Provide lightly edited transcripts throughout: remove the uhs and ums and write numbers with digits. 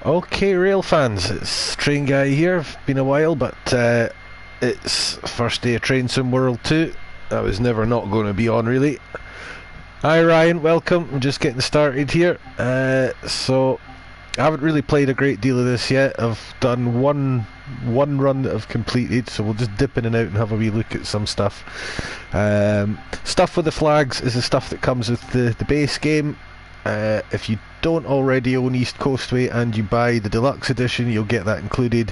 Okay, rail fans, it's Train Guy here. Been a while, but it's first day of Train Sim World 2. I was never not going to be on, really. Hi Ryan, welcome. I'm just getting started here. So I haven't really played a great deal of this yet. I've done one run that I've completed, so we'll just dip in and out and have a wee look at some stuff. Stuff with the flags is the stuff that comes with the base game. If you don't already own East Coastway and you buy the deluxe edition, you'll get that included,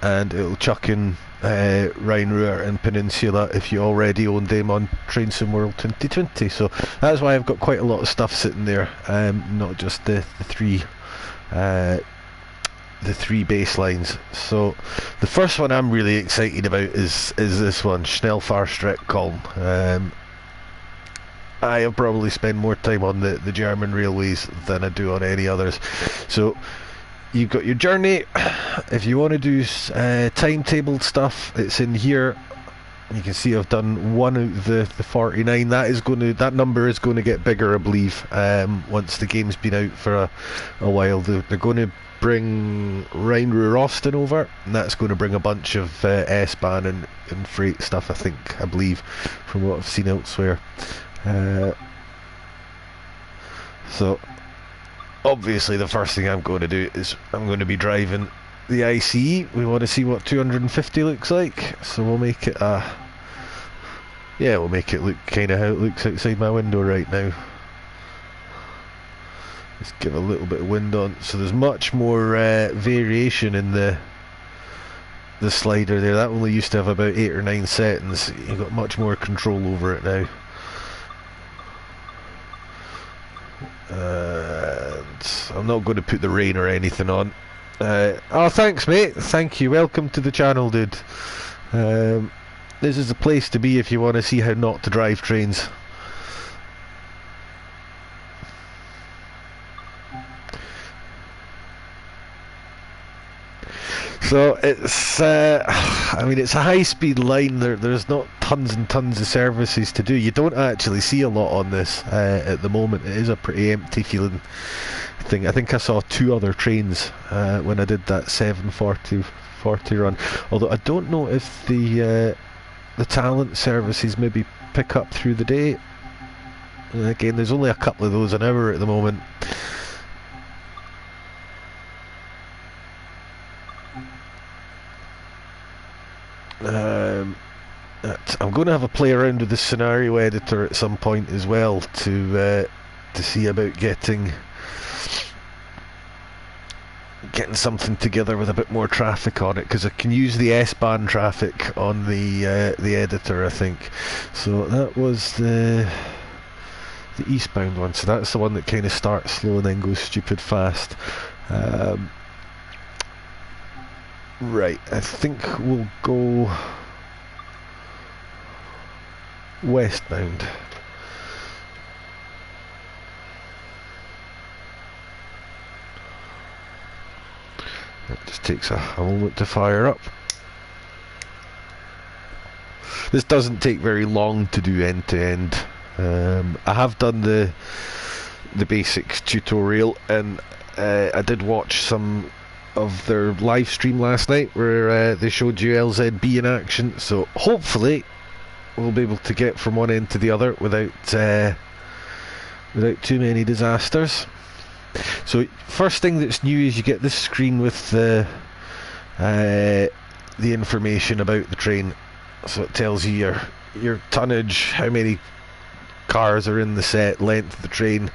and it'll chuck in Rhine-Ruhr and Peninsula if you already own them on Train Sim World 2020. So that's why I've got quite a lot of stuff sitting there, not just the three baselines. So the first one I'm really excited about is this one, Schnellfahrstrecke. I have probably spent more time on the German railways than I do on any others. So you've got your journey. If you want to do timetabled stuff, it's in here. You can see I've done one out of the 49. That number is going to get bigger, I believe, once the game's been out for a while. They're going to bring Rhine-Ruhr Austin over, and that's going to bring a bunch of S-Bahn and freight stuff, I believe, from what I've seen elsewhere. So obviously the first thing I'm going to do is I'm going to be driving the ICE. We want to see what 250 looks like, so we'll make it we'll make it look kind of how it looks outside my window right now. Let's give a little bit of wind on, so there's much more variation in the slider there. That only used to have about 8 or 9 settings. You've got much more control over it now. And I'm not going to put the rain or anything on. Oh, thanks mate, thank you, welcome to the channel, dude. This is the place to be if you want to see how not to drive trains. So it's it's a high-speed line. There's not tons and tons of services to do. You don't actually see a lot on this at the moment. It is a pretty empty feeling thing. I think I saw 2 other trains when I did that 740 run. Although I don't know if the talent services maybe pick up through the day. And again, there's only a couple of those an hour at the moment. I'm going to have a play around with the scenario editor at some point as well to see about getting something together with a bit more traffic on it, because I can use the S-Bahn traffic on the editor, I think. So that was the eastbound one, so that's the one that kind of starts slow and then goes stupid fast. Right, I think we'll go westbound. It just takes a moment to fire up. This doesn't take very long to do end to end. I have done the basics tutorial, and I did watch some of their live stream last night where they showed you LZB in action, so hopefully we'll be able to get from one end to the other without too many disasters. So first thing that's new is you get this screen with the information about the train. So it tells you your tonnage, how many cars are in the set, length of the train,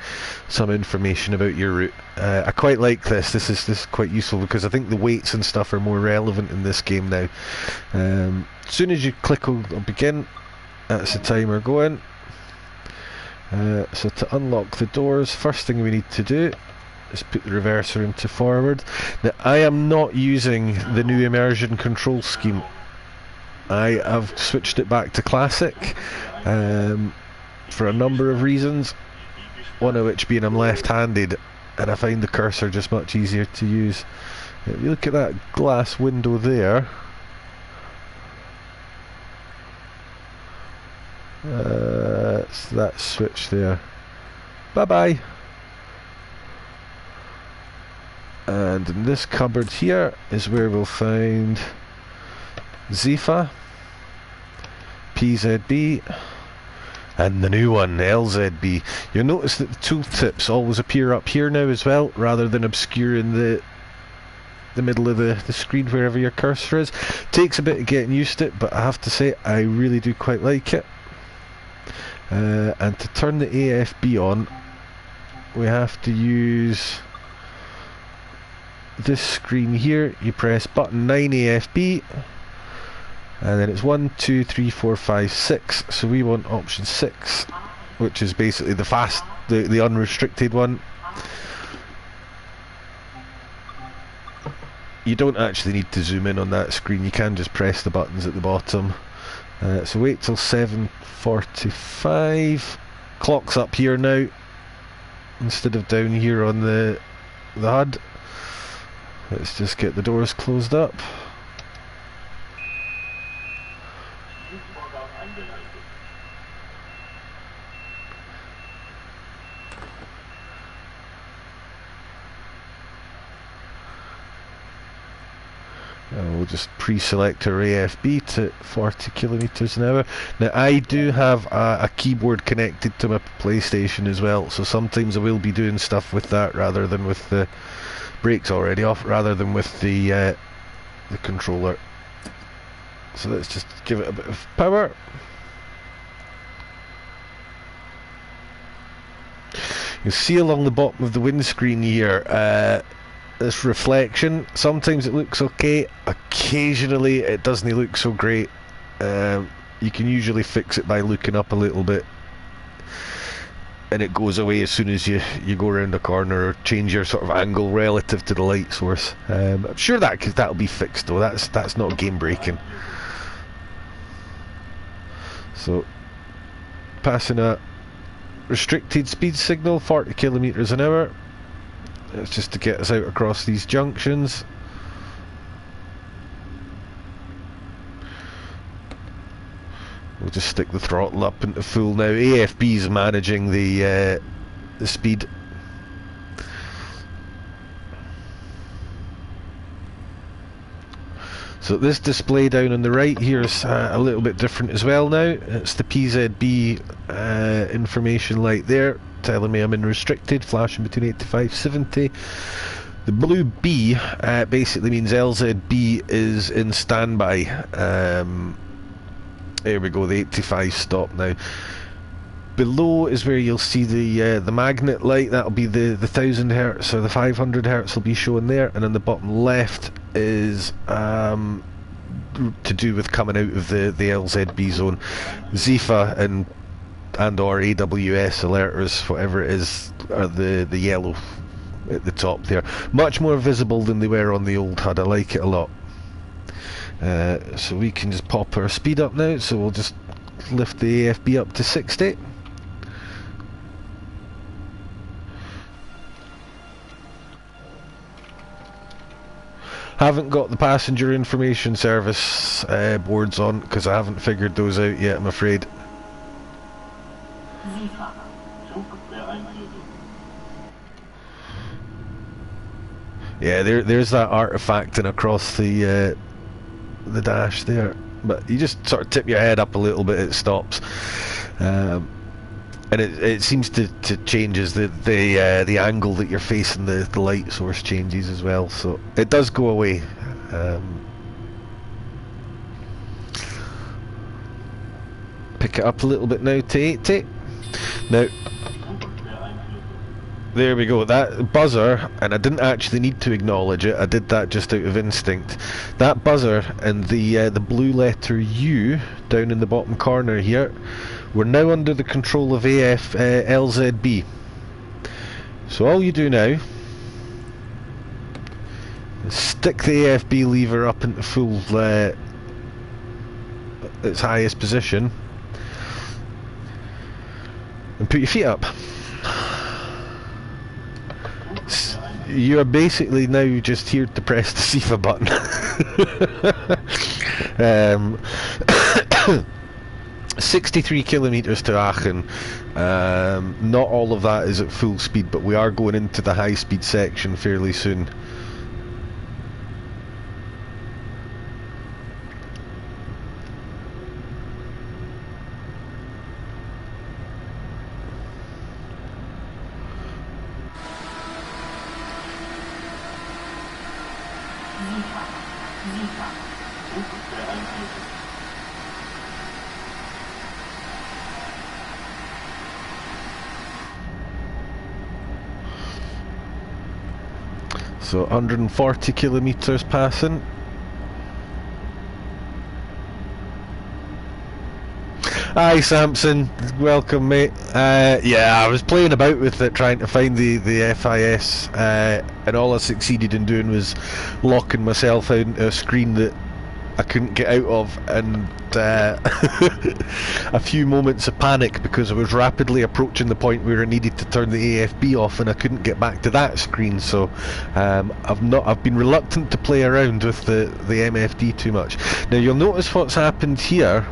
some information about your route. I quite like this. This is quite useful because I think the weights and stuff are more relevant in this game now. As soon as you click on begin, that's the timer going. So to unlock the doors, first thing we need to do is put the reverser into forward. Now I am not using the new immersion control scheme. I have switched it back to classic. For a number of reasons, one of which being I'm left-handed and I find the cursor just much easier to use. If you look at that glass window there, it's that switch there. Bye bye. And And in this cupboard here is where we'll find Zifa, PZB, and the new one, LZB. You'll notice that the tooltips always appear up here now as well, rather than obscure in the middle of the screen wherever your cursor is. Takes a bit of getting used to it, but I have to say I really do quite like it. And to turn the AFB on, we have to use this screen here. You press button 9 AFB, and then it's 1, 2, 3, 4, 5, 6. So we want option 6, which is basically the unrestricted one. You don't actually need to zoom in on that screen, you can just press the buttons at the bottom. So wait till 7:45. Clock's up here now instead of down here on the HUD. Let's just get the doors closed up. We'll just pre-select our AFB to 40 kilometers an hour. Now I do have a keyboard connected to my PlayStation as well, so sometimes I will be doing stuff with that rather than with the brakes already off, rather than with the controller. So let's just give it a bit of power. You'll see along the bottom of the windscreen here this reflection. Sometimes it looks okay, occasionally it doesn't look so great. You can usually fix it by looking up a little bit, and it goes away as soon as you go around a corner or change your sort of angle relative to the light source. I'm sure that'll be fixed though. That's not game breaking. So passing a restricted speed signal, 40 kilometers an hour. It's just to get us out across these junctions. We'll just stick the throttle up into full now. AFB's managing the speed. So this display down on the right here is a little bit different as well now. It's the PZB information light there, telling me I'm in restricted, flashing between 85 70. The blue B basically means LZB is in standby. There we go, the 85 stop now. Below is where you'll see the magnet light. That'll be the 1000 Hz or the 500 Hz will be shown there, and on the bottom left is to do with coming out of the LZB zone. Zifa and or AWS alerters, whatever it is, are the yellow at the top there. Much more visible than they were on the old HUD. I like it a lot. So we can just pop our speed up now, so we'll just lift the AFB up to 60. Haven't got the passenger information service boards on because I haven't figured those out yet, I'm afraid. Yeah, there's that artifacting across the dash there, but you just sort of tip your head up a little bit, it stops, and it seems to change as the angle that you're facing the light source changes as well, so it does go away. Pick it up a little bit now to 80. Now there we go, that buzzer, and I didn't actually need to acknowledge it, I did that just out of instinct. That buzzer and the blue letter U down in the bottom corner here, we're now under the control of LZB. So all you do now is stick the AFB lever up into full its highest position and put your feet up. You're basically now just here to press the Zifa button. 63 kilometers to Aachen. Not all of that is at full speed, but we are going into the high speed section fairly soon. So 140 kilometers passing. Hi Samson, welcome mate. Yeah, I was playing about with it trying to find the FIS, and all I succeeded in doing was locking myself out into a screen that I couldn't get out of, and a few moments of panic because I was rapidly approaching the point where I needed to turn the AFB off and I couldn't get back to that screen. So I've been reluctant to play around with the MFD too much. Now you'll notice what's happened here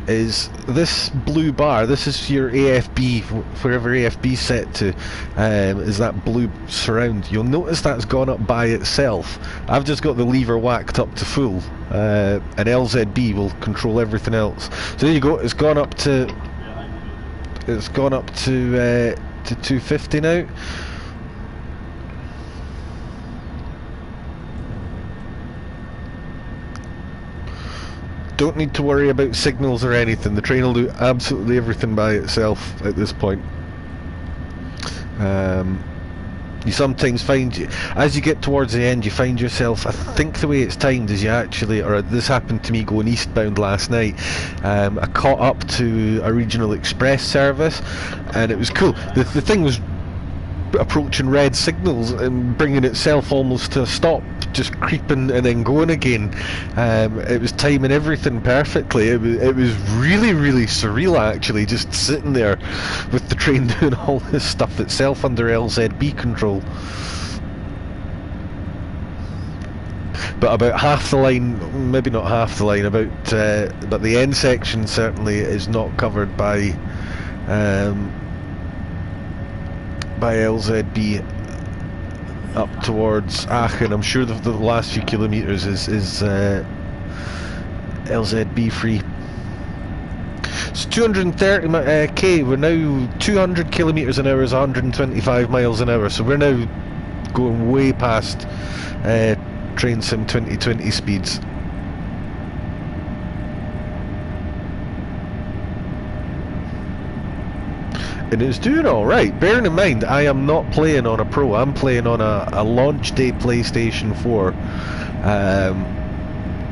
is this blue bar, this is your AFB, wherever AFB set to, is that blue surround. You'll notice that's gone up by itself. I've just got the lever whacked up to full, and LZB will control everything else. So there you go, it's gone up to 250 now. Don't need to worry about signals or anything. The train will do absolutely everything by itself at this point. You sometimes find, as you get towards the end, you find yourself, I think the way it's timed is you actually, or this happened to me going eastbound last night, I caught up to a regional express service and it was cool. The thing was approaching red signals and bringing itself almost to a stop, just creeping and then going again. It was timing everything perfectly. It was really, really surreal actually, just sitting there with the train doing all this stuff itself under LZB control. But about half the line, maybe not half the line, but the end section certainly is not covered by LZB up towards Aachen. I'm sure the last few kilometres is LZB free. It's 230 k. We're now 200 kilometres an hour is 125 miles an hour. So we're now going way past Train Sim 2020 speeds. And it's doing alright. Bearing in mind, I am not playing on a Pro, I'm playing on a launch day PlayStation 4,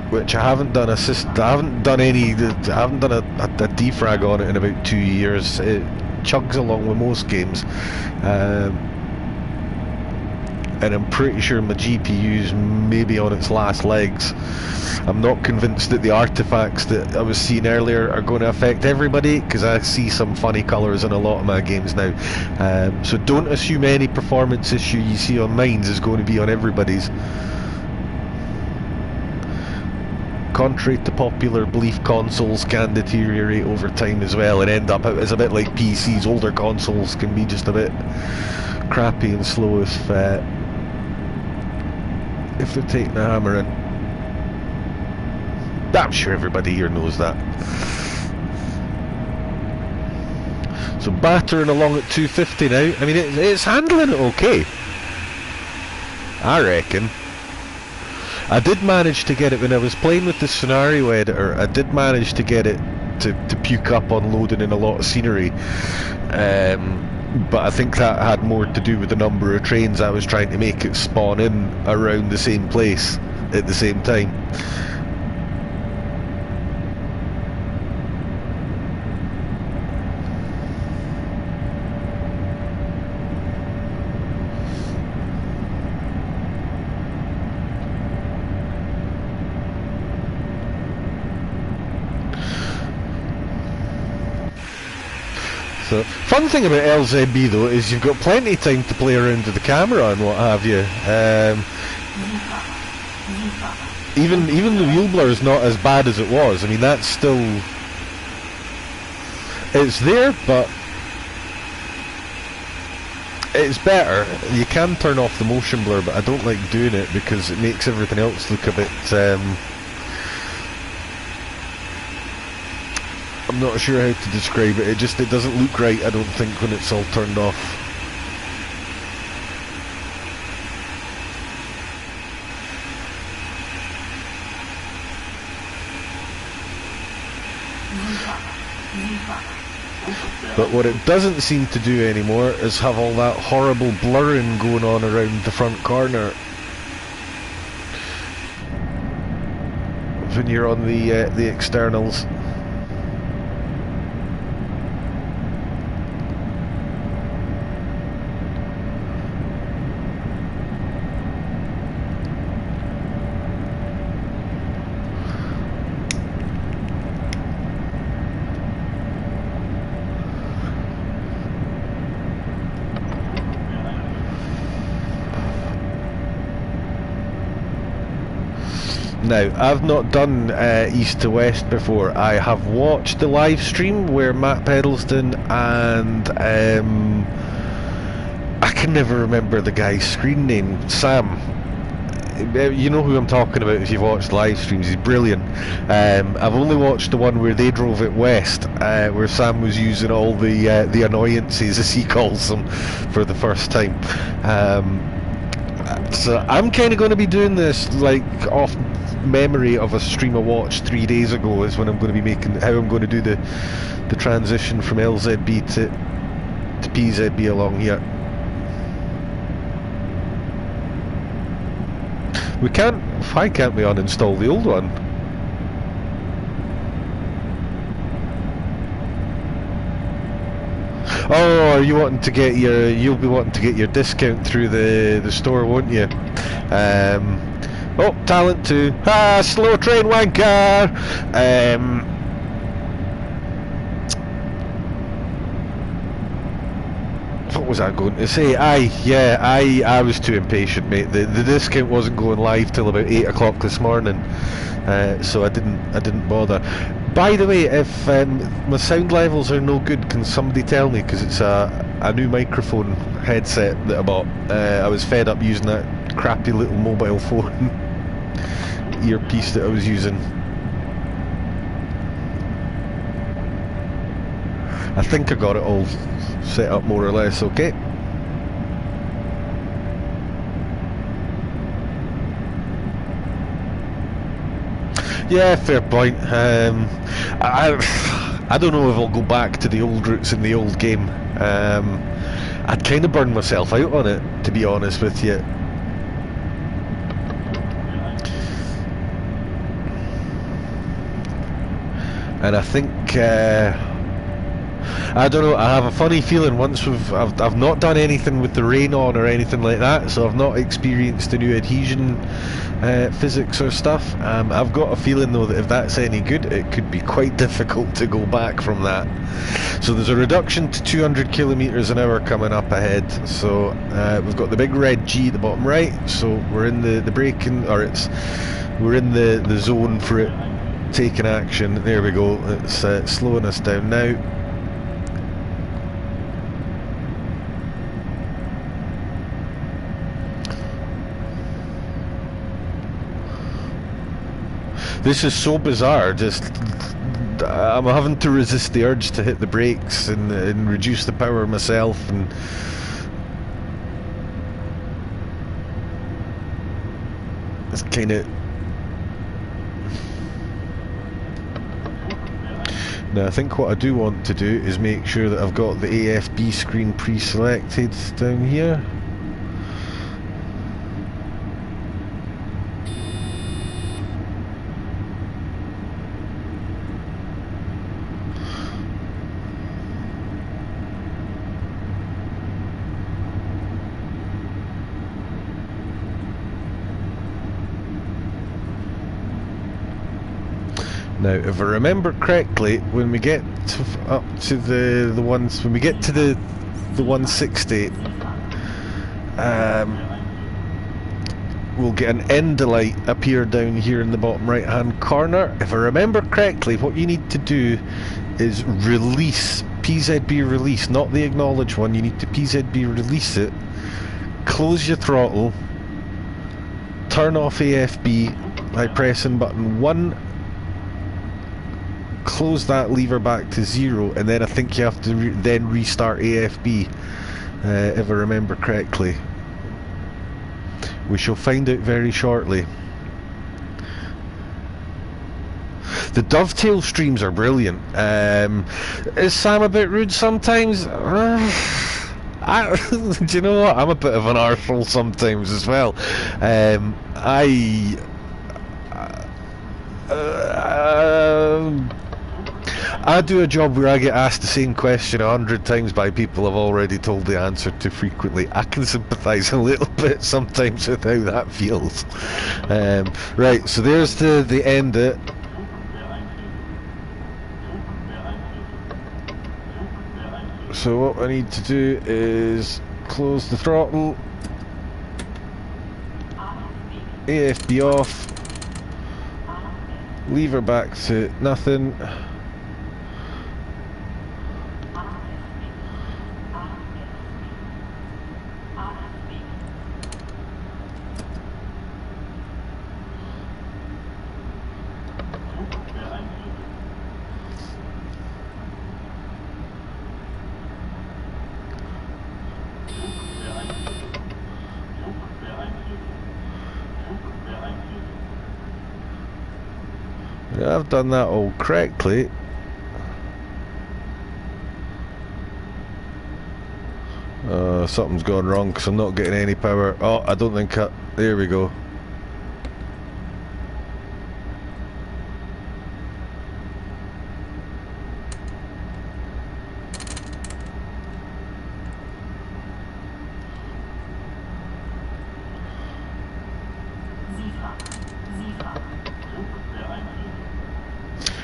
which I haven't done a defrag on it in about 2 years. It chugs along with most games, and I'm pretty sure my GPU's maybe on its last legs. I'm not convinced that the artifacts that I was seeing earlier are going to affect everybody, because I see some funny colours in a lot of my games now. So don't assume any performance issue you see on mine is going to be on everybody's. Contrary to popular belief, consoles can deteriorate over time as well and end up as a bit like PCs. Older consoles can be just a bit crappy and slow if they're taking a hammer in. I'm sure everybody here knows that. So battering along at 250 now. I mean, it's handling it okay, I reckon. I did manage to get it when I was playing with the scenario editor. I did manage to get it to puke up on loading in a lot of scenery. But I think that had more to do with the number of trains I was trying to make it spawn in around the same place at the same time. So, fun thing about LZB though is you've got plenty of time to play around with the camera and what have you. Even the wheel blur is not as bad as it was. I mean, that's still, it's there, but it's better. You can turn off the motion blur, but I don't like doing it because it makes everything else look a bit I'm not sure how to describe it. It doesn't look right, I don't think, when it's all turned off. But what it doesn't seem to do anymore is have all that horrible blurring going on around the front corner when you're on the externals. Now, I've not done East to West before. I have watched the live stream where Matt Pedalston and I can never remember the guy's screen name. Sam. You know who I'm talking about if you've watched live streams. He's brilliant. I've only watched the one where they drove it west, where Sam was using all the annoyances, as he calls them, for the first time. So I'm kind of going to be doing this like off memory of a stream I watched 3 days ago. Is when I'm going to be making how I'm going to do the transition from LZB to PZB along here. We can't. Why can't we uninstall the old one? Oh, are you wanting to get your? You'll be wanting to get your discount through the store, won't you? Oh, talent 2. Ah, slow train wanker. What was I going to say? I was too impatient, mate. The discount wasn't going live till about 8 o'clock this morning, so I didn't bother. By the way, if my sound levels are no good, can somebody tell me? Because it's a new microphone headset that I bought. I was fed up using that crappy little mobile phone earpiece that I was using. I think I got it all set up more or less okay. Yeah, fair point. I don't know if I'll go back to the old routes in the old game. I'd kind of burned myself out on it, to be honest with you. And I think I don't know. I have a funny feeling once I've not done anything with the rain on or anything like that, so I've not experienced the new adhesion physics or stuff. I've got a feeling though that if that's any good, it could be quite difficult to go back from that. So there's a reduction to 200 kilometers an hour coming up ahead. So we've got the big red G at the bottom right. So we're in the braking, or we're in the zone for it taking action. There we go. It's slowing us down now. This is so bizarre. Just I'm having to resist the urge to hit the brakes and reduce the power myself, and it's kind of. Now I think what I do want to do is make sure that I've got the AFB screen pre-selected down here. Now, if I remember correctly, when we get up to the ones, when we get to the 160, we'll get an end light appear down here in the bottom right hand corner. If I remember correctly, what you need to do is release, PZB release, not the acknowledge one. You need to PZB release it, close your throttle, turn off AFB by pressing button 1, close that lever back to 0, and then I think you have to then restart AFB, if I remember correctly. We shall find out very shortly. The dovetail streams are brilliant. Is Sam a bit rude sometimes? Do you know what? I'm a bit of an arsehole sometimes as well. I do a job where I get asked the same question 100 times by people I've already told the answer to frequently. I can sympathise a little bit sometimes with how that feels. Right, so there's the end it. So what I need to do is close the throttle, AFB off, lever back to nothing. I've done that all correctly. Something's gone wrong because I'm not getting any power. Oh, I don't think there we go.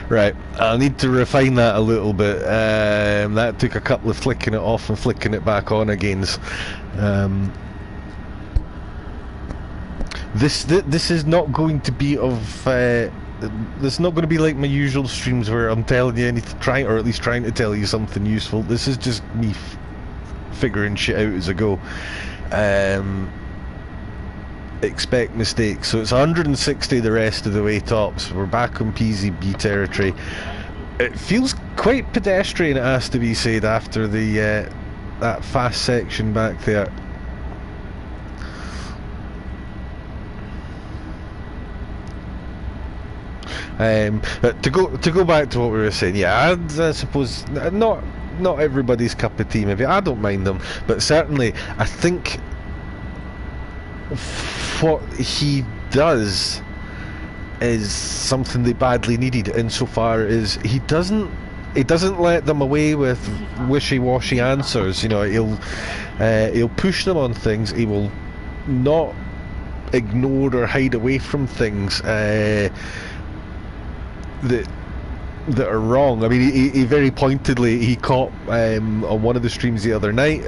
Right, I'll need to refine that a little bit. That took a couple of flicking it off and flicking it back on again. This is not going to be of. This is not going to be like my usual streams where I'm telling you anything, or at least trying to tell you something useful. This is just me figuring shit out as I go. Expect mistakes. So it's 160 the rest of the way tops. We're back on PZB territory. It feels quite pedestrian, it has to be said, after the that fast section back there. To go back to what we were saying, yeah, I suppose not everybody's cup of tea. Maybe I don't mind them, but certainly I think what he does is something they badly needed, insofar as he doesn't let them away with wishy-washy answers. You know, he'll push them on things. He will not ignore or hide away from things that are wrong. I mean, he very pointedly caught on one of the streams the other night.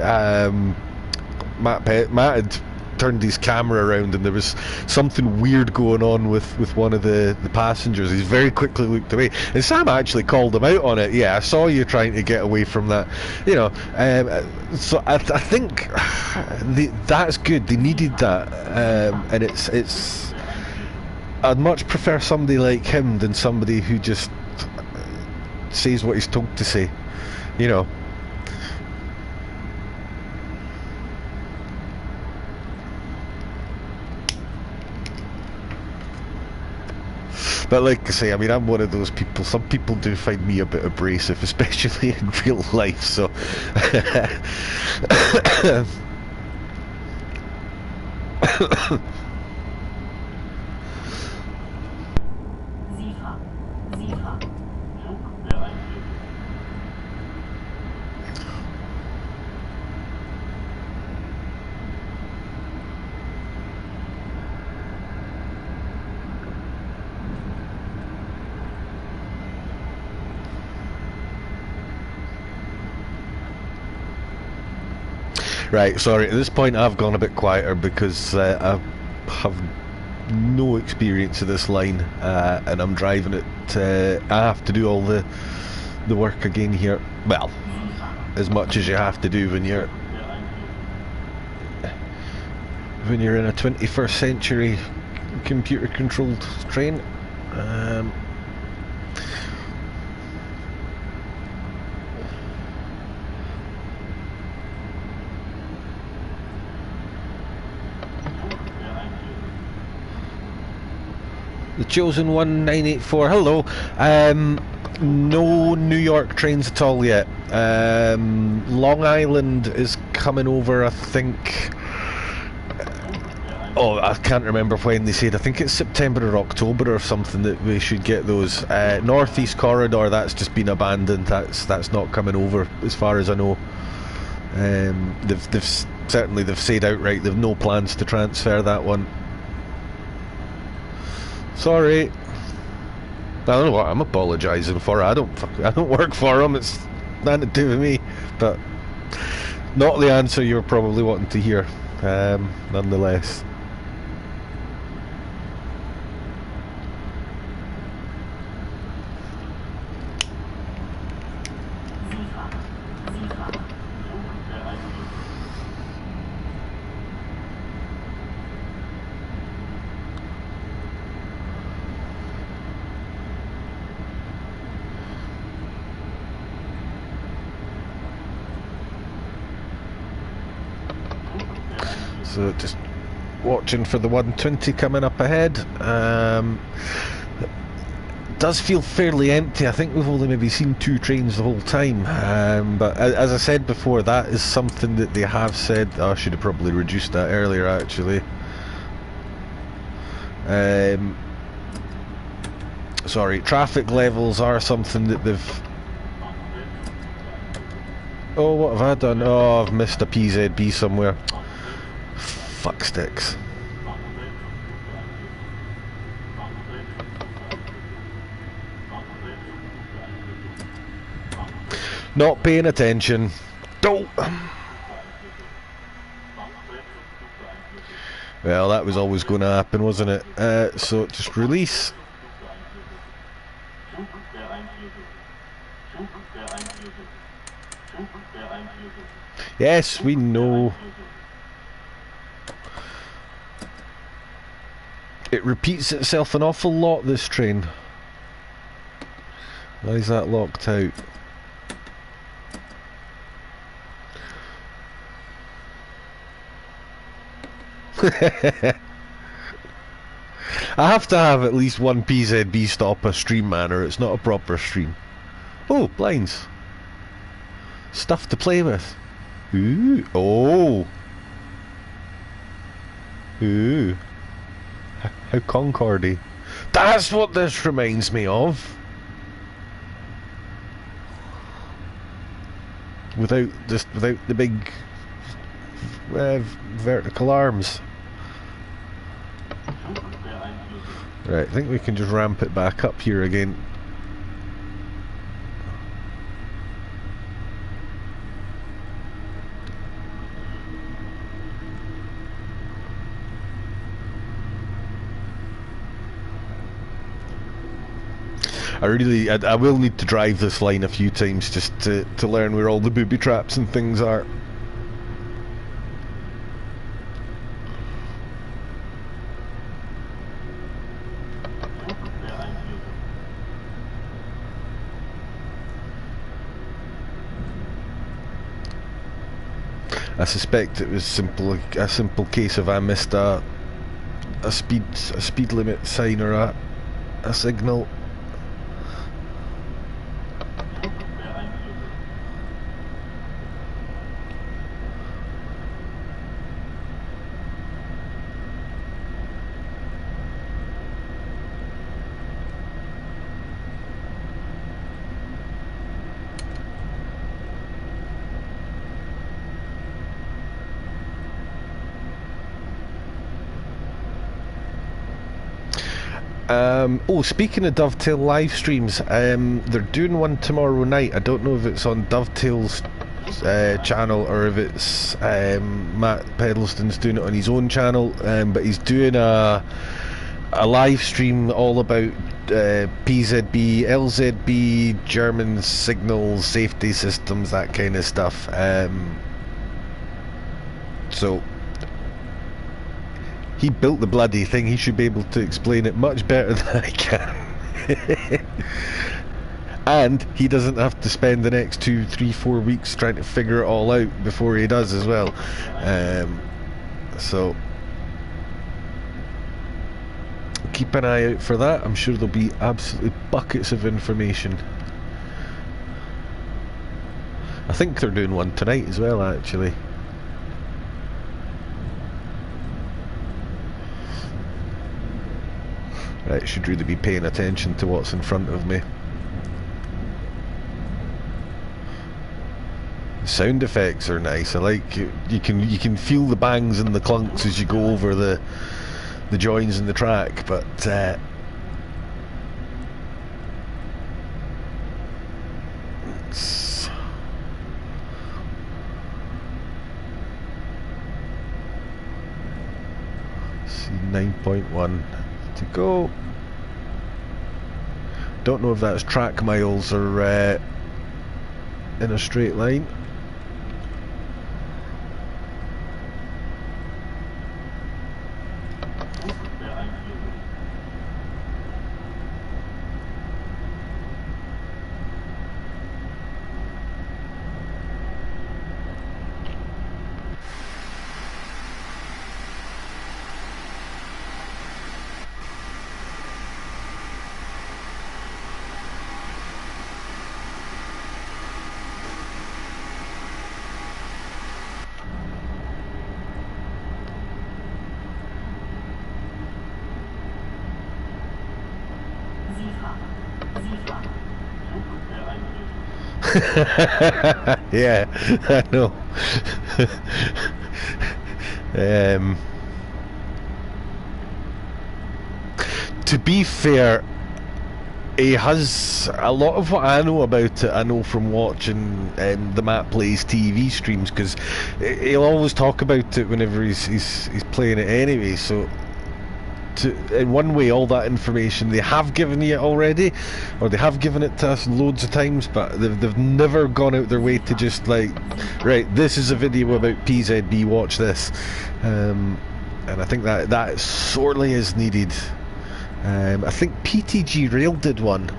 Matt had turned his camera around and there was something weird going on with one of the passengers. He's very quickly looked away, and Sam actually called him out on it. Yeah, I saw you trying to get away from that, you know. So I think that's good. They needed that, and it's I'd much prefer somebody like him than somebody who just says what he's told to say, you know. But like I say, I mean, I'm one of those people. Some people do find me a bit abrasive, especially in real life, so Right, sorry, at this point I've gone a bit quieter because I have no experience of this line, and I'm driving it. I have to do all the work again here. Well, as much as you have to do when you're in a 21st century computer controlled train. The Chosen One 984. Hello. No New York trains at all yet. Long Island is coming over, I think. Oh, I can't remember when they said. I think it's September or October or something that we should get those. Northeast Corridor, that's just been abandoned. That's not coming over, as far as I know. They've said outright they've no plans to transfer that one. Sorry. I don't know what I'm apologising for. I don't work for them. It's nothing to do with me. But not the answer you're probably wanting to hear. Nonetheless. So just watching for the 120 coming up ahead. Does feel fairly empty. I think we've only maybe seen 2 trains the whole time. But as I said before, that is something that they have said. Oh, I should have probably reduced that earlier, actually. Sorry, traffic levels are something that they've... Oh, what have I done? Oh, I've missed a PZB somewhere. Fuck sticks. Not paying attention. Oh. Well, that was always going to happen, wasn't it? So just release. Yes, we know. It repeats itself an awful lot, this train. Why is that locked out? I have to have at least one PZB stop a stream, man, or it's not a proper stream. Oh, blinds. Stuff to play with. Ooh. Oh. Ooh. How Concordy. That's what this reminds me of. Without the big vertical arms. Right, I think we can just ramp it back up here again. I will need to drive this line a few times just to learn where all the booby traps and things are. I suspect it was a simple case of I missed a speed limit sign or a signal. Oh, speaking of Dovetail live streams, they're doing one tomorrow night. I don't know if it's on Dovetail's channel or if it's Matt Pedleston's doing it on his own channel, but he's doing a live stream all about PZB, LZB, German signals, safety systems, that kind of stuff. So he built the bloody thing, he should be able to explain it much better than I can. And he doesn't have to spend the next 2, 3, 4 weeks trying to figure it all out before he does as well. So keep an eye out for that. I'm sure there'll be absolutely buckets of information. I think they're doing one tonight as well, actually. Right, should really be paying attention to what's in front of me. The sound effects are nice. I like you can feel the bangs and the clunks as you go over the joins in the track, but it's 9.1 to go. Don't know if that's track miles or in a straight line. Yeah, I know. To be fair, he has a lot of what I know about it. I know from watching the Matt Plays TV streams, because he'll always talk about it whenever he's playing it anyway. So, in one way, all that information they have given you already, or they have given it to us loads of times, but they've never gone out their way to just like, right, this is a video about PZB, watch this. And I think that sorely is needed. I think PTG Rail did one,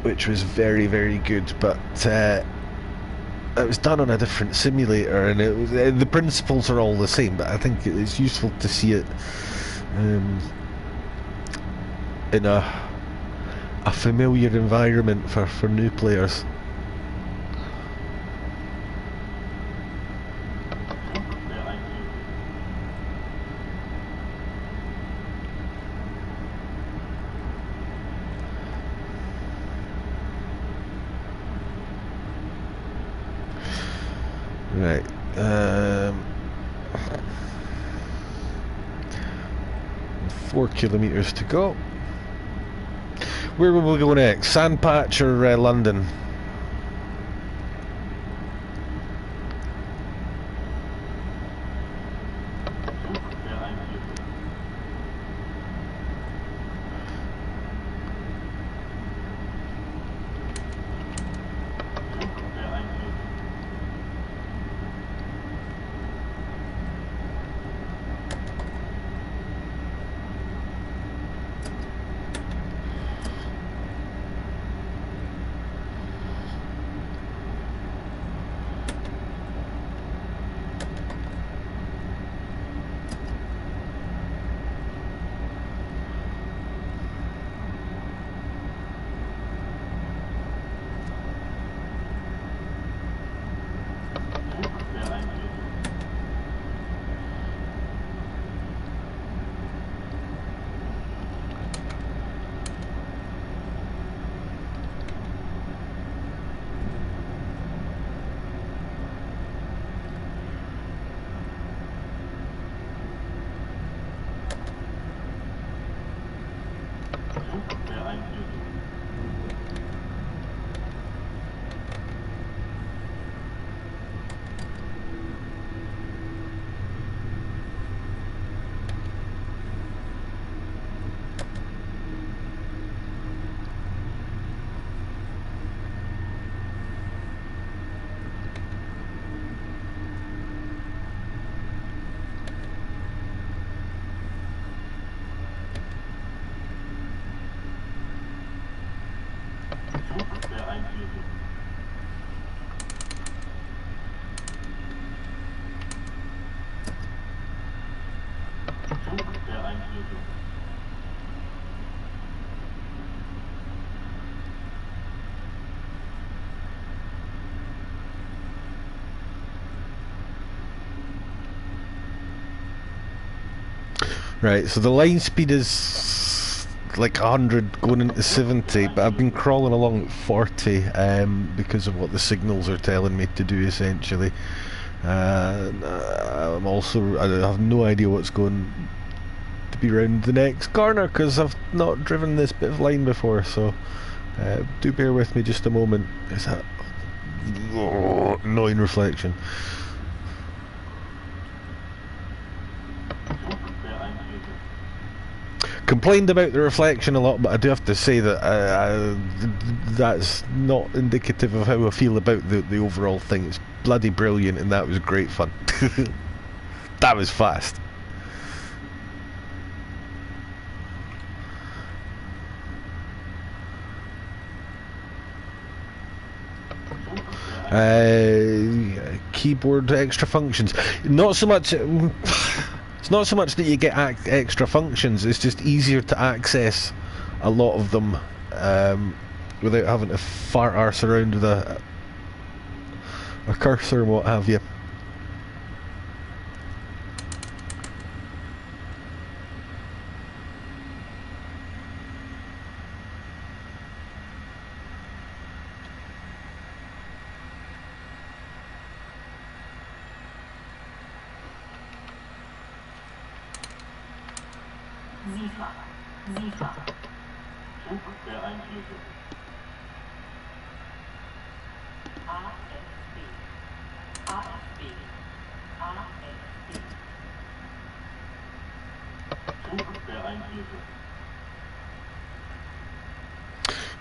which was very, very good, but it was done on a different simulator, and the principles are all the same, but I think it's useful to see it in a familiar environment for new players. Right. 4 kilometres to go. Where will we go next? Sandpatch or London? Right, so the line speed is like 100 going into 70, but I've been crawling along at 40 because of what the signals are telling me to do, essentially. I'm also, I have no idea what's going to be round the next corner because I've not driven this bit of line before, so do bear with me just a moment. Is that annoying reflection? Complained about the reflection a lot, but I do have to say that that's not indicative of how I feel about the overall thing. It's bloody brilliant, and that was great fun. That was fast. Keyboard extra functions. Not so much. It's not so much that you get extra functions. It's just easier to access a lot of them without having to fart arse around with a cursor and what have you.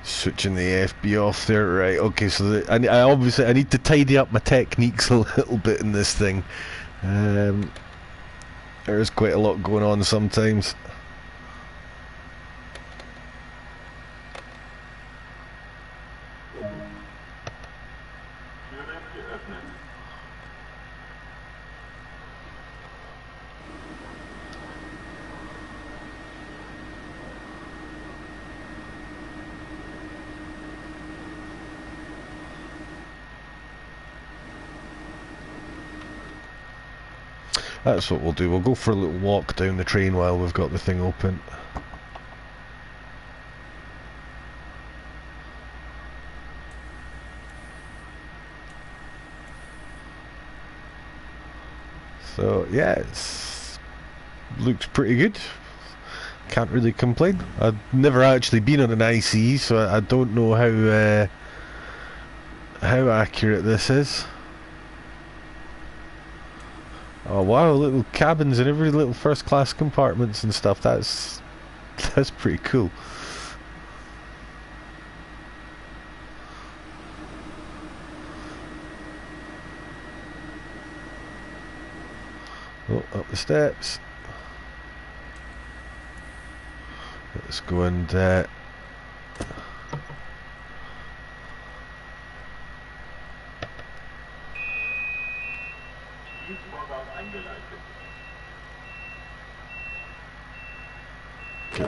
Switching the FB off there, right? Okay, so I obviously I need to tidy up my techniques a little bit in this thing. There's quite a lot going on sometimes. That's what we'll do. We'll go for a little walk down the train while we've got the thing open. So yeah, looks pretty good. Can't really complain. I've never actually been on an ICE, so I don't know how accurate this is. Oh wow, little cabins in every little first class compartments and stuff. That's pretty cool. Oh, up the steps. Let's go and get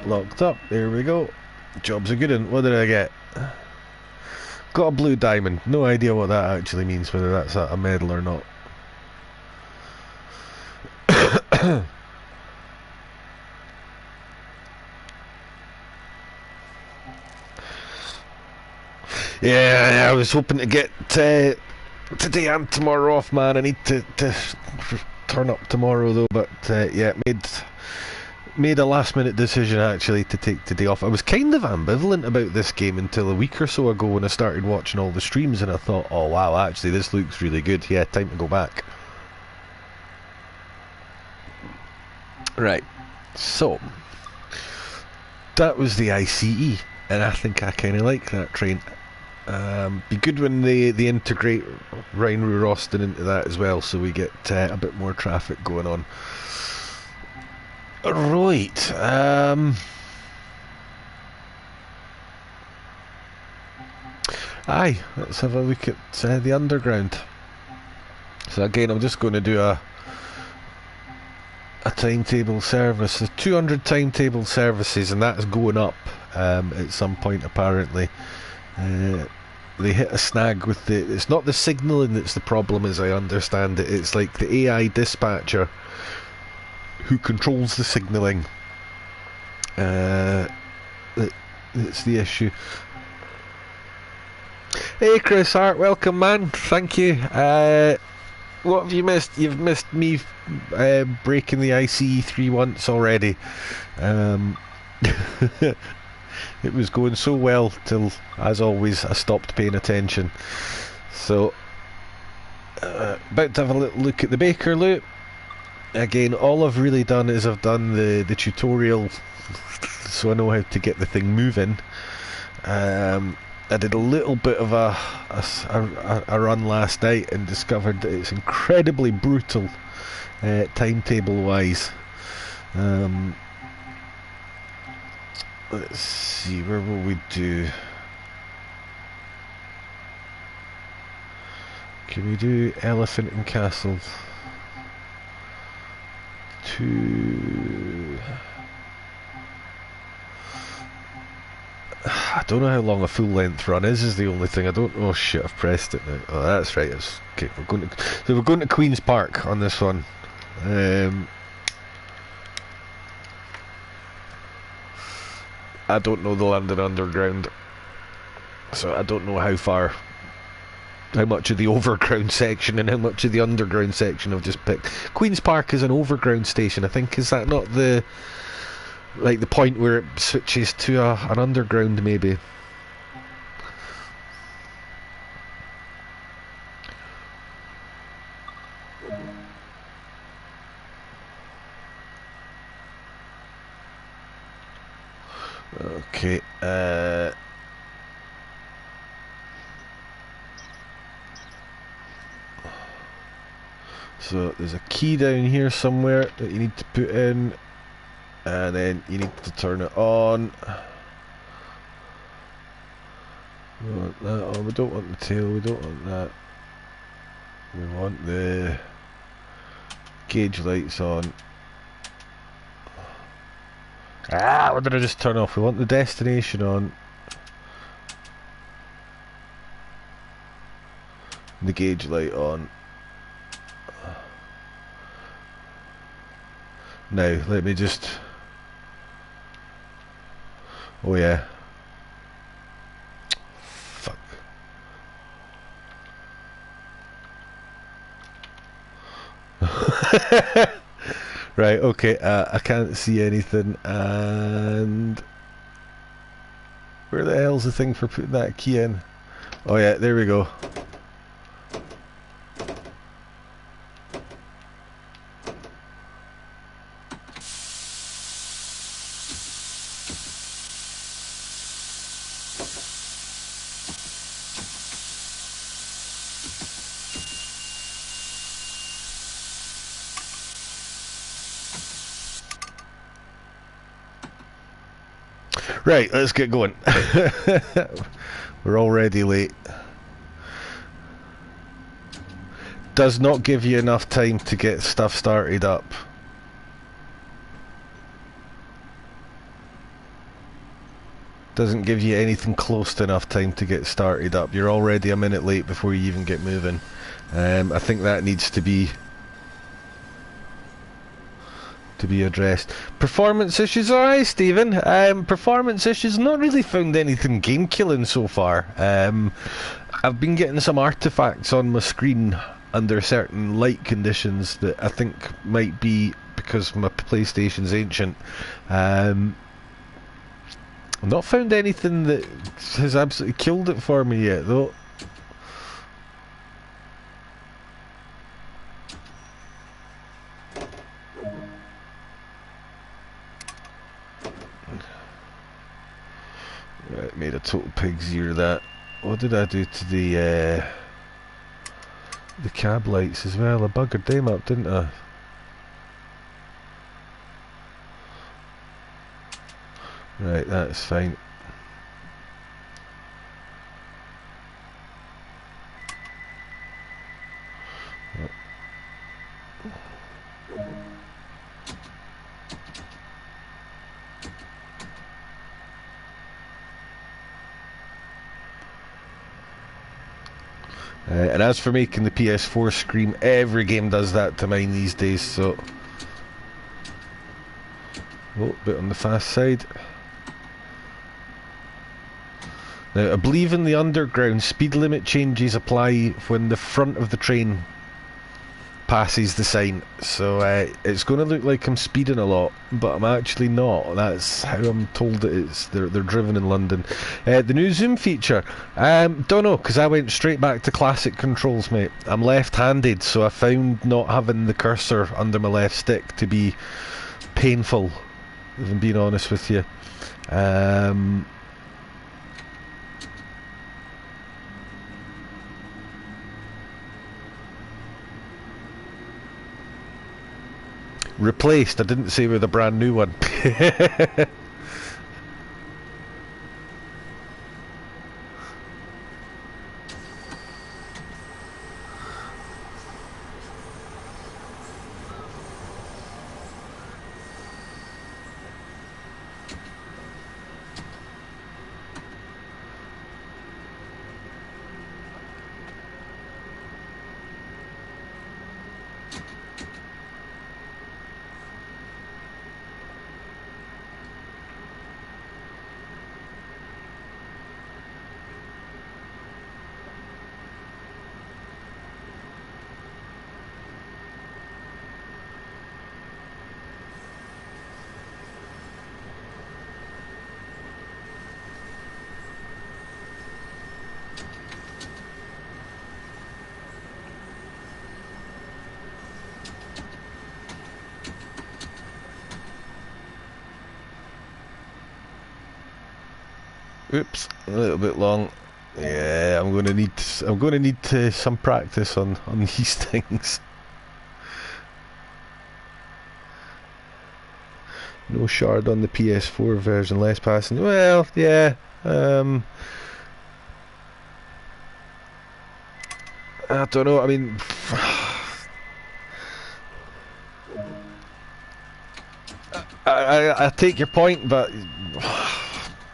locked up. There we go. Job's a good one. What did I get? Got a blue diamond. No idea what that actually means, whether that's a medal or not. Yeah, I was hoping to get today and tomorrow off, man. I need to turn up tomorrow though, but yeah, made a last minute decision actually to take today off. I was kind of ambivalent about this game until a week or so ago when I started watching all the streams, and I thought, oh wow, actually this looks really good. Yeah, time to go back. Right, so that was the ICE, and I think I kind of like that train. Be good when they integrate Rhine Austin into that as well, so we get a bit more traffic going on. Right. Aye, let's have a look at the underground. So again, I'm just going to do a timetable service. There's 200 timetable services, and that's going up at some point apparently. They hit a snag with it's not the signalling that's the problem, as I understand it. It's like the AI dispatcher who controls the signalling. That's the issue. Hey Chris Hart, welcome man, thank you. What have you missed? You've missed me breaking the ICE3 once already. It was going so well till, as always, I stopped paying attention. So, about to have a little look at the Baker loop. Again, all I've really done is I've done the tutorial, so I know how to get the thing moving. I did a little bit of a run last night and discovered that it's incredibly brutal timetable wise. Let's see, where will we do? Can we do Elephant and Castle? I don't know how long a full length run is the only thing. I don't know. Oh shit, I've pressed it now. Oh, that's right. Okay, we're going to Queen's Park on this one. I don't know the London Underground, so I don't know how much of the overground section and how much of the underground section I've just picked. Queen's Park is an overground station, I think. Is that not the point where it switches to an underground maybe? Okay, so there's a key down here somewhere that you need to put in, and then you need to turn it on. We want that on. We don't want the tail, we don't want that. We want the gauge lights on. What did I just turn off? We want the destination on. The gauge light on. Now, let me just... Oh yeah. Fuck. Right, okay, I can't see anything, and... Where the hell's the thing for putting that key in? Oh yeah, there we go. Right, let's get going. We're already late. Does not give you enough time to get stuff started up. Doesn't give you anything close to enough time to get started up. You're already a minute late before you even get moving. I think that needs to be addressed. Performance issues, alright Stephen. Performance issues, not really found anything game killing so far. I've been getting some artifacts on my screen under certain light conditions that I think might be because my PlayStation's ancient. I've not found anything that has absolutely killed it for me yet though. Right, made a total pig's ear of that. What did I do to the cab lights as well? I buggered them up, didn't I? Right, that's fine. And as for making the PS4 scream, every game does that to mine these days, so... Oh, bit on the fast side. Now, I believe in the underground, speed limit changes apply when the front of the train passes the sign. So it's going to look like I'm speeding a lot, but I'm actually not. That's how I'm told it is. They're driven in London. The new zoom feature, don't know, because I went straight back to classic controls, mate. I'm left-handed, so I found not having the cursor under my left stick to be painful, if I'm being honest with you. Replaced, I didn't say with a brand new one. Oops, a little bit long. Yeah, I'm going to need some practice on these things. No shard on the PS4 version, less passing. Well, yeah. I don't know. I mean, I take your point, but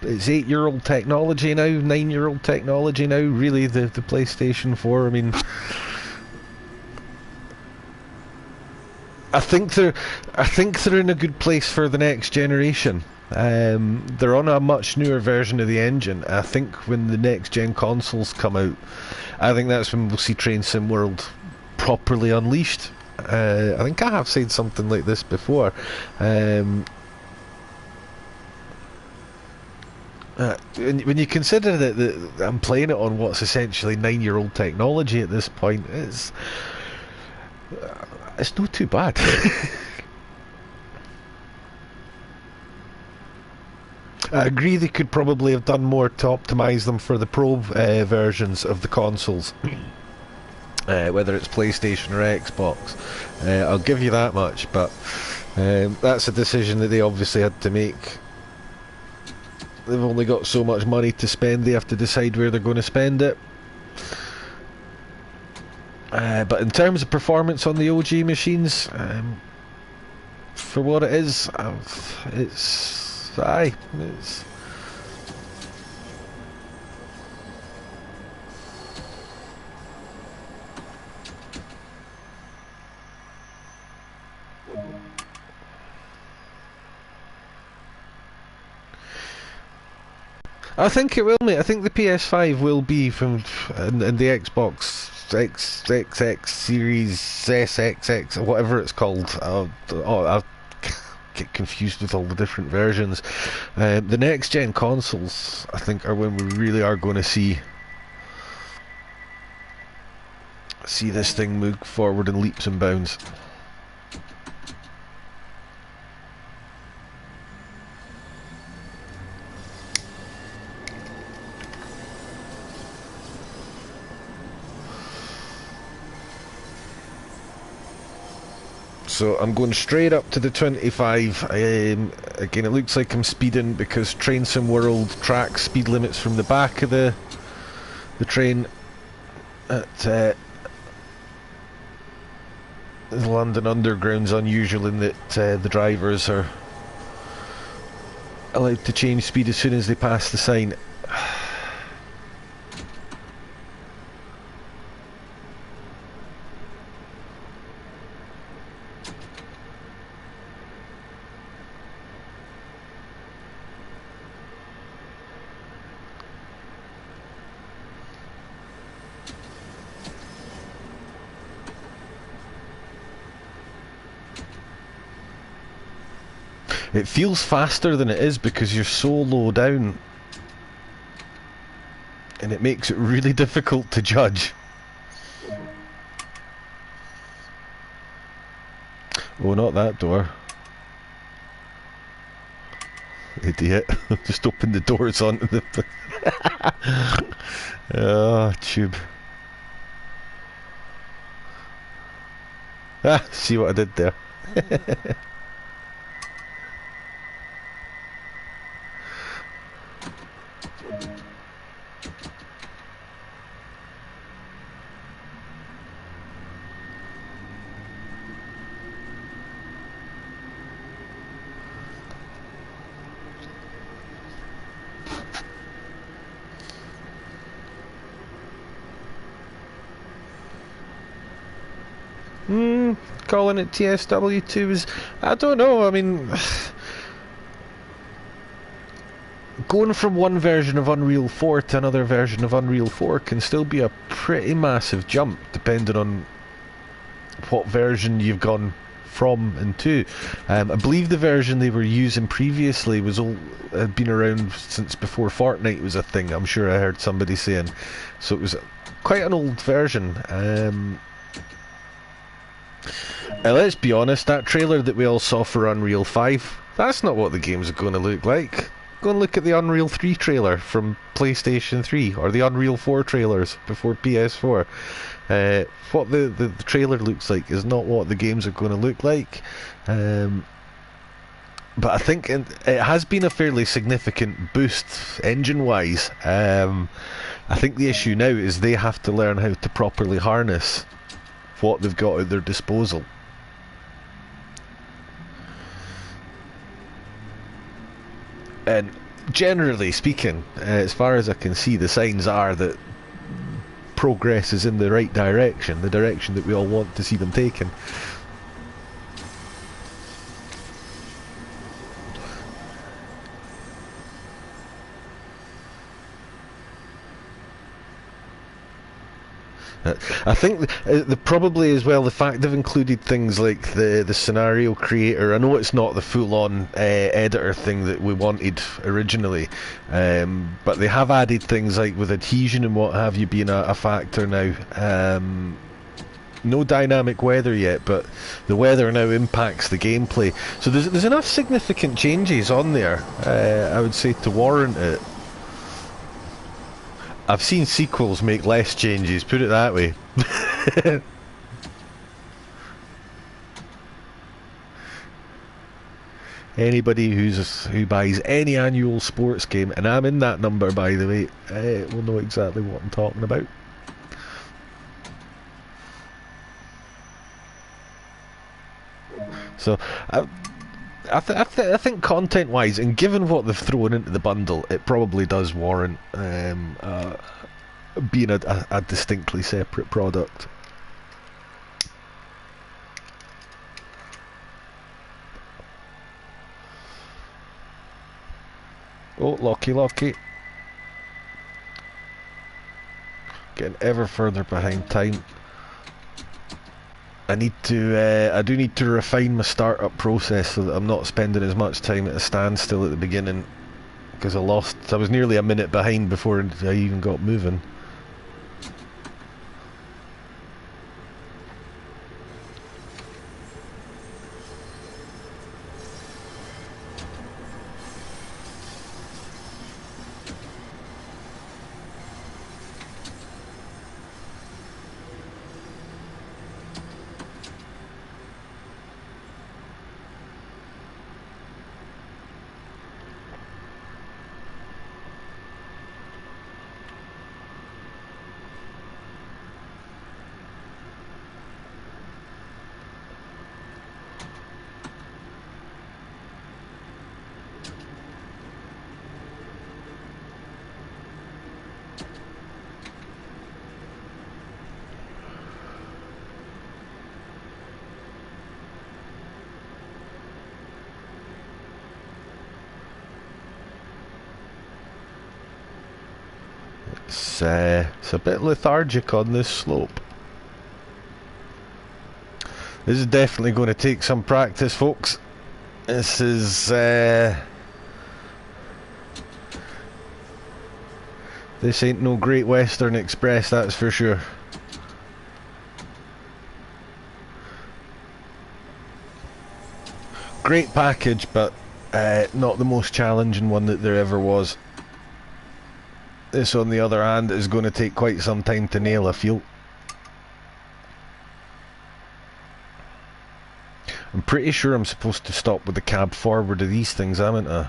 it's 8-year-old technology now, 9-year-old technology now. Really, the PlayStation 4. I mean, I think they're in a good place for the next generation. They're on a much newer version of the engine. I think when the next gen consoles come out, I think that's when we'll see Train Sim World properly unleashed. I think I have said something like this before. When you consider that I'm playing it on what's essentially 9-year-old technology at this point, it's not too bad. I agree they could probably have done more to optimise them for the Pro versions of the consoles, whether it's PlayStation or Xbox. I'll give you that much, but that's a decision that they obviously had to make. They've only got so much money to spend, they have to decide where they're going to spend it. But in terms of performance on the OG machines, for what it is, it's... I think it will, mate. I think the PS5 will be from and the Xbox XXX Series SXX or whatever it's called. I get confused with all the different versions. The next gen consoles, I think, are when we really are going to see this thing move forward in leaps and bounds. So I'm going straight up to the 25. Again, it looks like I'm speeding because Train Sim World tracks speed limits from the back of the train at the London Underground's unusual in that the drivers are allowed to change speed as soon as they pass the sign. It feels faster than it is because you're so low down, and it makes it really difficult to judge. Oh, not that door. Idiot. Just opened the doors onto the... Oh, tube. Ah, see what I did there. Calling it TSW2 is... I don't know, I mean... Going from one version of Unreal 4 to another version of Unreal 4 can still be a pretty massive jump, depending on what version you've gone from and to. I believe the version they were using previously had been around since before Fortnite was a thing, I'm sure I heard somebody saying. So it was quite an old version. Let's be honest, that trailer that we all saw for Unreal 5, that's not what the games are going to look like. Go and look at the Unreal 3 trailer from PlayStation 3, or the Unreal 4 trailers before PS4. What the trailer looks like is not what the games are going to look like. But I think it has been a fairly significant boost engine-wise. I think the issue now is they have to learn how to properly harness what they've got at their disposal. And generally speaking, as far as I can see, the signs are that progress is in the right direction, the direction that we all want to see them taking. I think probably as well the fact they've included things like the scenario creator. I know it's not the full-on editor thing that we wanted originally, but they have added things like with adhesion and what have you being a factor now. No dynamic weather yet, but the weather now impacts the gameplay. So there's enough significant changes on there, I would say, to warrant it. I've seen sequels make less changes, put it that way. Anybody who buys any annual sports game, and I'm in that number by the way, will know exactly what I'm talking about. So I think content-wise, and given what they've thrown into the bundle, it probably does warrant being a distinctly separate product. Oh, Locky. Getting ever further behind time. I do need to refine my startup process so that I'm not spending as much time at a standstill at the beginning, because I was nearly a minute behind before I even got moving. It's a bit lethargic on this slope. This is definitely going to take some practice, folks. This is this ain't no Great Western Express, that's for sure. Great package, but not the most challenging one that there ever was. This, on the other hand, is going to take quite some time to nail, I feel. I'm pretty sure I'm supposed to stop with the cab forward of these things, haven't I?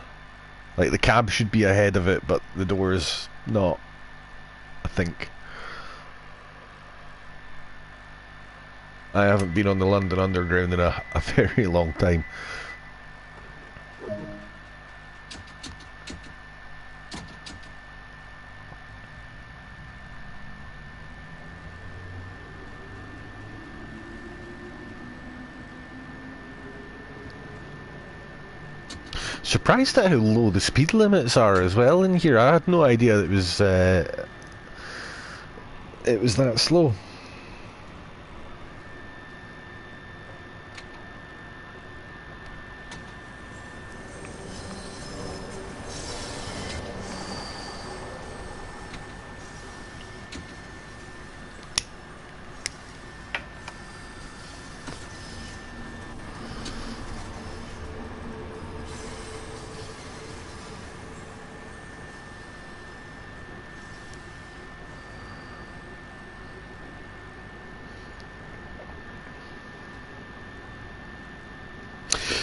Like, the cab should be ahead of it, but the door's not, I think. I haven't been on the London Underground in a very long time. Surprised at how low the speed limits are as well in here. I had no idea that it was that slow.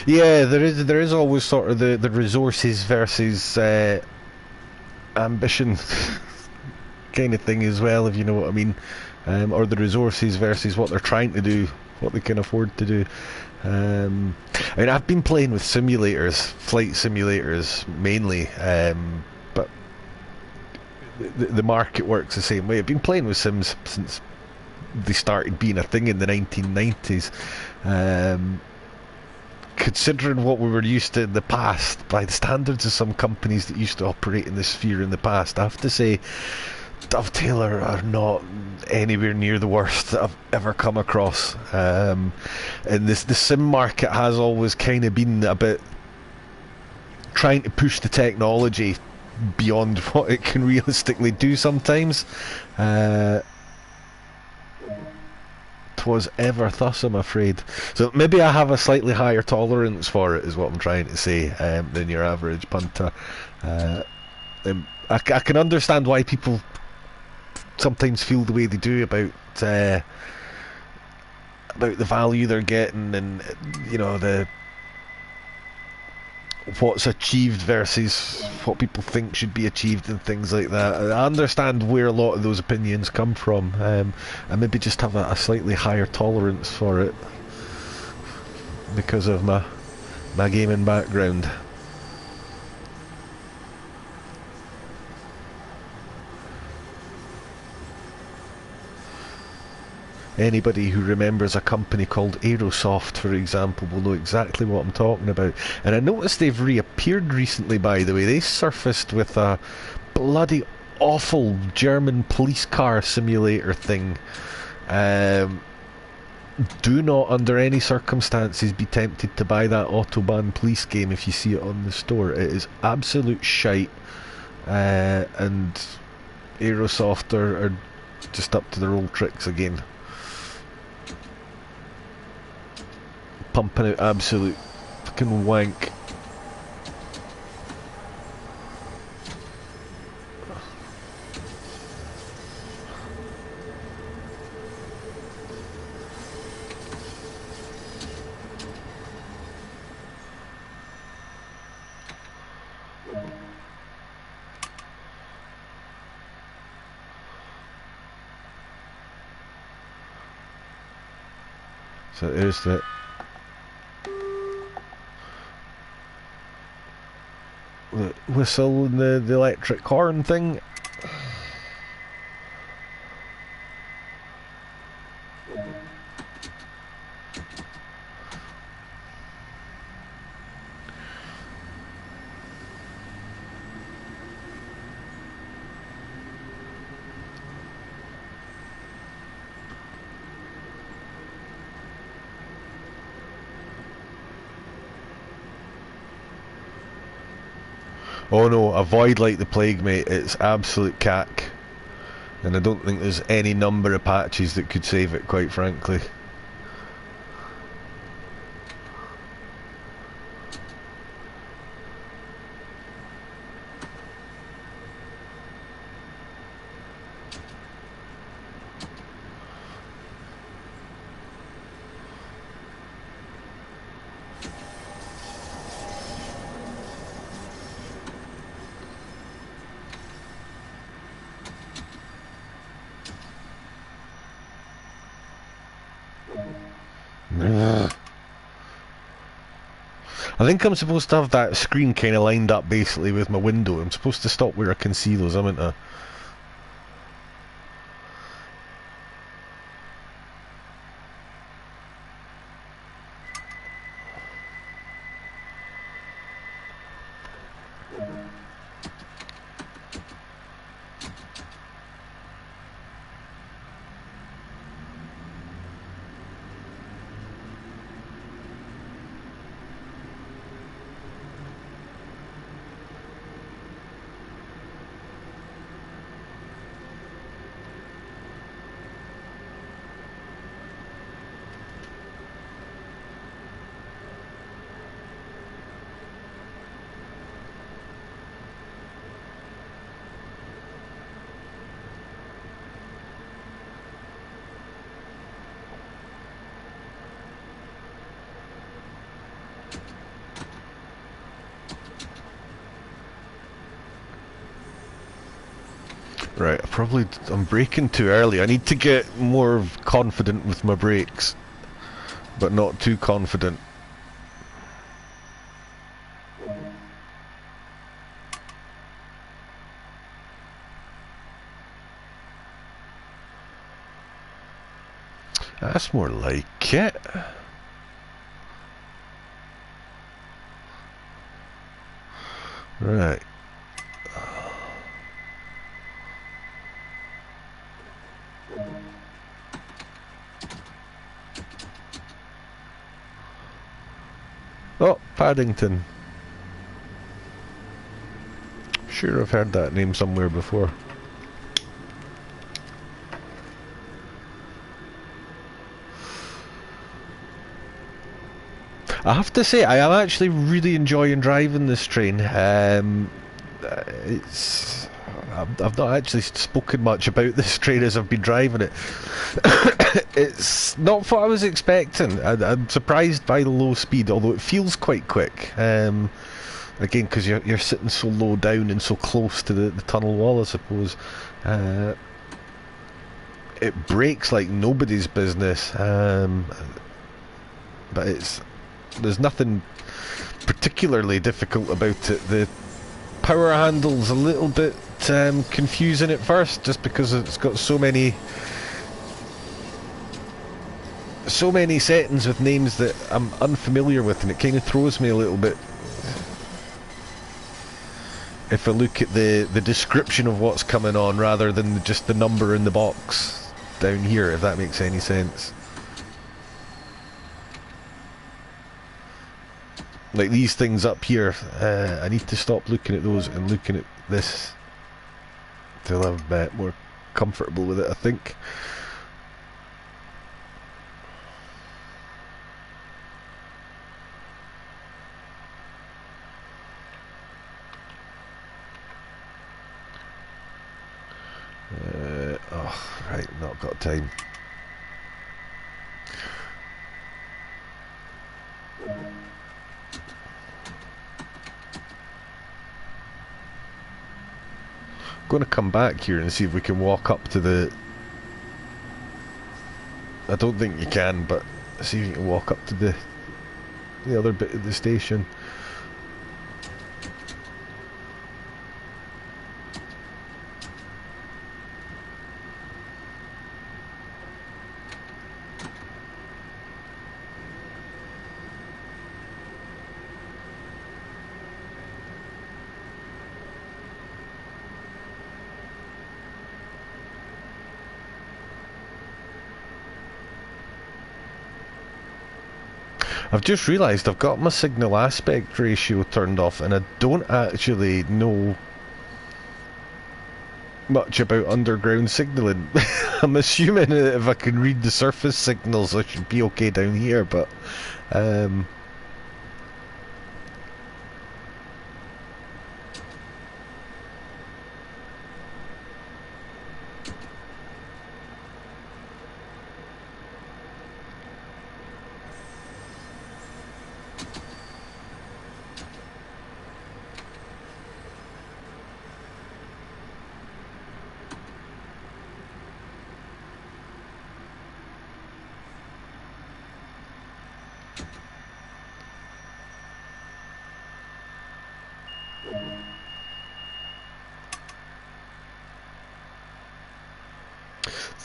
Yeah, there is always sort of the resources versus ambition kind of thing as well, if you know what I mean, or the resources versus what they're trying to do, what they can afford to do. I mean, I've been playing with simulators, flight simulators mainly, but the market works the same way. I've been playing with sims since they started being a thing in the 1990s. Considering what we were used to in the past, by the standards of some companies that used to operate in this sphere in the past, I have to say Dovetail are not anywhere near the worst that I've ever come across. And the sim market has always kind of been a bit trying to push the technology beyond what it can realistically do sometimes. Was ever thus, I'm afraid. So maybe I have a slightly higher tolerance for it, is what I'm trying to say, than your average punter. I can understand why people sometimes feel the way they do about the value they're getting, and you know, the what's achieved versus what people think should be achieved and things like that. I understand where a lot of those opinions come from. I maybe just have a slightly higher tolerance for it because of my gaming background. Anybody who remembers a company called Aerosoft, for example, will know exactly what I'm talking about. And I noticed they've reappeared recently, by the way. They surfaced with a bloody awful German police car simulator thing. Do not, under any circumstances, be tempted to buy that Autobahn police game if you see it on the store. It is absolute shite. And Aerosoft are just up to their old tricks again. Pumping out absolute fucking wank. So there's the whistle and the electric horn thing. Oh no, avoid like the plague, mate. It's absolute cack. And I don't think there's any number of patches that could save it, quite frankly. I think I'm supposed to have that screen kind of lined up basically with my window. I'm supposed to stop where I can see those, haven't I? Right, I'm braking too early. I need to get more confident with my brakes, but not too confident. That's more like it. Right. Oh, Paddington. Sure, I've heard that name somewhere before. I have to say, I am actually really enjoying driving this train. I've not actually spoken much about this train as I've been driving it. It's not what I was expecting. I'm surprised by the low speed, although it feels quite quick. Again, because you're sitting so low down and so close to the tunnel wall, I suppose. It brakes like nobody's business, but there's nothing particularly difficult about it. The power handle's a little bit confusing at first, just because it's got so many settings with names that I'm unfamiliar with, and it kind of throws me a little bit if I look at the description of what's coming on rather than just the number in the box down here, if that makes any sense. Like these things up here, I need to stop looking at those and looking at this till I'm more comfortable with it, I think. Oh, right, not got time. Going to come back here and see if we can walk up to the... I don't think you can, but see if you can walk up to the other bit of the station. I've just realised I've got my signal aspect ratio turned off, and I don't actually know much about underground signalling. I'm assuming that if I can read the surface signals, I should be okay down here, but I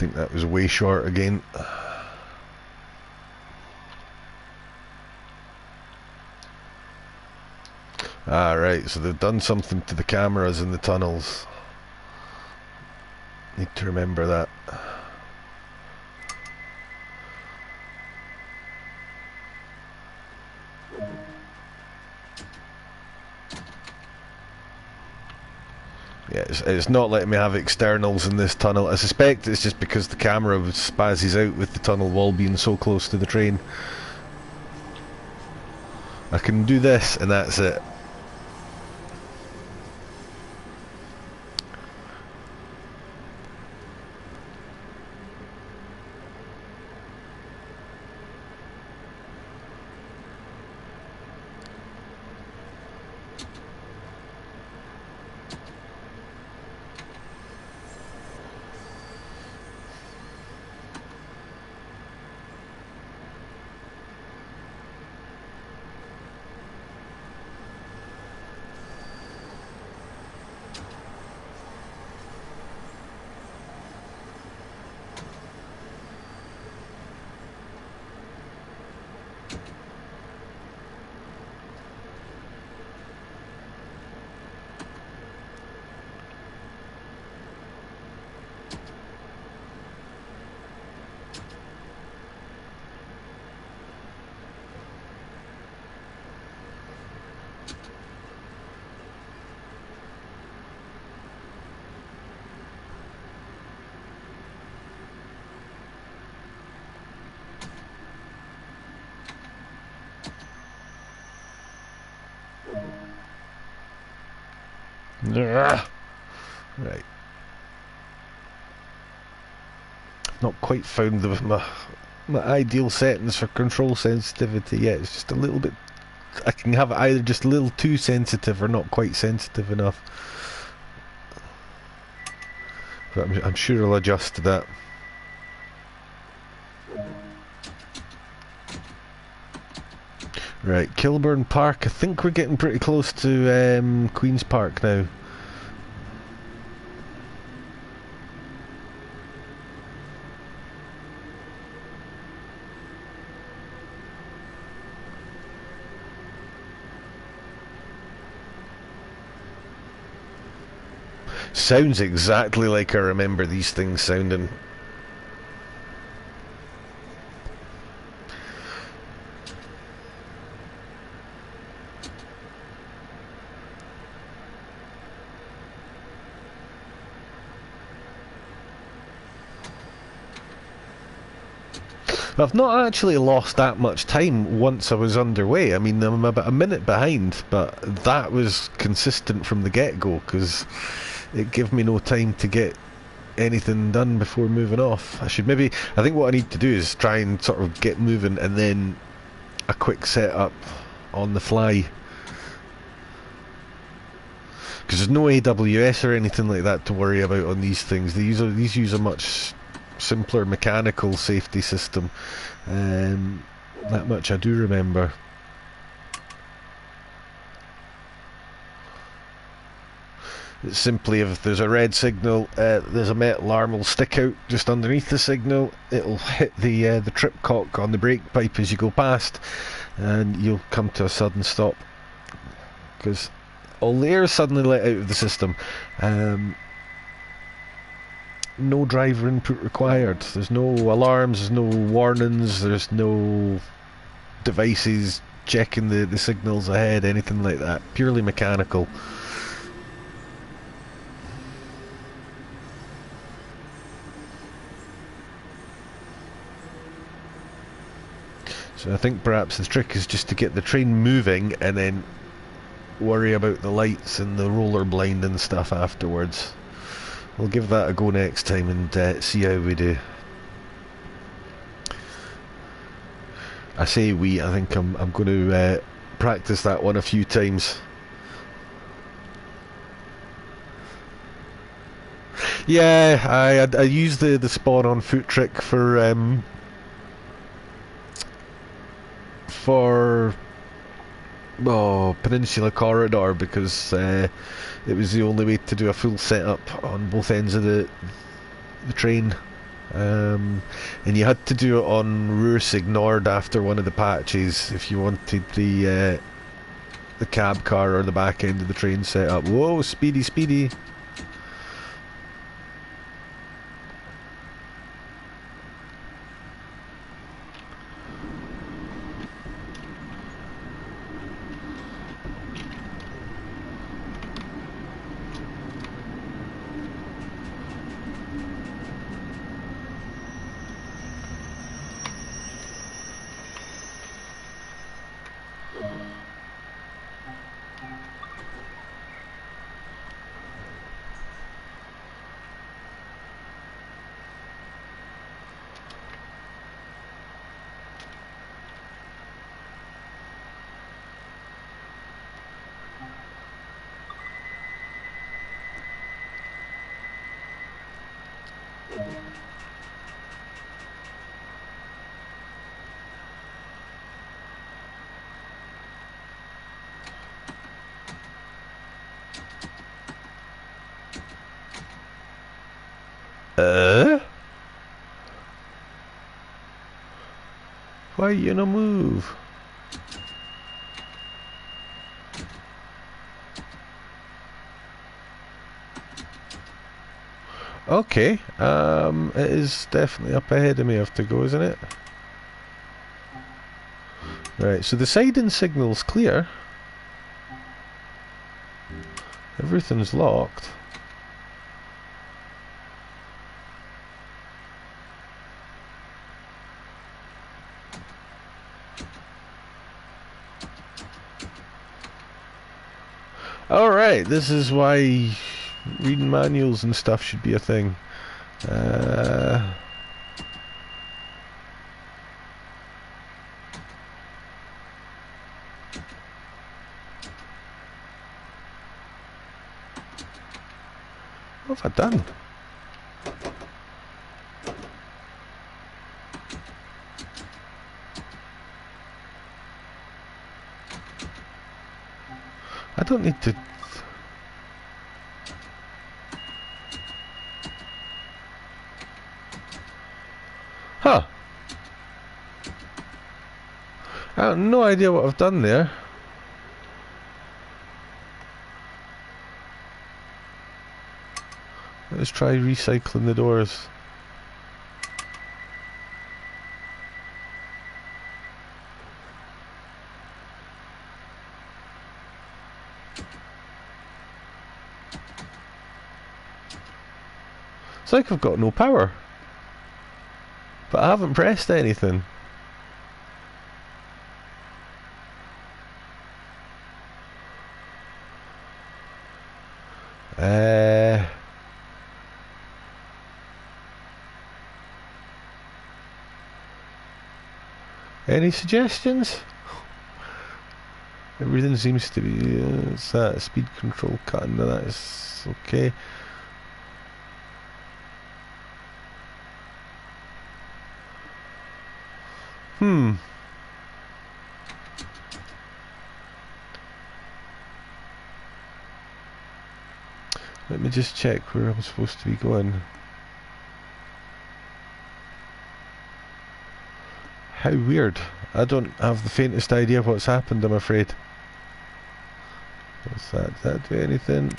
think that was way short again. Ah, right, so they've done something to the cameras in the tunnels. Need to remember that. Yeah, it's not letting me have externals in this tunnel. I suspect it's just because the camera spazzes out with the tunnel wall being so close to the train. I can do this and that's it. Right. Not quite found my ideal settings for control sensitivity yet. It's just a little bit. I can have it either just a little too sensitive or not quite sensitive enough. But I'm sure I'll adjust to that. Right, Kilburn Park. I think we're getting pretty close to Queen's Park now. Sounds exactly like I remember these things sounding. I've not actually lost that much time once I was underway. I mean, I'm about a minute behind, but that was consistent from the get-go, because it gave me no time to get anything done before moving off. I think what I need to do is try and sort of get moving and then a quick setup on the fly. Because there's no AWS or anything like that to worry about on these things. These use a much simpler mechanical safety system. That much I do remember. It's simply, if there's a red signal, there's a metal arm will stick out just underneath the signal. It'll hit the trip cock on the brake pipe as you go past, and you'll come to a sudden stop. Because all the air is suddenly let out of the system. No driver input required. There's no alarms, there's no warnings, there's no devices checking the signals ahead, anything like that. Purely mechanical. So I think perhaps the trick is just to get the train moving and then worry about the lights and the roller blind and stuff afterwards. We'll give that a go next time and see how we do. I say I think I'm going to practice that one a few times. Yeah, I used the spawn on foot trick for Peninsula Corridor because it was the only way to do a full setup on both ends of the train, and you had to do it on Roos ignored after one of the patches if you wanted the cab car or the back end of the train set up. Whoa, speedy, speedy. Why you no move? Okay, it is definitely up ahead of me. I have to go, isn't it? Right, so the siding signal's clear. Everything's locked. Alright, this is why reading manuals and stuff should be a thing. What have I done? I don't need to... Huh. I have no idea what I've done there. Let's try recycling the doors. It's like I've got no power. But I haven't pressed anything. Any suggestions? Everything seems to be it's that speed control cutting. That is okay. Let me just check where I'm supposed to be going. How weird. I don't have the faintest idea what's happened, I'm afraid. What's that? Did that do anything?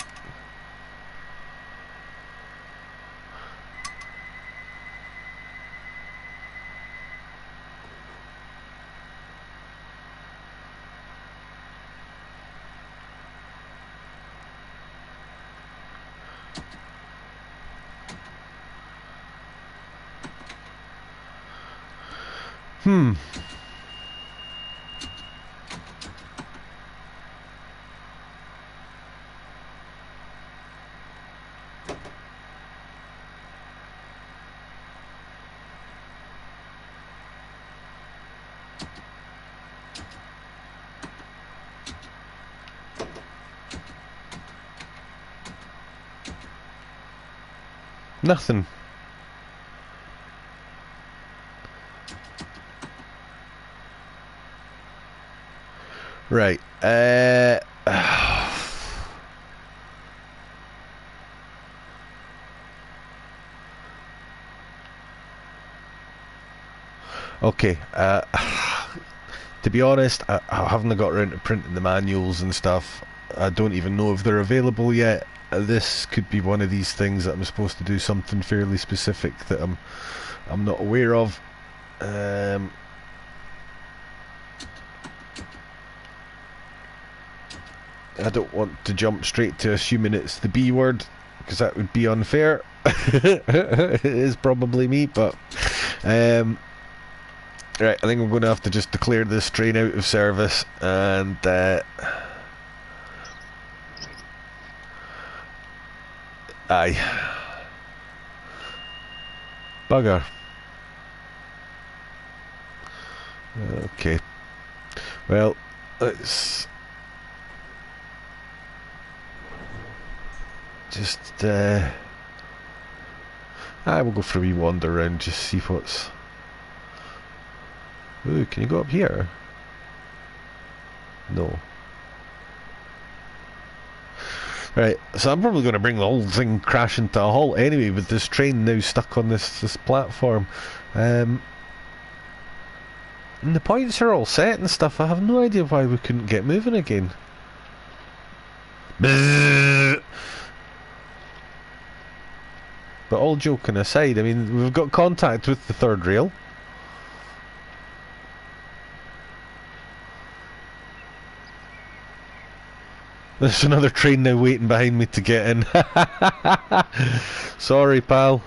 Hmm. Nothing. Right. Okay. To be honest, I haven't got around to printing the manuals and stuff. I don't even know if they're available yet. This could be one of these things that I'm supposed to do something fairly specific that I'm not aware of. I don't want to jump straight to assuming it's the B word, because that would be unfair. It is probably me, but right, I think I'm going to have to just declare this train out of service, and aye, bugger. Okay, well, let's just I will go for a wee wander around, just see what's... Ooh, can you go up here? No. Right, so I'm probably going to bring the whole thing crashing to a halt anyway, with this train now stuck on this platform. And the points are all set and stuff. I have no idea why we couldn't get moving again. But all joking aside, I mean, we've got contact with the third rail. There's another train now waiting behind me to get in. Sorry, pal.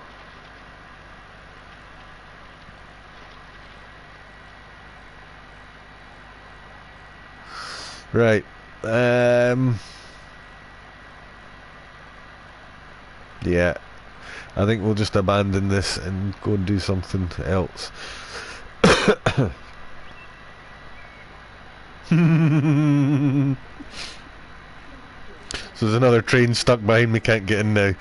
Right. Yeah. I think we'll just abandon this and go and do something else. So there's another train stuck behind me, can't get in now.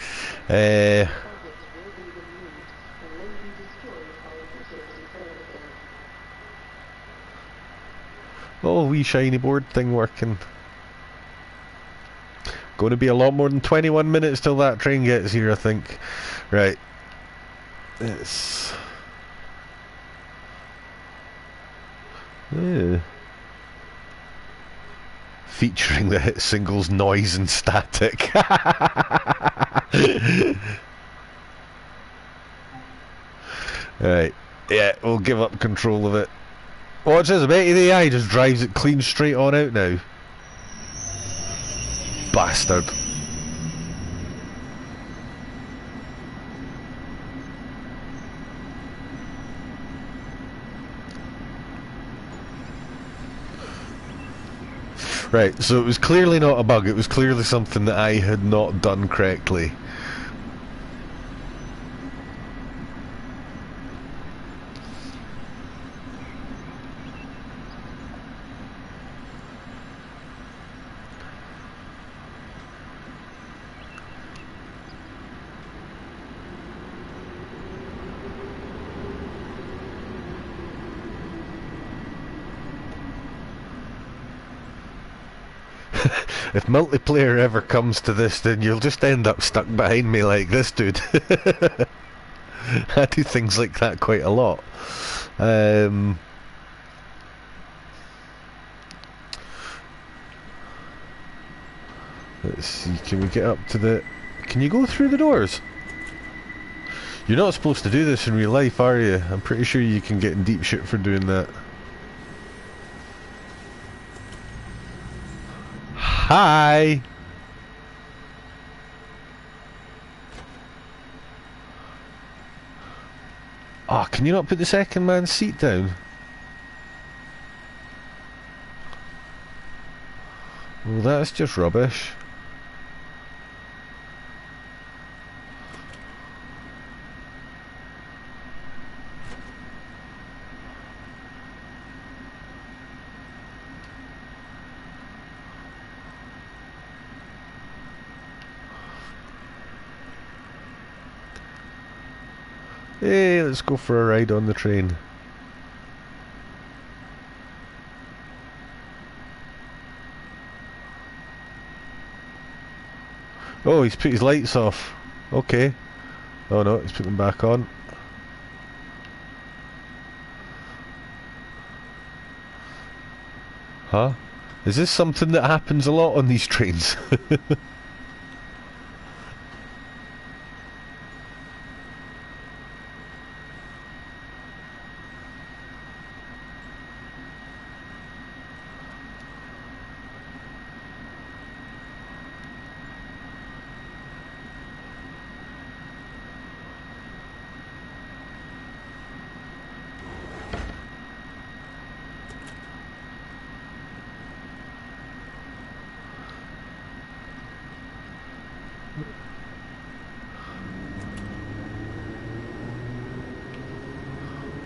Oh, wee shiny board thing working. Going to be a lot more than 21 minutes till that train gets here, I think. Right. It's... featuring the hit singles Noise and Static. Right. Yeah, we'll give up control of it. Watch this, I bet you the AI just drives it clean straight on out now. Bastard. Right, so it was clearly not a bug, it was clearly something that I had not done correctly. If multiplayer ever comes to this, then you'll just end up stuck behind me like this dude. I do things like that quite a lot. Let's see, can we get up to the... Can you go through the doors? You're not supposed to do this in real life, are you? I'm pretty sure you can get in deep shit for doing that. Hi! Oh, can you not put the second man's seat down? that's just rubbish. Hey, let's go for a ride on the train. Oh, he's put his lights off. Okay. Oh no, he's put them back on. Huh? Is this something that happens a lot on these trains?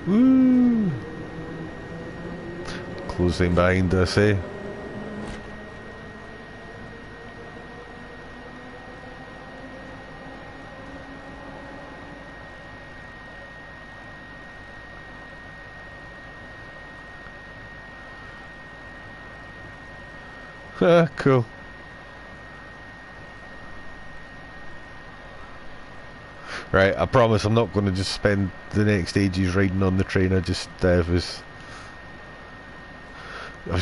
Woo! Closing behind us, eh? Ah, cool. Right, I promise I'm not going to just spend the next ages riding on the train. I just was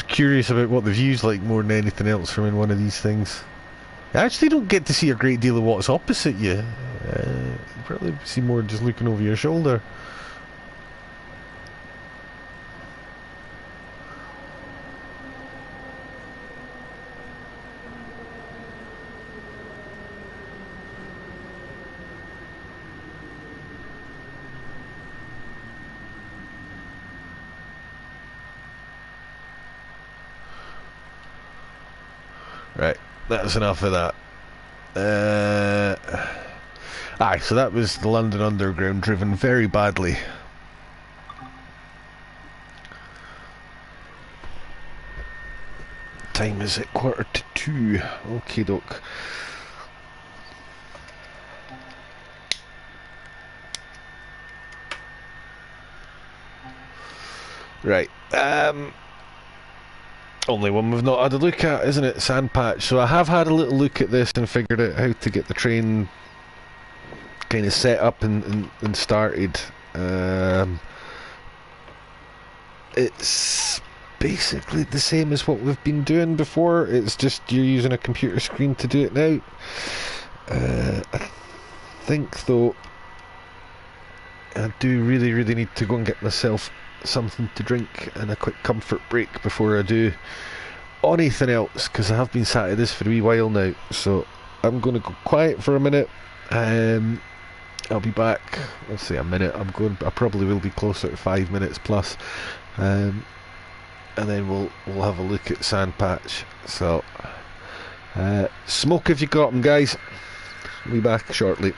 curious about what the view's like more than anything else from in one of these things. I actually don't get to see a great deal of what's opposite you. You probably see more just looking over your shoulder. Right, that's enough of that. Aye, so that was the London Underground driven very badly. Time is at 1:45. Okie doke. Right, only one we've not had a look at, isn't it? Sandpatch. So I have had a little look at this and figured out how to get the train kind of set up and started. It's basically the same as what we've been doing before. It's just you're using a computer screen to do it now. I think though I do really need to go and get myself something to drink and a quick comfort break before I do anything else, because I have been sat at this for a wee while now. So I'm going to go quiet for a minute. I'll be back. Let's say a minute. I probably will be closer to 5 minutes plus, and then we'll have a look at Sandpatch. So smoke if you got 'em, guys. We'll be back shortly.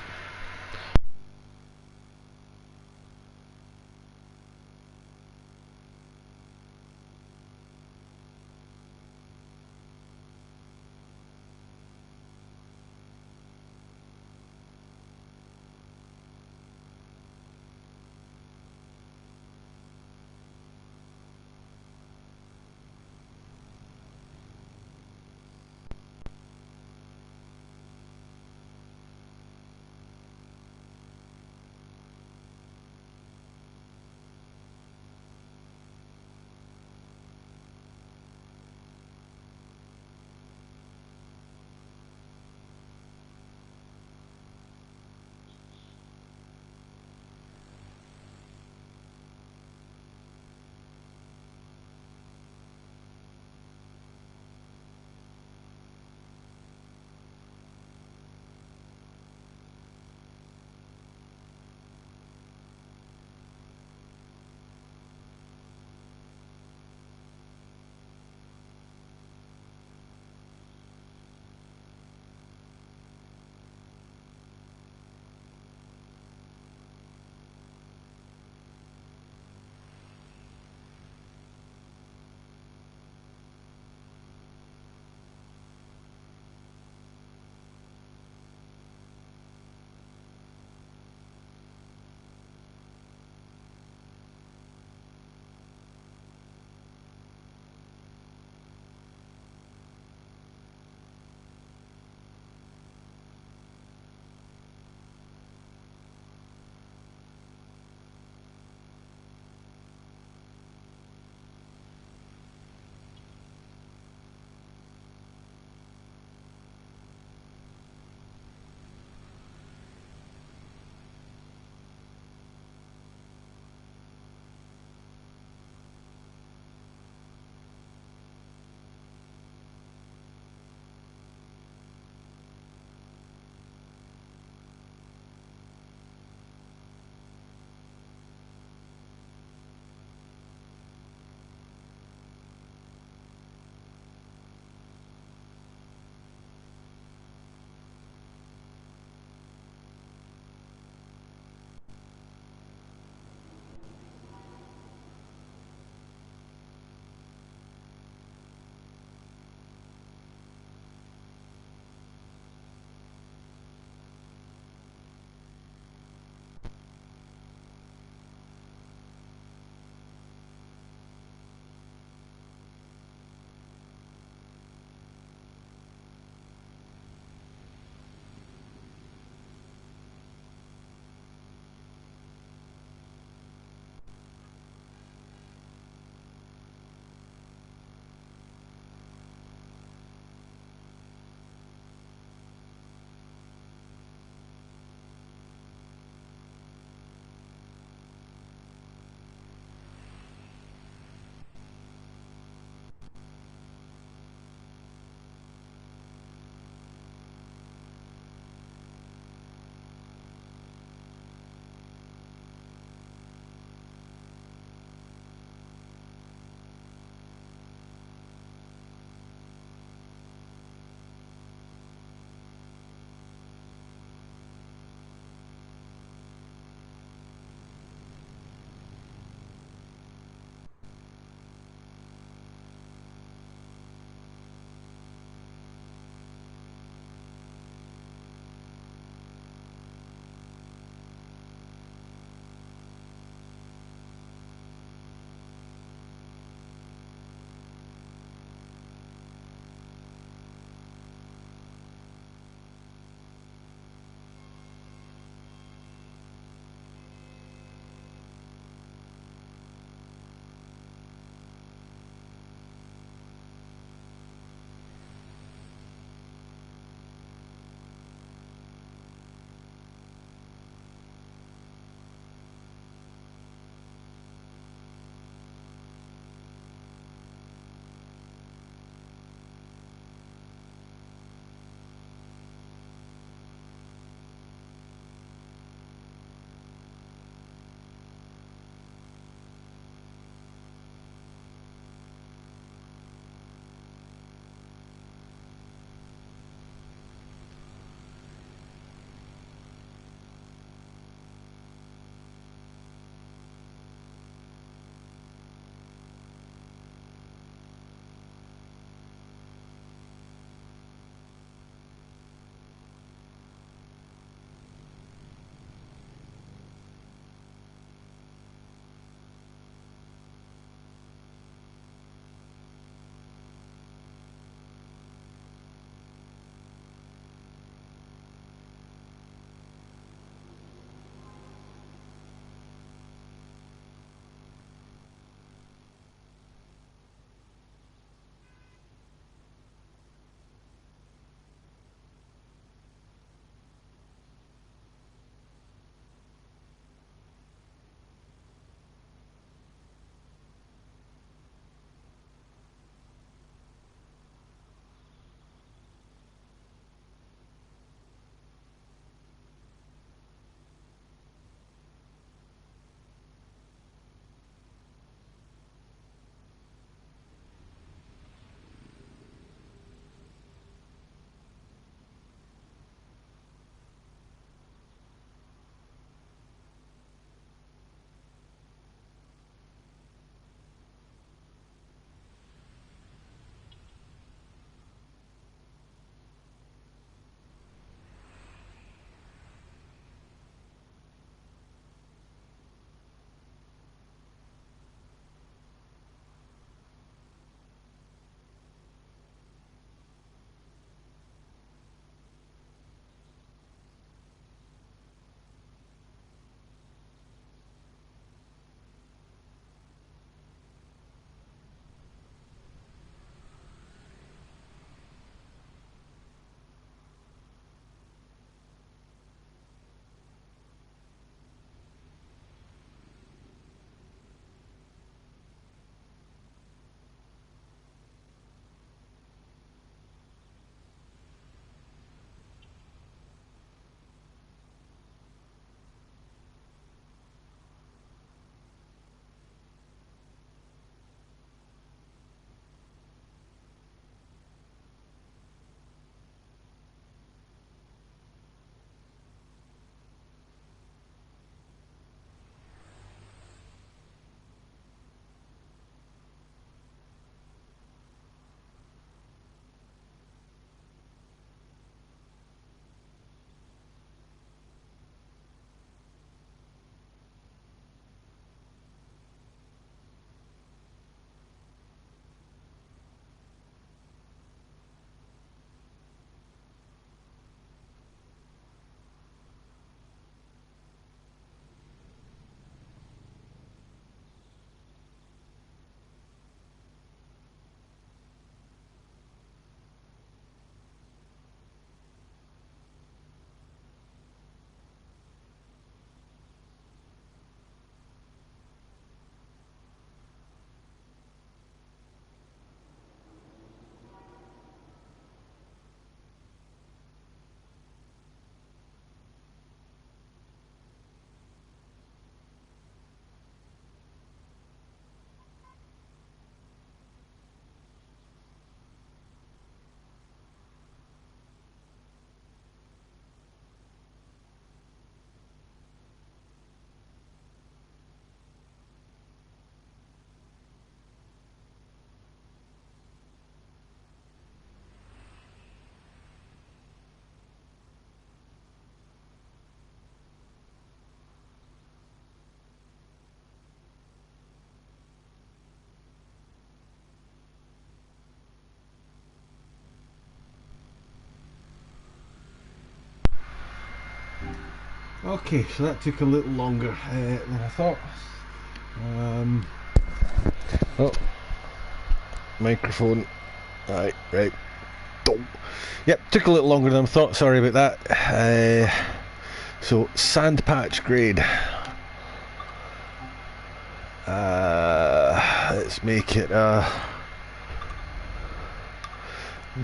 Okay, so that took a little longer than I thought. Oh, microphone. Right. Yep, took a little longer than I thought. Sorry about that. So sand patch grade. Let's make it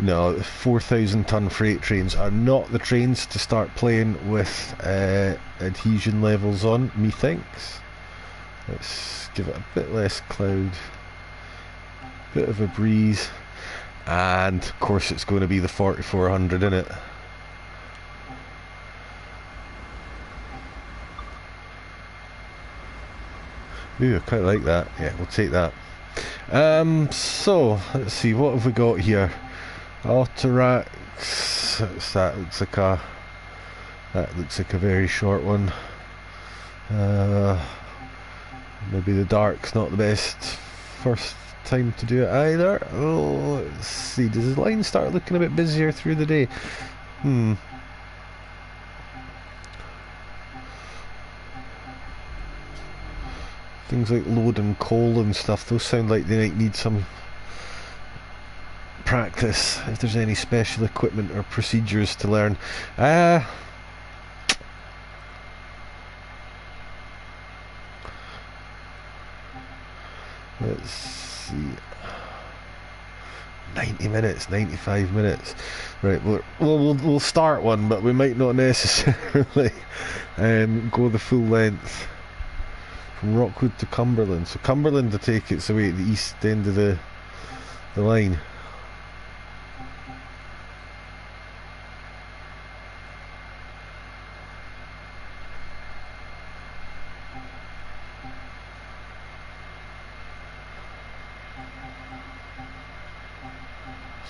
no, 4,000 ton freight trains are not the trains to start playing with adhesion levels on, methinks. Let's give it a bit less cloud, bit of a breeze, and of course it's going to be the 4400 in it. Ooh, I quite like that. Yeah, we'll take that. So let's see, what have we got here? Autoracks. That looks like a very short one. Maybe the dark's not the best first time to do it either. Oh, let's see. Does the line start looking a bit busier through the day? Things like loading coal and stuff, those sound like they might need some practice, if there's any special equipment or procedures to learn. Let's see. 90 minutes, 95 minutes. Right, we'll start one, but we might not necessarily go the full length. From Rockwood to Cumberland. So Cumberland, I take it's away at the east end of the line.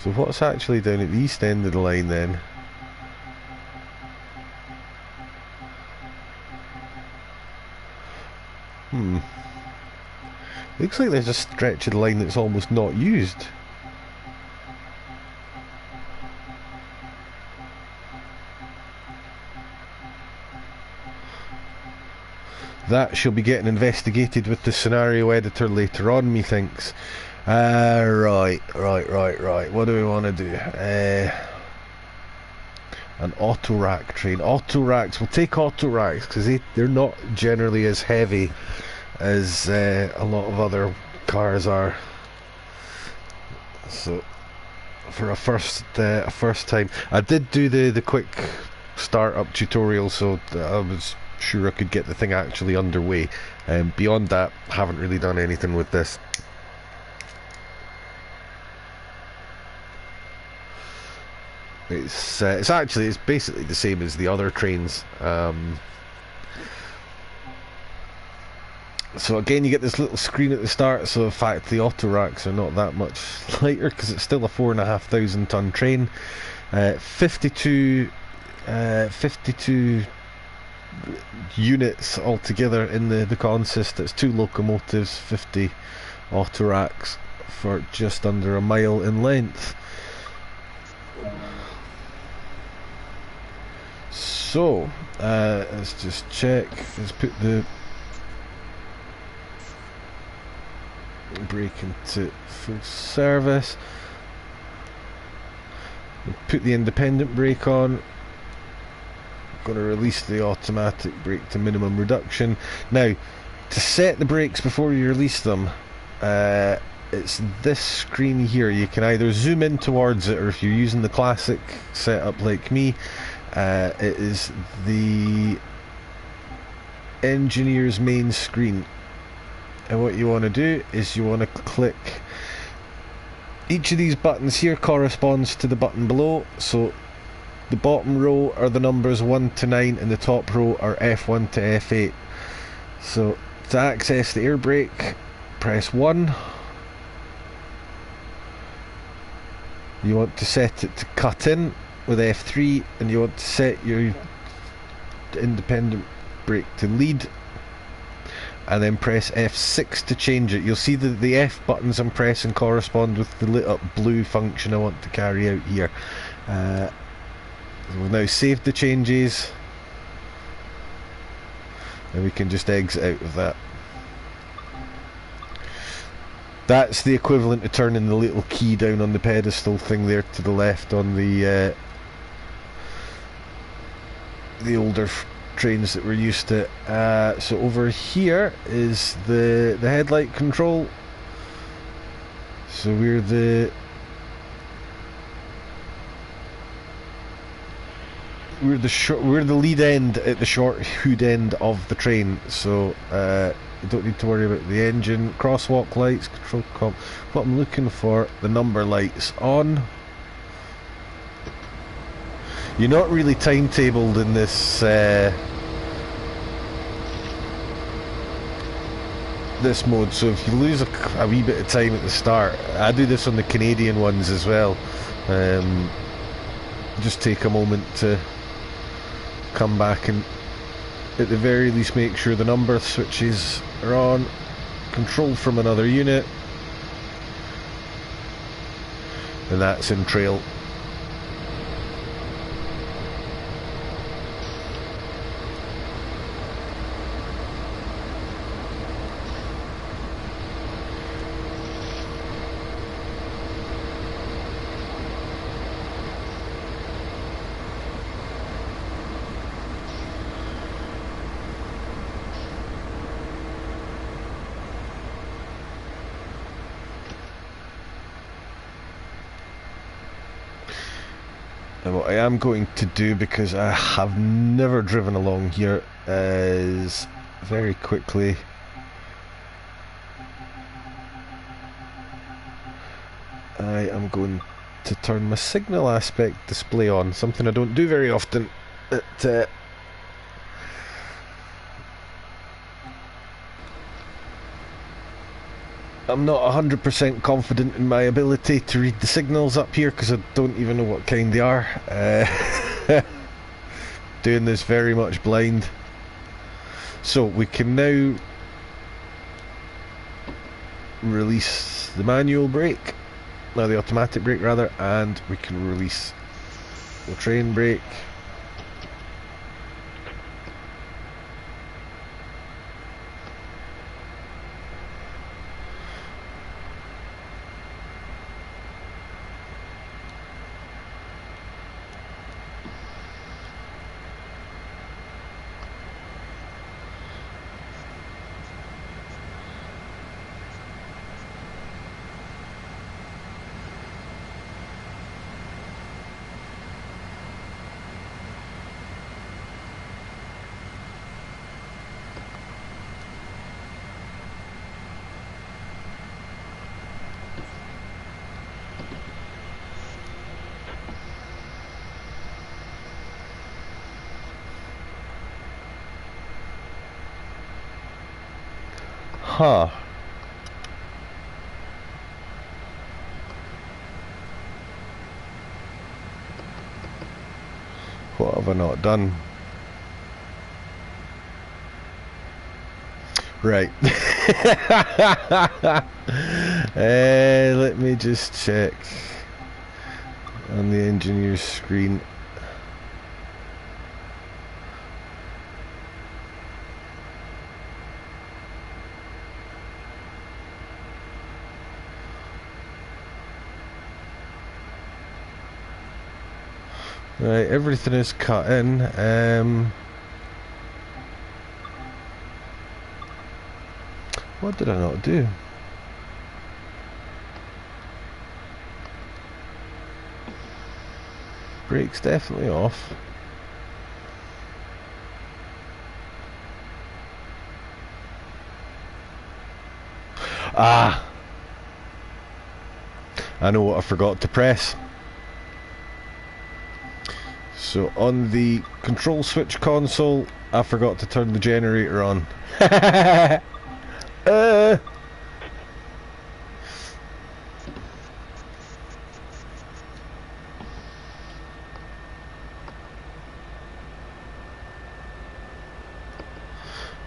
So what's actually down at the east end of the line then? Looks like there's a stretch of the line that's almost not used. That shall be getting investigated with the scenario editor later on, methinks. Right. What do we want to do? An auto rack train. Auto racks. We'll take auto racks because they're not generally as heavy as a lot of other cars are. So for a first time, I did do the quick startup tutorial, so I was sure I could get the thing actually underway. Beyond that, haven't really done anything with this. It's basically the same as the other trains. So again, you get this little screen at the start. So in fact, the auto racks are not that much lighter because it's still a 4,500 ton train. 52 units altogether in the consist. It's 2 locomotives, 50 auto racks for just under a mile in length. So let's just check. Let's put the brake into full service. Put the independent brake on. Going to release the automatic brake to minimum reduction. Now, to set the brakes before you release them, it's this screen here. You can either zoom in towards it, or if you're using the classic setup like me, it is the engineer's main screen. And what you want to do is you want to click each of these buttons here corresponds to the button below. So the bottom row are the numbers 1 to 9 and the top row are F1 to F8. So to access the air brake, press 1. You want to set it to cut in with F3, and you want to set your independent brake to lead, and then press F6 to change it. You'll see that the F buttons I'm pressing correspond with the lit up blue function I want to carry out here. We've now saved the changes. and we can just exit out of that. That's the equivalent of turning the little key down on the pedestal thing there to the left on the older trains that we're used to. So over here is the headlight control. So we're the lead end at the short hood end of the train. So you don't need to worry about the engine. Crosswalk lights, control comp. What I'm looking for, the number lights on. You're not really timetabled in this this mode, so if you lose a wee bit of time at the start, I do this on the Canadian ones as well. Just take a moment to come back and at the very least make sure the number switches are on, controlled from another unit, and that's in trail. And what I am going to do, because I have never driven along here, is very quickly I am going to turn my signal aspect display on, something I don't do very often. I'm not 100% confident in my ability to read the signals up here because I don't even know what kind they are. Doing this very much blind. So we can now release the manual brake, no, the automatic brake rather, and we can release the train brake. Huh. What have I not done? Right. Let me just check on the engineer's screen. Right, everything is cut in. What did I not do? Brakes definitely off. Ah! I know what I forgot to press. So on the control switch console, I forgot to turn the generator on.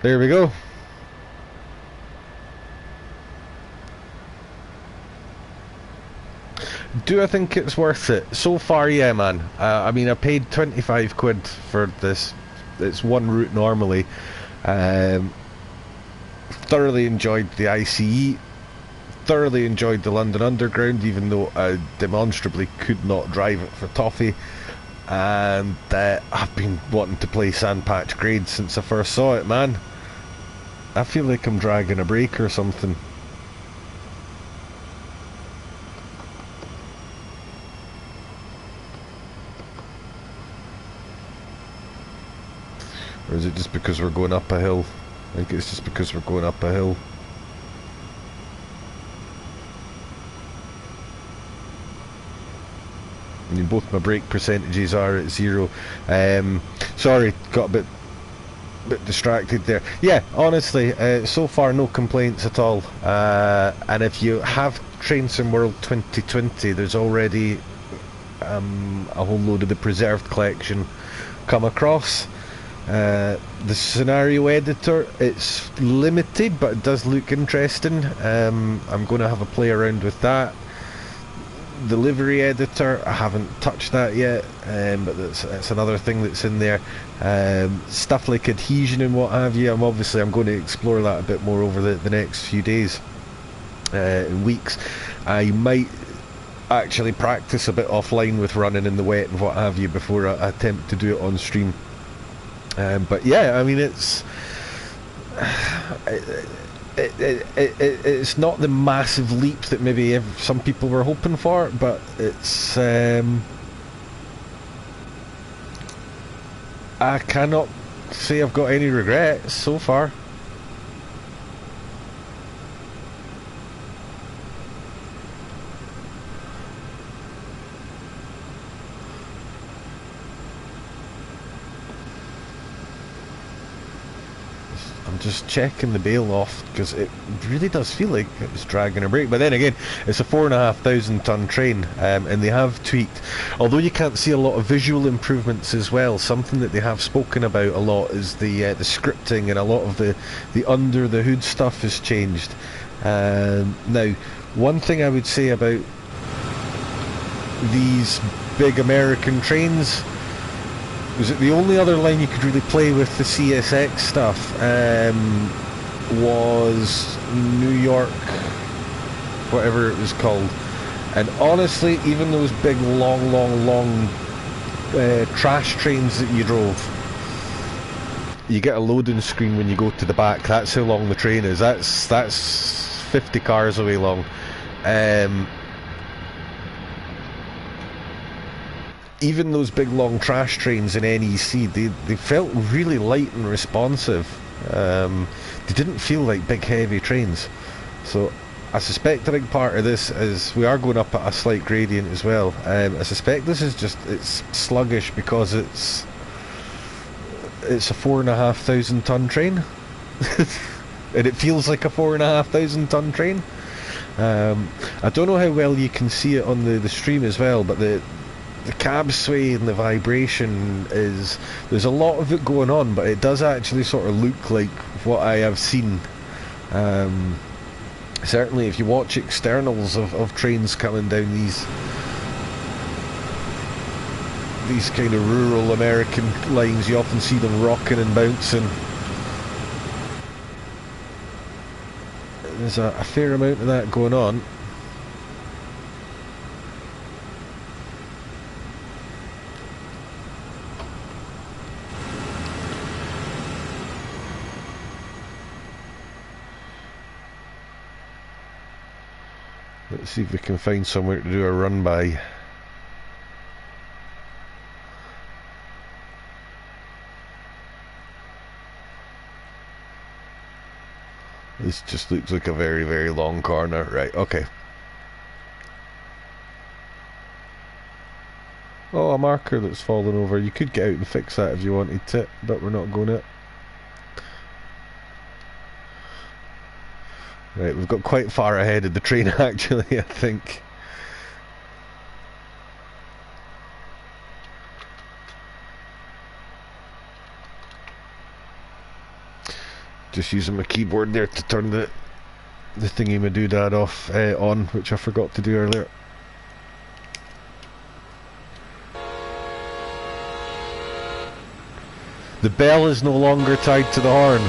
There we go. Do I think it's worth it? So far, yeah, man. I mean, I paid 25 quid for this. It's one route normally. Thoroughly enjoyed the ICE, thoroughly enjoyed the London Underground, even though I demonstrably could not drive it for toffee. And I've been wanting to play Sandpatch Grade since I first saw it, man. I feel like I'm dragging a break or something. Or is it just because we're going up a hill? I think it's just because we're going up a hill. I mean, both my brake percentages are at 0. Sorry, got a bit distracted there. Yeah, honestly, so far no complaints at all. And if you have Train Sim World 2020, there's already a whole load of the preserved collection come across. The scenario editor, it's limited, but it does look interesting. I'm going to have a play around with that. The livery editor, I haven't touched that yet, but that's another thing that's in there. Stuff like adhesion and what have you, I'm going to explore that a bit more over the next few days and weeks. I might actually practice a bit offline with running in the wet and what have you before I attempt to do it on stream. But yeah, I mean, it's not the massive leap that maybe some people were hoping for, but it's I cannot say I've got any regrets so far. Just checking the bail off because it really does feel like it's dragging a break, but then again, it's a 4,500 ton train, and they have tweaked, although you can't see a lot of visual improvements as well. Something that they have spoken about a lot is the scripting, and a lot of the under the hood stuff has changed. Now, one thing I would say about these big American trains was that the only other line you could really play with the CSX stuff was New York, whatever it was called. And honestly, even those big long trash trains that you drove, you get a loading screen when you go to the back. That's how long the train is. That's 50 cars away long. Even those big long trash trains in NEC, they felt really light and responsive. They didn't feel like big heavy trains. So I suspect a big part of this is we are going up at a slight gradient as well. I suspect this is just, it's sluggish because it's a 4,500 ton train. And it feels like a 4,500 ton train. I don't know how well you can see it on the stream as well, but the cab sway and the vibration there's a lot of it going on, but it does actually sort of look like what I have seen. Certainly if you watch externals of trains coming down these kind of rural American lines, you often see them rocking and bouncing. There's a fair amount of that going on. Let's see if we can find somewhere to do a run by. This just looks like a very, very long corner. Right, okay. Oh, a marker that's fallen over. You could get out and fix that if you wanted to, but we're not going to. Right, we've got quite far ahead of the train actually, I think. Just using my keyboard there to turn the thingy-ma-doodad off on, which I forgot to do earlier. The bell is no longer tied to the horn.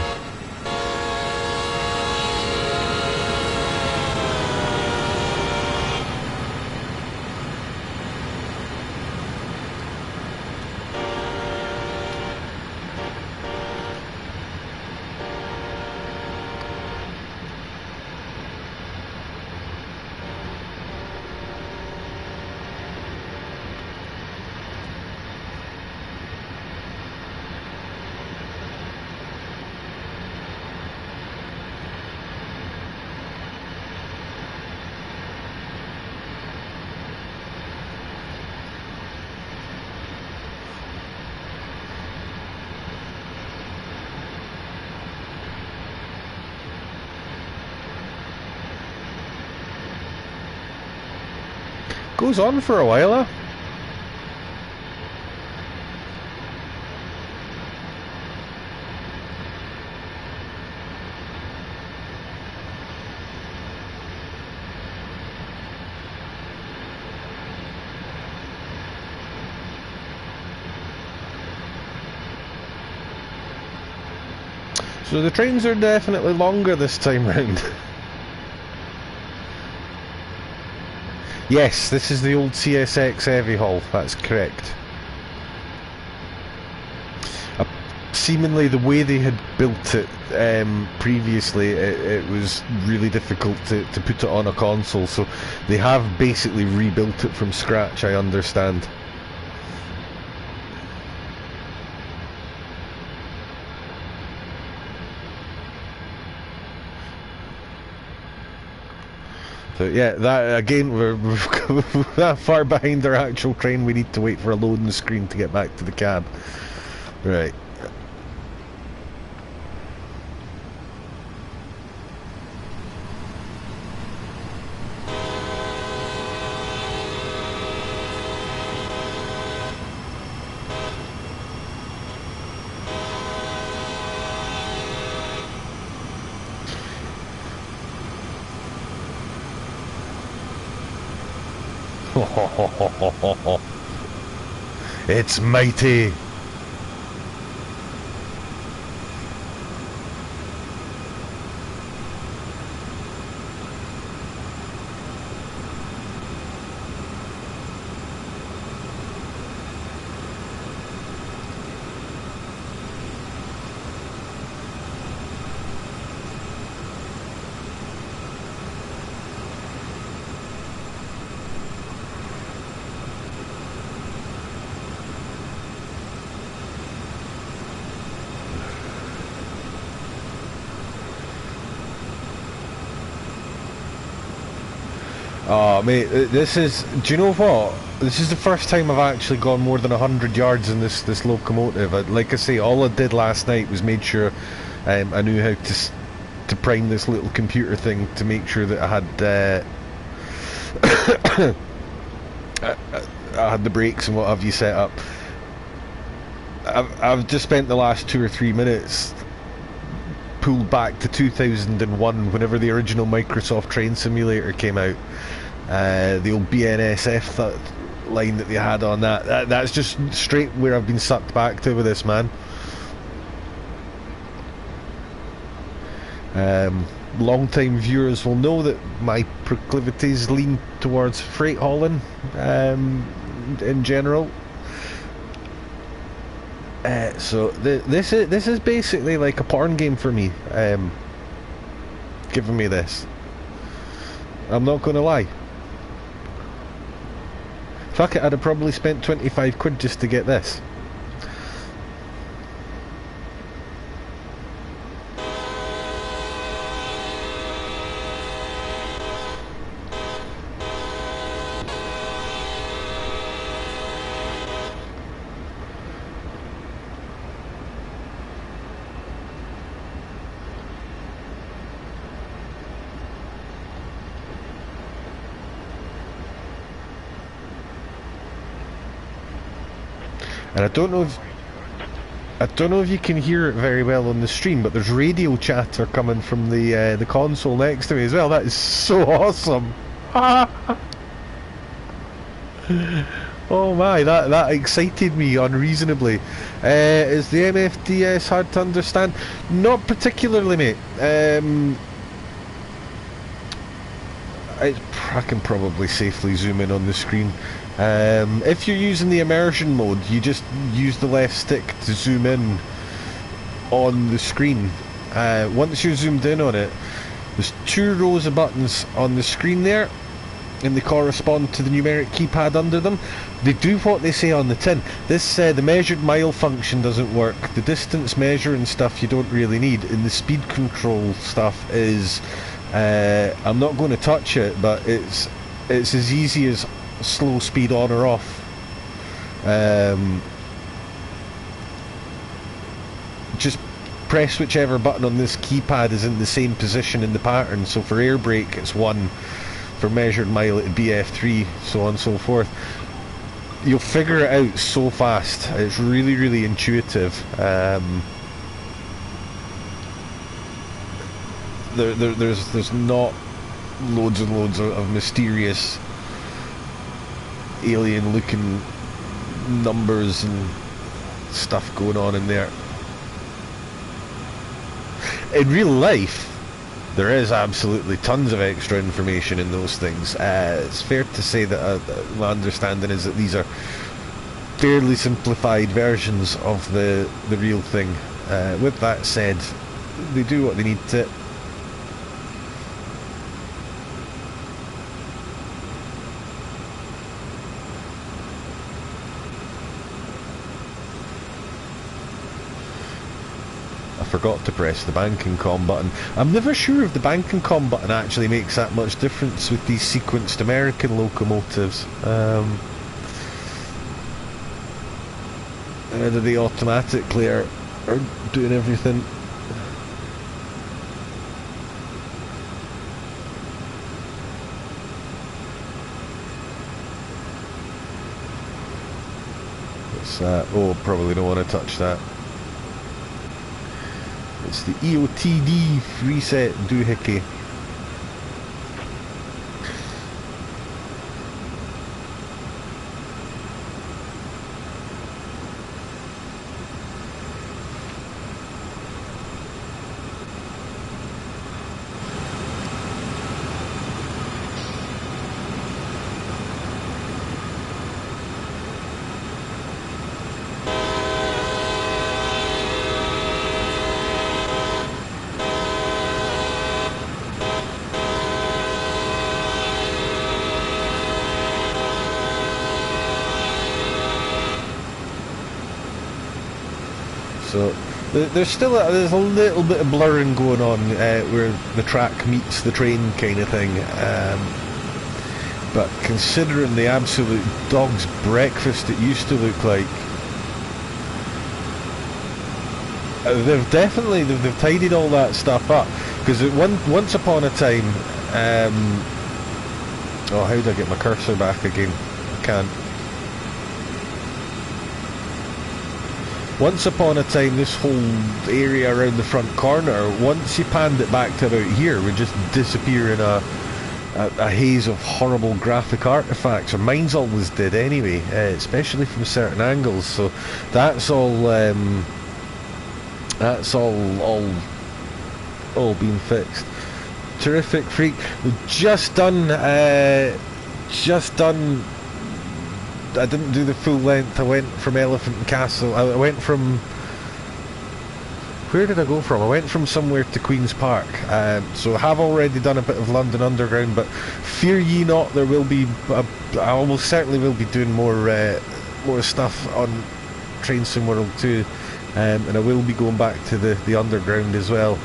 Goes on for a while, huh? So the trains are definitely longer this time round. Yes, this is the old CSX heavy haul, that's correct. Seemingly the way they had built it previously, it was really difficult to put it on a console, so they have basically rebuilt it from scratch, I understand. So yeah, that again, we're that far behind our actual train, we need to wait for a loading screen to get back to the cab. Right. It's mighty. Oh mate, this is, do you know what? This is the first time I've actually gone more than 100 yards in this locomotive. Like I say, all I did last night was made sure I knew how to prime this little computer thing to make sure that I had I had the brakes and what have you set up. I've just spent the last 2 or 3 minutes pulled back to 2001, whenever the original Microsoft Train Simulator came out. The old BNSF line that they had on that's just straight where I've been sucked back to with this, man. Long-time viewers will know that my proclivities lean towards freight hauling in general. So this is basically like a porn game for me. Giving me this, I'm not going to lie. Fuck it, I'd have probably spent 25 quid just to get this. And I don't know if you can hear it very well on the stream, but there's radio chatter coming from the console next to me as well. That is so awesome. Oh my, that excited me unreasonably. Is the MFDS hard to understand? Not particularly, mate. I can probably safely zoom in on the screen. If you're using the immersion mode, you just use the left stick to zoom in on the screen. Once you're zoomed in on it, there's 2 rows of buttons on the screen there, and they correspond to the numeric keypad under them. They do what they say on the tin. This the measured mile function doesn't work. The distance measure and stuff you don't really need, and the speed control stuff is I'm not going to touch it, but it's as easy as slow speed on or off. Just press whichever button on this keypad is in the same position in the pattern. So for air brake it's 1, for measured mile it'd be F3, so on and so forth. You'll figure it out so fast. It's really, really intuitive. There's not loads and loads of mysterious alien looking numbers and stuff going on in there. In real life there is absolutely tons of extra information in those things. It's fair to say that my understanding is that these are fairly simplified versions of the real thing. With that said, they do what they need to. Forgot to press the bank and com button. I'm never sure if the bank and com button actually makes that much difference with these sequenced American locomotives. Whether they automatically are doing everything. What's that? Oh, probably don't want to touch that. It's the EOTD reset doohickey. So there's a little bit of blurring going on where the track meets the train kind of thing, but considering the absolute dog's breakfast it used to look like, they've tidied all that stuff up, because once upon a time, oh, how do I get my cursor back again? I can't. Once upon a time, this whole area around the front corner, once you panned it back to about here, would just disappear in a haze of horrible graphic artifacts, or mine's always did anyway, especially from certain angles. So that's all been fixed. Terrific Freak, we've just done. I didn't do the full length. I went from Elephant and Castle. I went from... Where did I go from? I went from somewhere to Queen's Park. So I have already done a bit of London Underground, but fear ye not, there will be... I almost certainly will be doing more stuff on Train Sim World 2. And I will be going back to the Underground as well.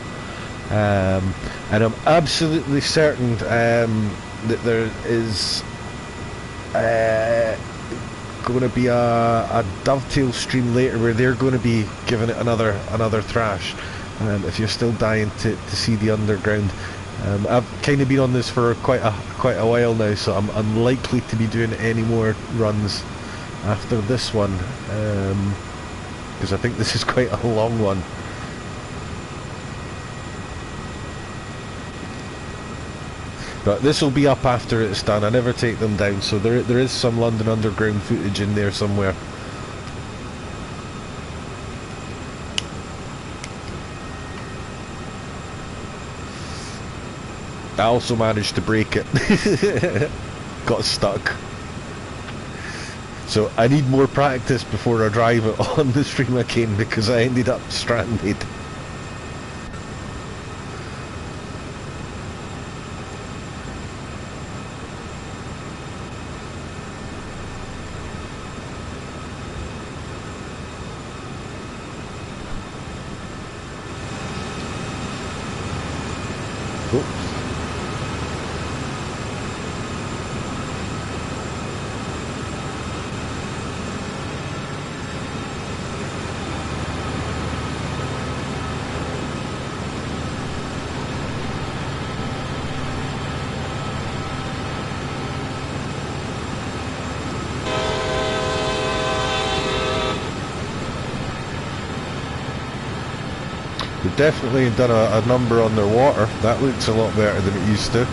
And I'm absolutely certain that there is... going to be a Dovetail stream later where they're going to be giving it another thrash. If you're still dying to see the Underground, I've kind of been on this for quite a while now, so I'm unlikely to be doing any more runs after this one, because I think this is quite a long one. But this will be up after it's done. I never take them down, so there is some London Underground footage in there somewhere. I also managed to break it. Got stuck. So I need more practice before I drive it on the stream again, because I ended up stranded. They've definitely done a number on their water. That looks a lot better than it used to.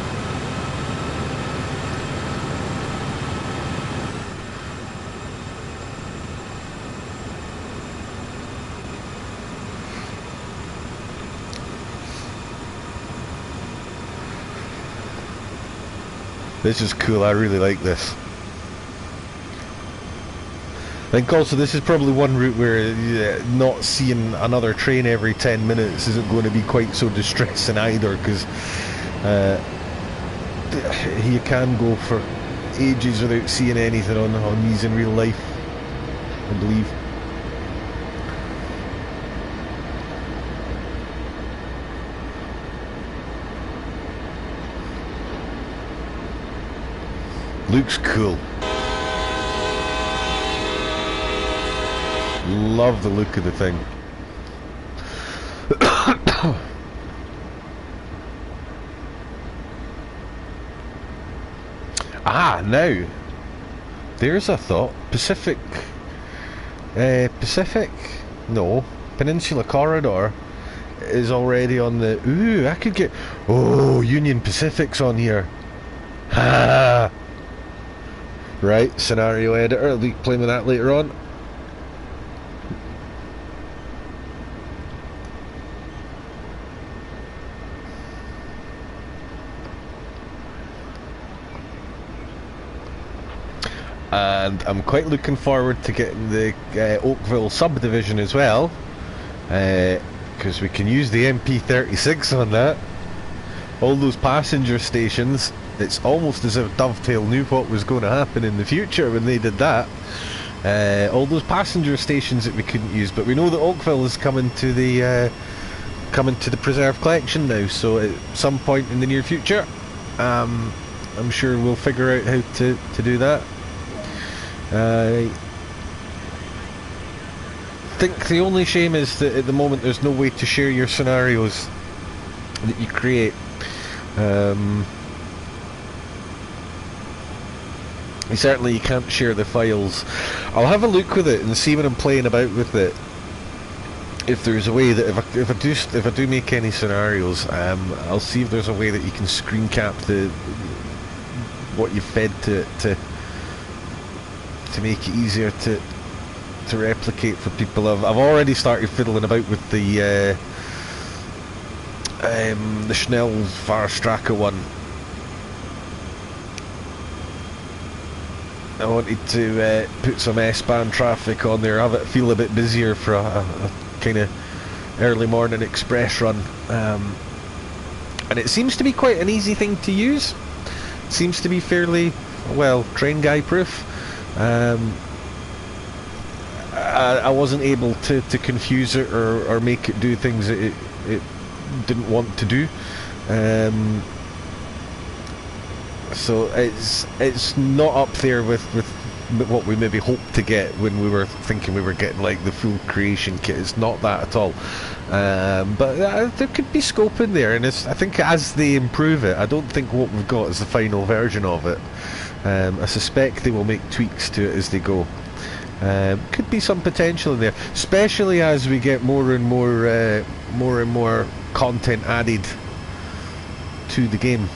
This is cool, I really like this. I think also this is probably one route where not seeing another train every 10 minutes isn't going to be quite so distressing either, because you can go for ages without seeing anything on these in real life, I believe. Looks cool. Love the look of the thing. Now there's a thought. Peninsula Corridor is already on the... Ooh, I could get... Oh, Union Pacific's on here. Ha! Right, scenario editor, I'll be playing with that later on. And I'm quite looking forward to getting the Oakville subdivision as well, because we can use the MP36 on that. All those passenger stations, it's almost as if Dovetail knew what was going to happen in the future when they did that. All those passenger stations that we couldn't use, but we know that Oakville is coming to the preserve collection now, so at some point in the near future, I'm sure we'll figure out how to do that. I think the only shame is that at the moment there's no way to share your scenarios that you create. Certainly you can't share the files. I'll have a look with it and see when I'm playing about with it, if there's a way that if I do make any scenarios, I'll see if there's a way that you can screen cap what you fed to it to make it easier to replicate for people. I've already started fiddling about with the Schnell Varstraka one. I wanted to put some S-Bahn traffic on there, have it feel a bit busier for a kind of early morning express run, and it seems to be quite an easy thing to use. It seems to be fairly well train guy proof. I wasn't able to confuse it or make it do things it didn't want to do. So it's not up there with what we maybe hoped to get when we were thinking we were getting like the full creation kit. It's not that at all. But there could be scope in there, and I think as they improve it, I don't think what we've got is the final version of it. I suspect they will make tweaks to it as they go. Could be some potential in there, especially as we get more and more content added to the game.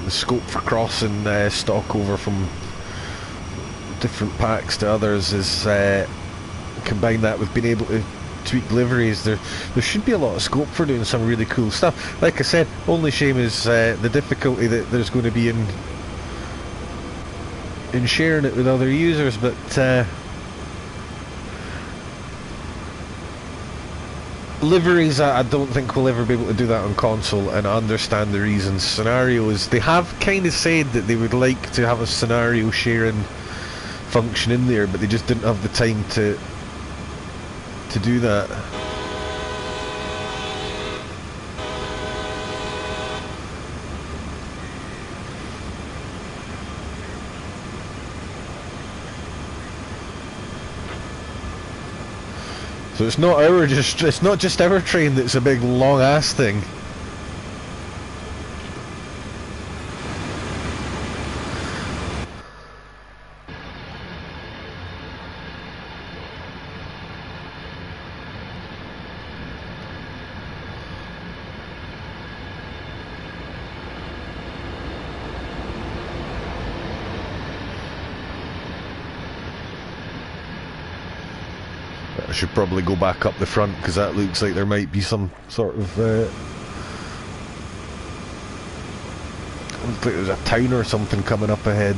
the scope for crossing stock over from different packs to others is combine that with being able to tweak liveries. There should be a lot of scope for doing some really cool stuff. Like I said, only shame is the difficulty that there's going to be in sharing it with other users, but liveries, I don't think we'll ever be able to do that on console, and I understand the reasons. Scenarios, they have kind of said that they would like to have a scenario sharing function in there, but they just didn't have the time to do that. So it's not just our train that's a big long ass thing. I should probably go back up the front because that looks like there might be some sort of looks like there's a town or something coming up ahead.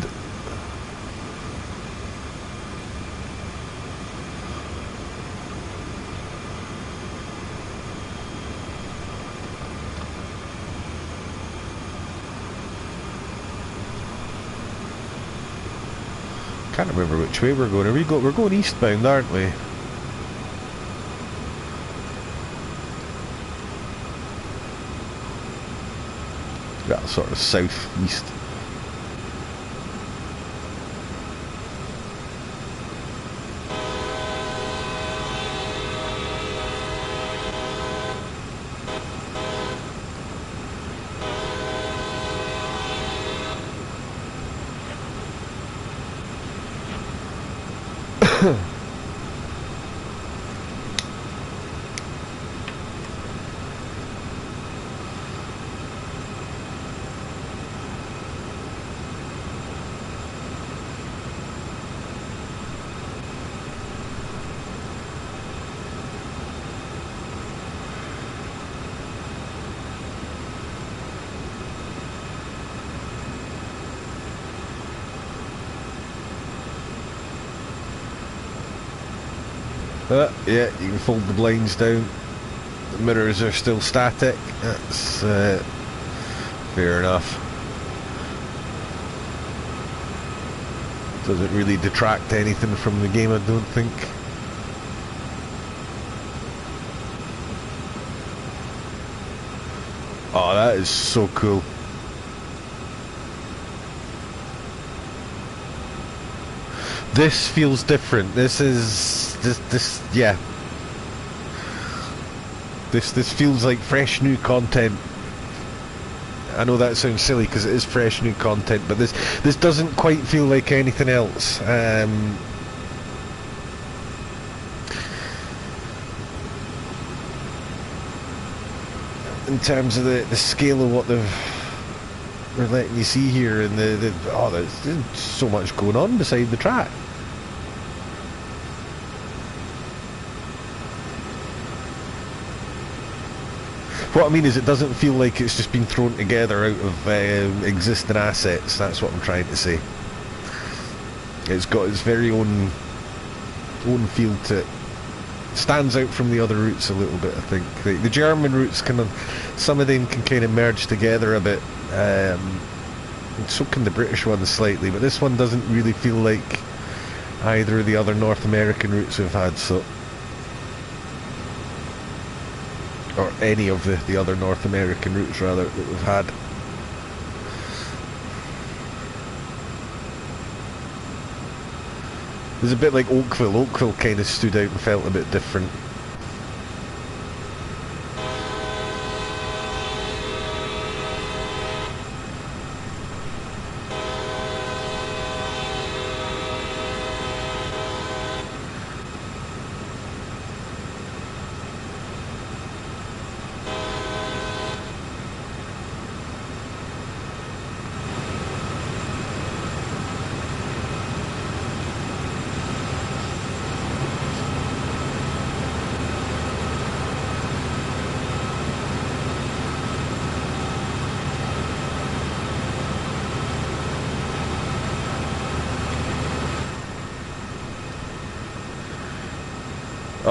Can't remember which way we're going. We're going eastbound, aren't we? That sort of southeast. Yeah, you can fold the blinds down. The mirrors are still static. That's fair enough. Doesn't really detract anything from the game, I don't think. Oh, that is so cool. This feels different. This yeah. This feels like fresh new content. I know that sounds silly because it is fresh new content, but this doesn't quite feel like anything else. In terms of the scale of what they're letting you see here, and there's so much going on beside the track. What I mean is, it doesn't feel like it's just been thrown together out of existing assets. That's what I'm trying to say. It's got its very own feel to it. Stands out from the other routes a little bit, I think. The German routes some of them can kind of merge together a bit. So can the British ones slightly, but this one doesn't really feel like either of the other North American routes we've had, so, or any of the other North American routes rather that we've had. It was a bit like Oakville. Oakville kind of stood out and felt a bit different.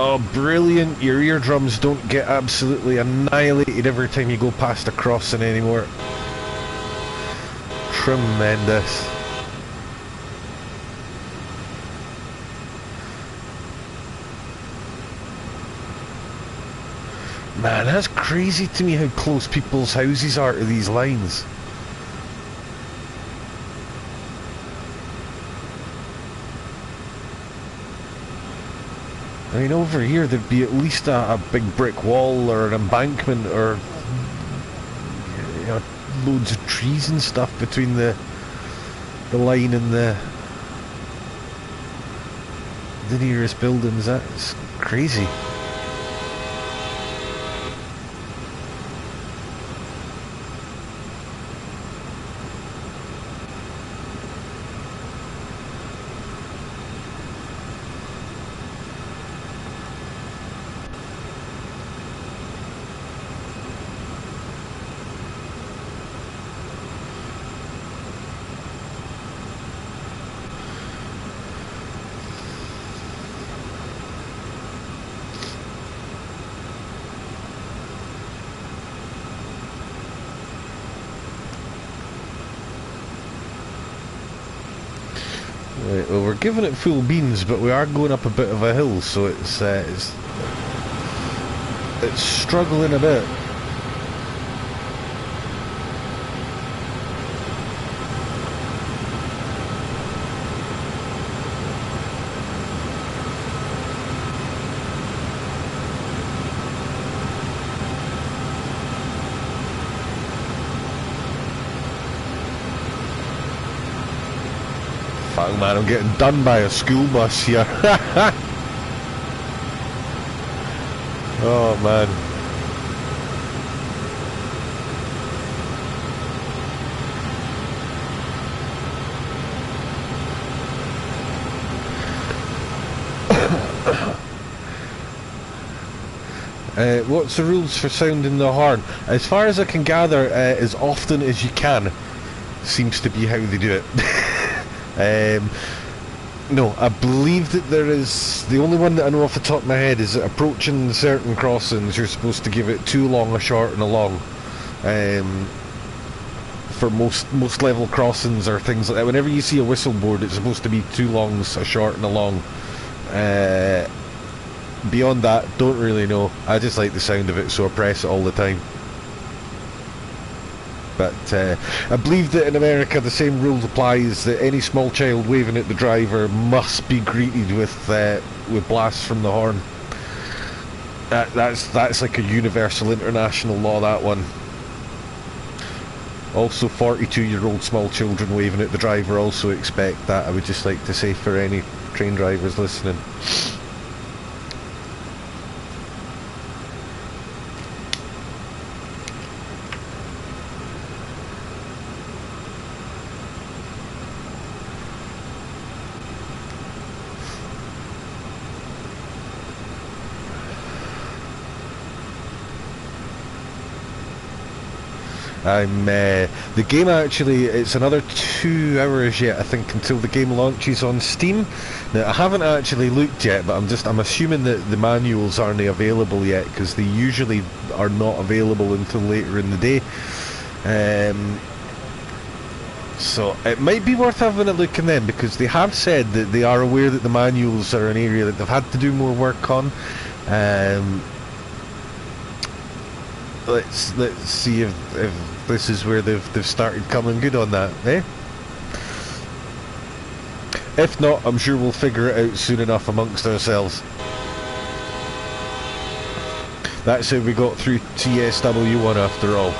Oh, brilliant! Your eardrums don't get absolutely annihilated every time you go past a crossing anymore. Tremendous. Man, that's crazy to me how close people's houses are to these lines. I mean, over here there'd be at least a big brick wall or an embankment or, you know, loads of trees and stuff between the line and the nearest buildings. That's crazy. Right, well, we're giving it full beans, but we are going up a bit of a hill, so it's struggling a bit. Fuck man, I'm getting done by a school bus here. Oh man. What's the rules for sounding the horn? As far as I can gather, as often as you can seems to be how they do it. No, I believe that there is, the only one that I know off the top of my head is that approaching certain crossings you're supposed to give it too long, a short and a long. For most level crossings or things like that, whenever you see a whistle board it's supposed to be two longs, a short and a long. Beyond that, don't really know. I just like the sound of it, so I press it all the time. But I believe that in America the same rule applies, that any small child waving at the driver must be greeted with blasts from the horn. That's like a universal international law, that one. Also 42-year-old small children waving at the driver also expect that, I would just like to say, for any train drivers listening. The game actually, it's another 2 hours yet I think until the game launches on Steam. Now I haven't actually looked yet, but I'm assuming that the manuals aren't available yet, because they usually are not available until later in the day. So it might be worth having a look in them, because they have said that they are aware that the manuals are an area that they've had to do more work on. Let's see if this is where they've started coming good on that, eh? If not, I'm sure we'll figure it out soon enough amongst ourselves. That's how we got through TSW1 after all.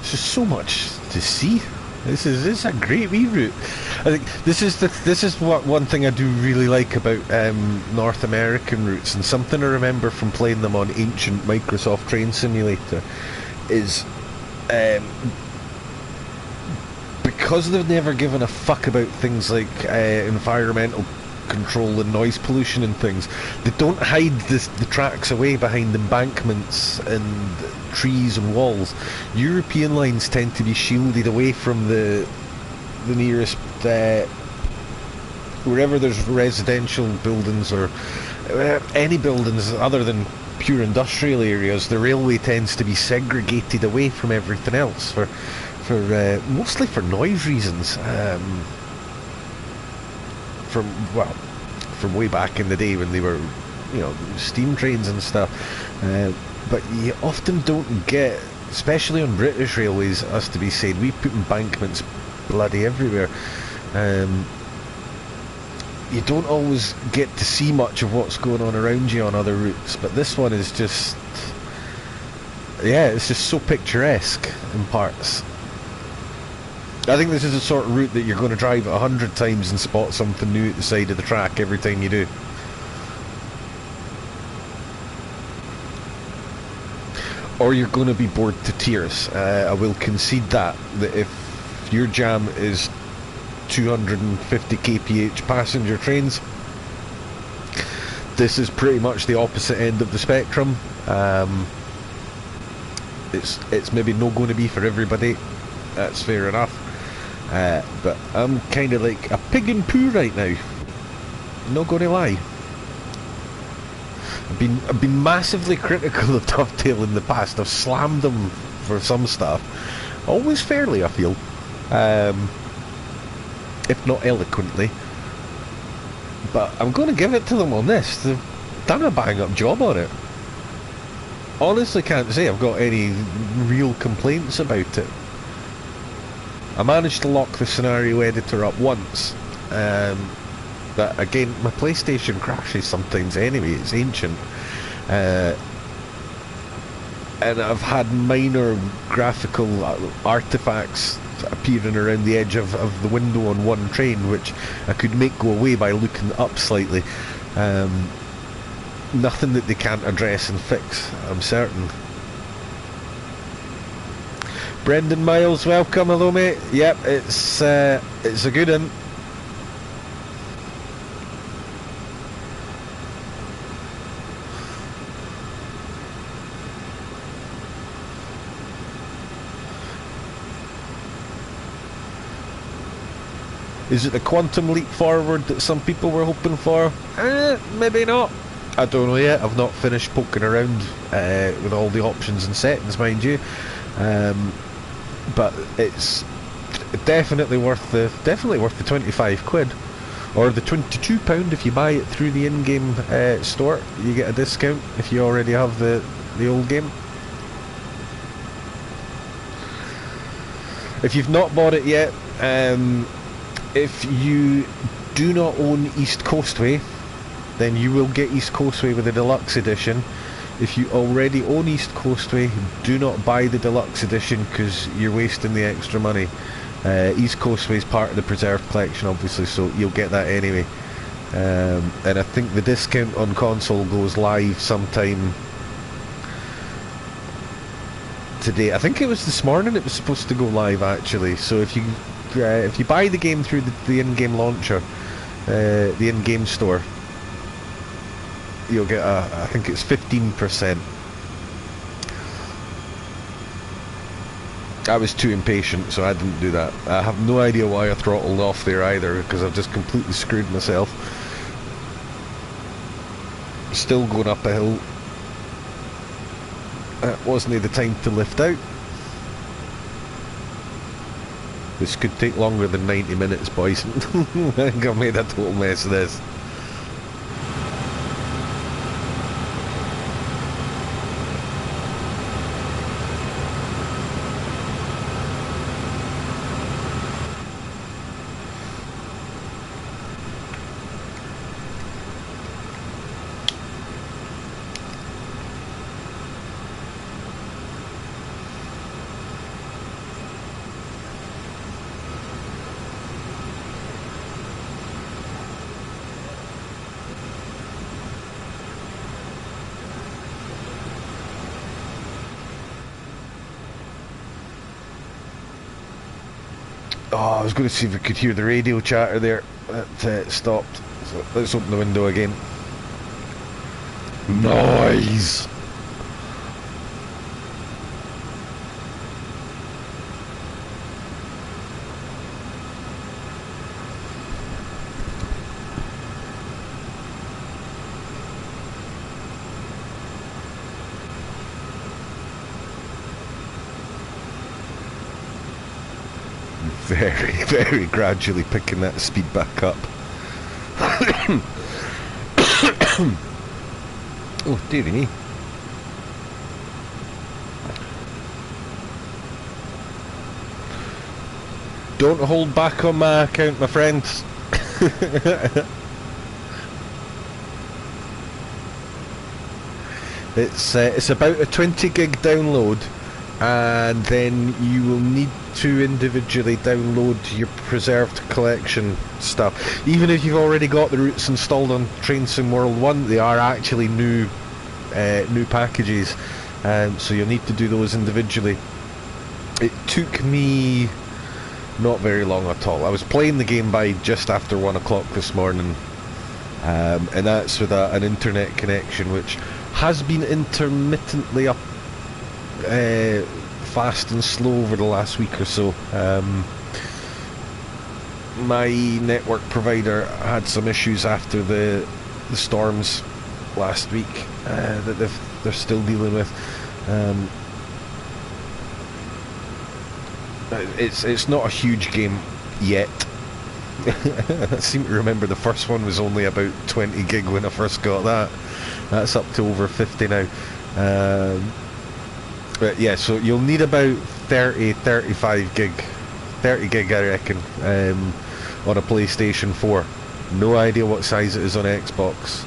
There's just so much to see. This is a great wee route. I think this is what one thing I do really like about North American routes, and something I remember from playing them on ancient Microsoft Train Simulator is because they've never given a fuck about things like environmental control and noise pollution and things. They don't hide the tracks away behind embankments and trees and walls. European lines tend to be shielded away from the nearest wherever there's residential buildings or any buildings other than pure industrial areas. The railway tends to be segregated away from everything else for mostly for noise reasons. From way back in the day when they were, steam trains and stuff. But you often don't get, especially on British railways, us to be saying we put embankments bloody everywhere. You don't always get to see much of what's going on around you on other routes, but this one is just, it's just so picturesque in parts. I think this is the sort of route that you're going to drive 100 times and spot something new at the side of the track every time you do. Or you're going to be bored to tears. I will concede that if your jam is 250 kph passenger trains, this is pretty much the opposite end of the spectrum. It's maybe not going to be for everybody. That's fair enough. But I'm kind of like a pig in poo right now. Not gonna lie. I've been massively critical of Dovetail in the past. I've slammed them for some stuff, always fairly, I feel, if not eloquently. But I'm going to give it to them on this. They've done a bang-up job on it. Honestly, can't say I've got any real complaints about it. I managed to lock the scenario editor up once, but again, my PlayStation crashes sometimes anyway. It's ancient, and I've had minor graphical artifacts appearing around the edge of the window on one train, which I could make go away by looking up slightly. Nothing that they can't address and fix, I'm certain. Brendan Miles, welcome. Hello, mate. Yep, it's a good one. Is it the quantum leap forward that some people were hoping for? Maybe not. I don't know yet. I've not finished poking around with all the options and settings, mind you. But it's definitely worth the £25, or the £22 if you buy it through the in-game store. You get a discount if you already have the old game. If you've not bought it yet, if you do not own East Coastway, then you will get East Coastway with the deluxe edition. If you already own East Coastway, do not buy the deluxe edition because you're wasting the extra money. East Coastway is part of the preserved collection, obviously, so you'll get that anyway. And I think the discount on console goes live sometime today. I think it was this morning it was supposed to go live, actually. So if you buy the game through the in-game launcher, the in-game store, you'll get I think it's 15%. I was too impatient, so I didn't do that. I have no idea why I throttled off there either, because I've just completely screwed myself. Still going up a hill. It wasn't the time to lift out. This could take longer than 90 minutes, boys. I think I've made a total mess of this. Oh, I was going to see if we could hear the radio chatter there. That stopped. So let's open the window again. Noise! Very, very gradually picking that speed back up. Oh, dearie me. Don't hold back on my account, my friends. It's about a 20 gig download, and then you will need to individually download your preserved collection stuff. Even if you've already got the routes installed on Train Sim World 1, they are actually new packages, so you'll need to do those individually. It took me not very long at all. I was playing the game by just after 1 o'clock this morning, and that's with an internet connection which has been intermittently up fast and slow over the last week or so. My network provider had some issues after the storms last week that they're still dealing with. It's not a huge game yet. I seem to remember the first one was only about 20 gig when I first got that. That's up to over 50 now. But yeah, so you'll need about 35 gig, 30 gig I reckon, on a PlayStation 4. No idea what size it is on Xbox.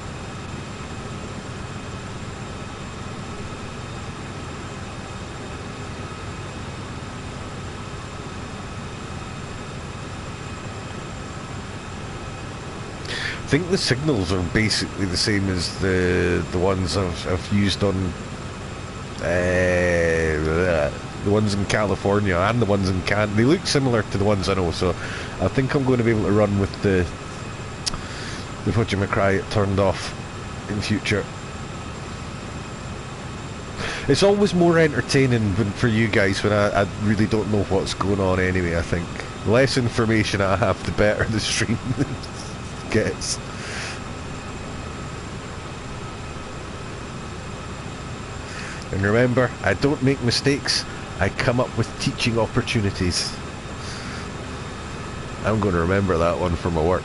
I think the signals are basically the same as the ones I've used on the ones in California and the ones in Canada. They look similar to the ones I know, so I think I'm going to be able to run with the whatchamacry turned off in future. It's always more entertaining for you guys when I really don't know what's going on anyway. I think the less information I have, the better the stream gets. And remember, I don't make mistakes, I come up with teaching opportunities. I'm going to remember that one for my work.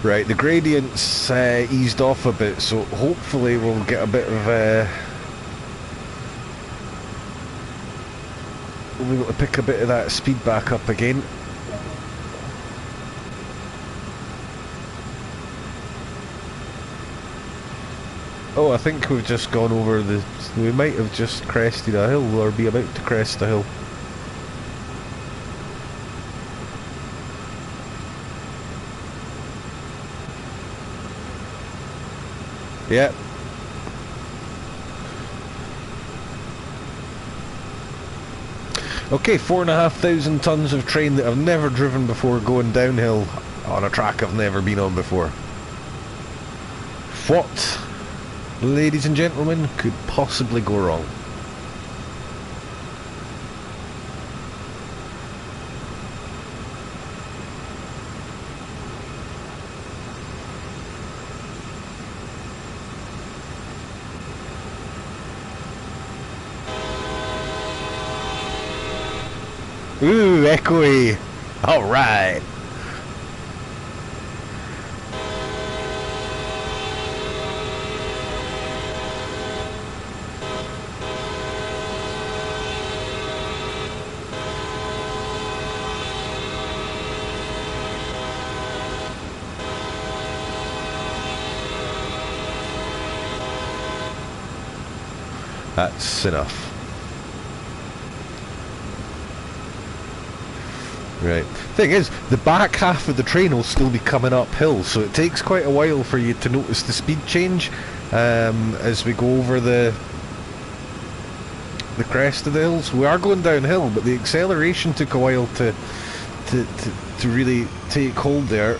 Right, the gradient's eased off a bit, so hopefully we'll get a bit of we'll be able to pick a bit of that speed back up again. Oh, I think we've just gone over we might have just crested a hill, or be about to crest a hill. Yeah. Okay, 4,500 tons of train that I've never driven before going downhill on a track I've never been on before. What, ladies and gentlemen, could possibly go wrong? Ooh, echoey. Alright. That's enough. Right. Thing is, the back half of the train will still be coming uphill, so it takes quite a while for you to notice the speed change as we go over the crest of the hills. We are going downhill, but the acceleration took a while to really take hold there.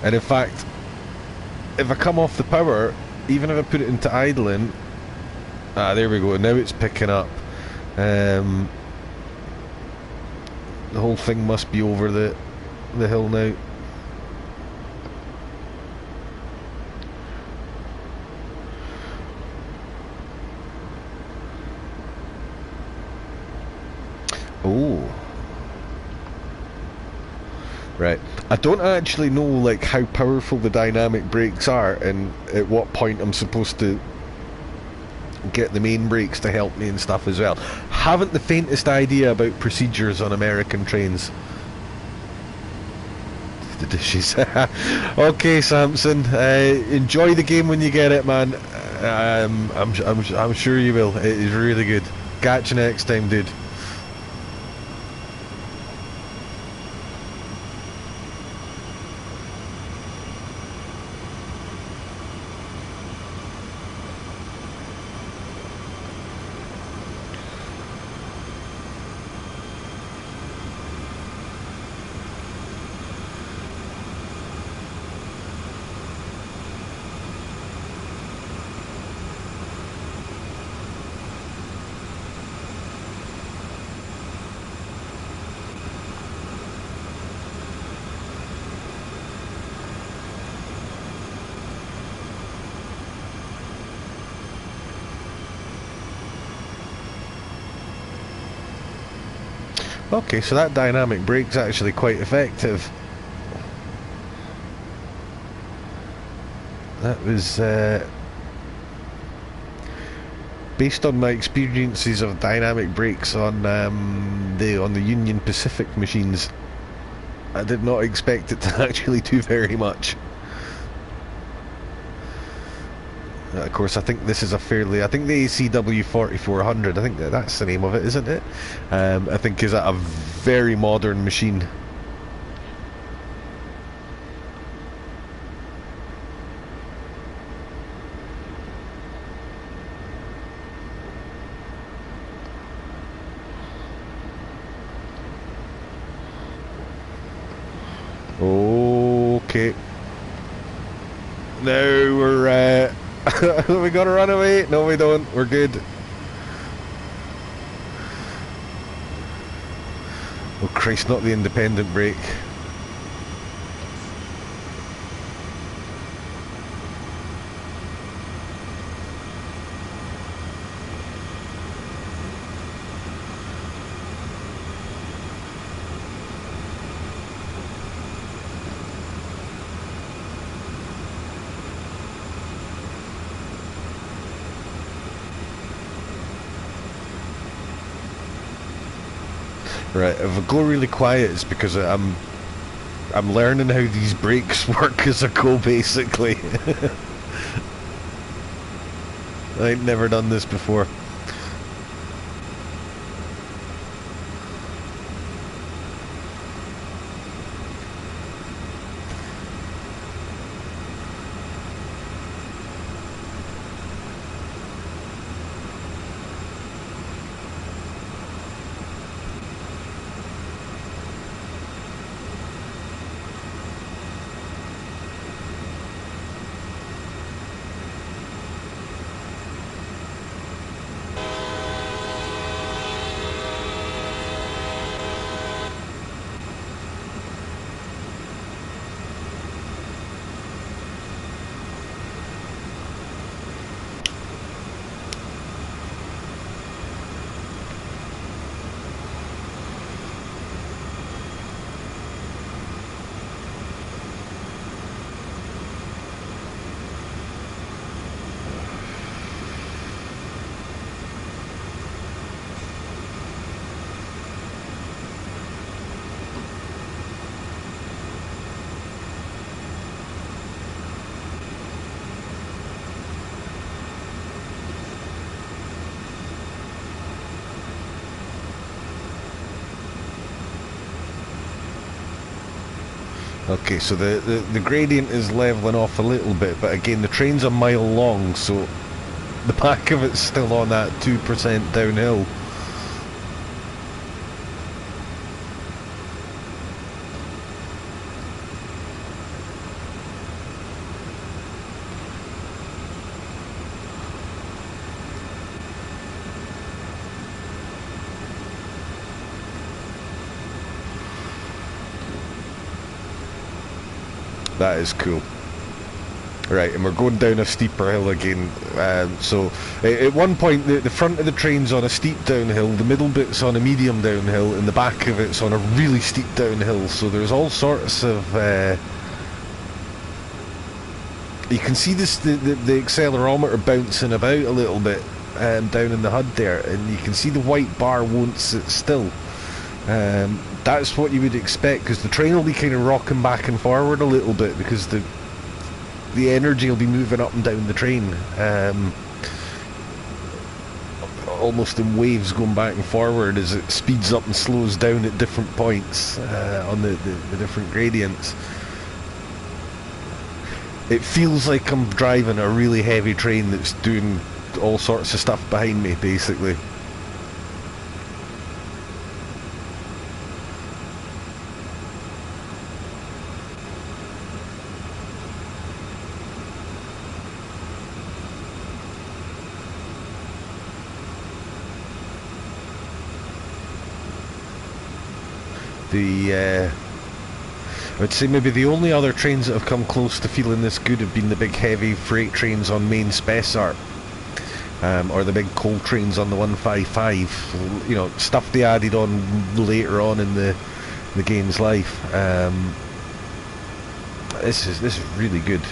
And in fact, if I come off the power, even if I put it into idling, there we go. Now it's picking up. The whole thing must be over the hill now. Oh. Right. I don't actually know like how powerful the dynamic brakes are and at what point I'm supposed to get the main brakes to help me and stuff as well. Haven't the faintest idea about procedures on American trains. The dishes. Okay, Samson. Enjoy the game when you get it, man. I'm sure you will. It is really good. Catch you next time, dude. Okay, so that dynamic brake's actually quite effective. That was based on my experiences of dynamic brakes on the Union Pacific machines. I did not expect it to actually do very much. Of course, I think this is a fairly... I think the ACW 4400, I think that's the name of it, isn't it? I think is a very modern machine. Okay. Now we're... we gotta run away. No, we don't. We're good. Oh Christ, not the independent brake. Right, if I go really quiet, it's because I'm learning how these brakes work as I go, basically. I ain't never done this before. Okay, so the gradient is levelling off a little bit, but again the train's a mile long, so the back of it's still on that 2% downhill. That is cool. Right, and we're going down a steeper hill again. So at one point the front of the train's on a steep downhill, the middle bit's on a medium downhill, and the back of it's on a really steep downhill. So there's all sorts of... you can see this the accelerometer bouncing about a little bit down in the HUD there, and you can see the white bar won't sit still. That's what you would expect, because the train will be kind of rocking back and forward a little bit, because the energy will be moving up and down the train, almost in waves going back and forward as it speeds up and slows down at different points on the different gradients. It feels like I'm driving a really heavy train that's doing all sorts of stuff behind me, basically. I would say maybe the only other trains that have come close to feeling this good have been the big heavy freight trains on main Spessart, or the big coal trains on the 155. You know, stuff they added on later on in the game's life. This is really good.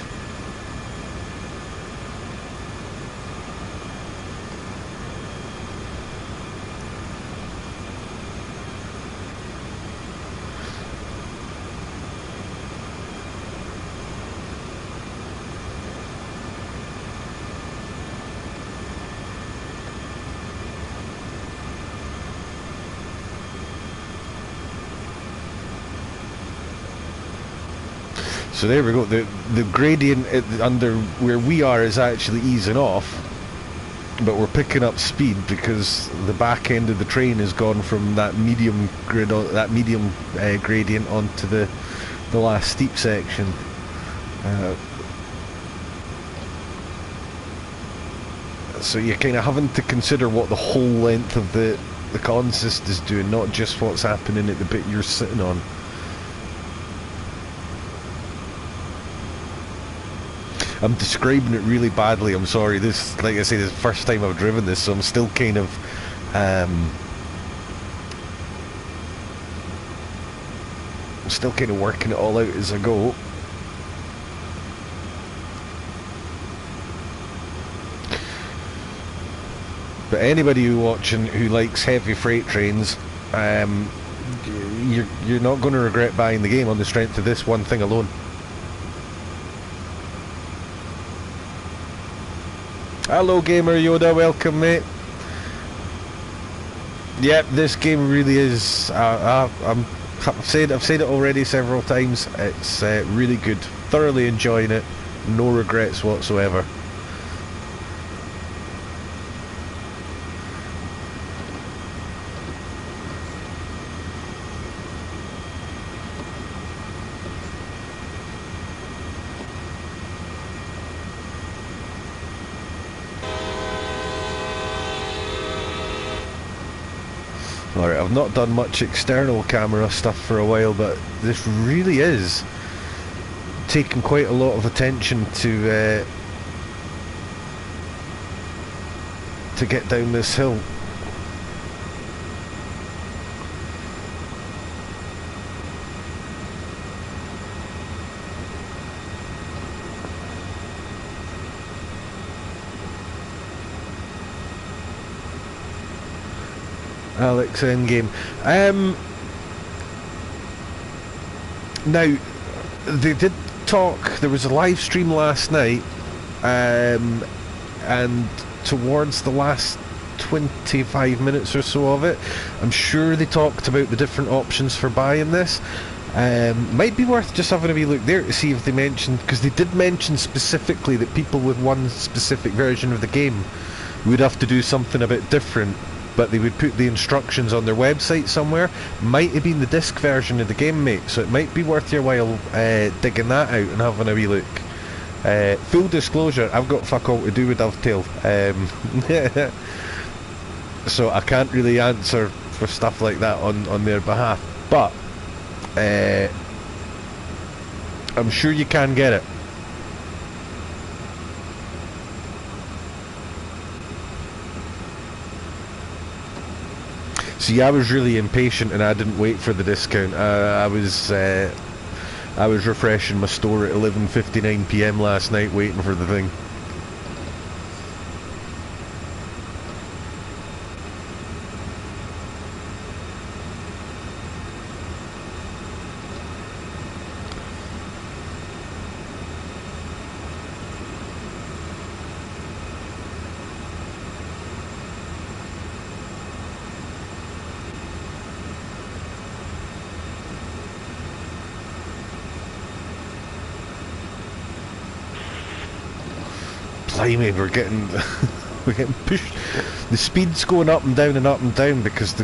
So there we go. The gradient under where we are is actually easing off, but we're picking up speed because the back end of the train has gone from that medium gradient onto the last steep section. So you're kind of having to consider what the whole length of the consist is doing, not just what's happening at the bit you're sitting on. I'm describing it really badly, I'm sorry. This, like I say, this is the first time I've driven this, so I'm still kind of working it all out as I go. But anybody who likes heavy freight trains, you're not going to regret buying the game on the strength of this one thing alone. Hello Gamer Yoda, welcome mate. Yep, this game really is, I've said it already several times, it's really good, thoroughly enjoying it, no regrets whatsoever. Alright, I've not done much external camera stuff for a while, but this really is taking quite a lot of attention to get down this hill. Alex Endgame. Now, they did talk, there was a live stream last night, and towards the last 25 minutes or so of it, I'm sure they talked about the different options for buying this. Might be worth just having a wee look there to see if they mentioned, because they did mention specifically that people with one specific version of the game would have to do something a bit different, but they would put the instructions on their website somewhere. Might have been the disc version of the game, mate, so it might be worth your while digging that out and having a wee look. Full disclosure, I've got fuck all to do with Dovetail, so I can't really answer for stuff like that on their behalf, but I'm sure you can get it. See, I was really impatient and I didn't wait for the discount. I was refreshing my store at 11:59 PM last night waiting for the thing. Blimey, we're getting we're getting pushed. The speed's going up and down because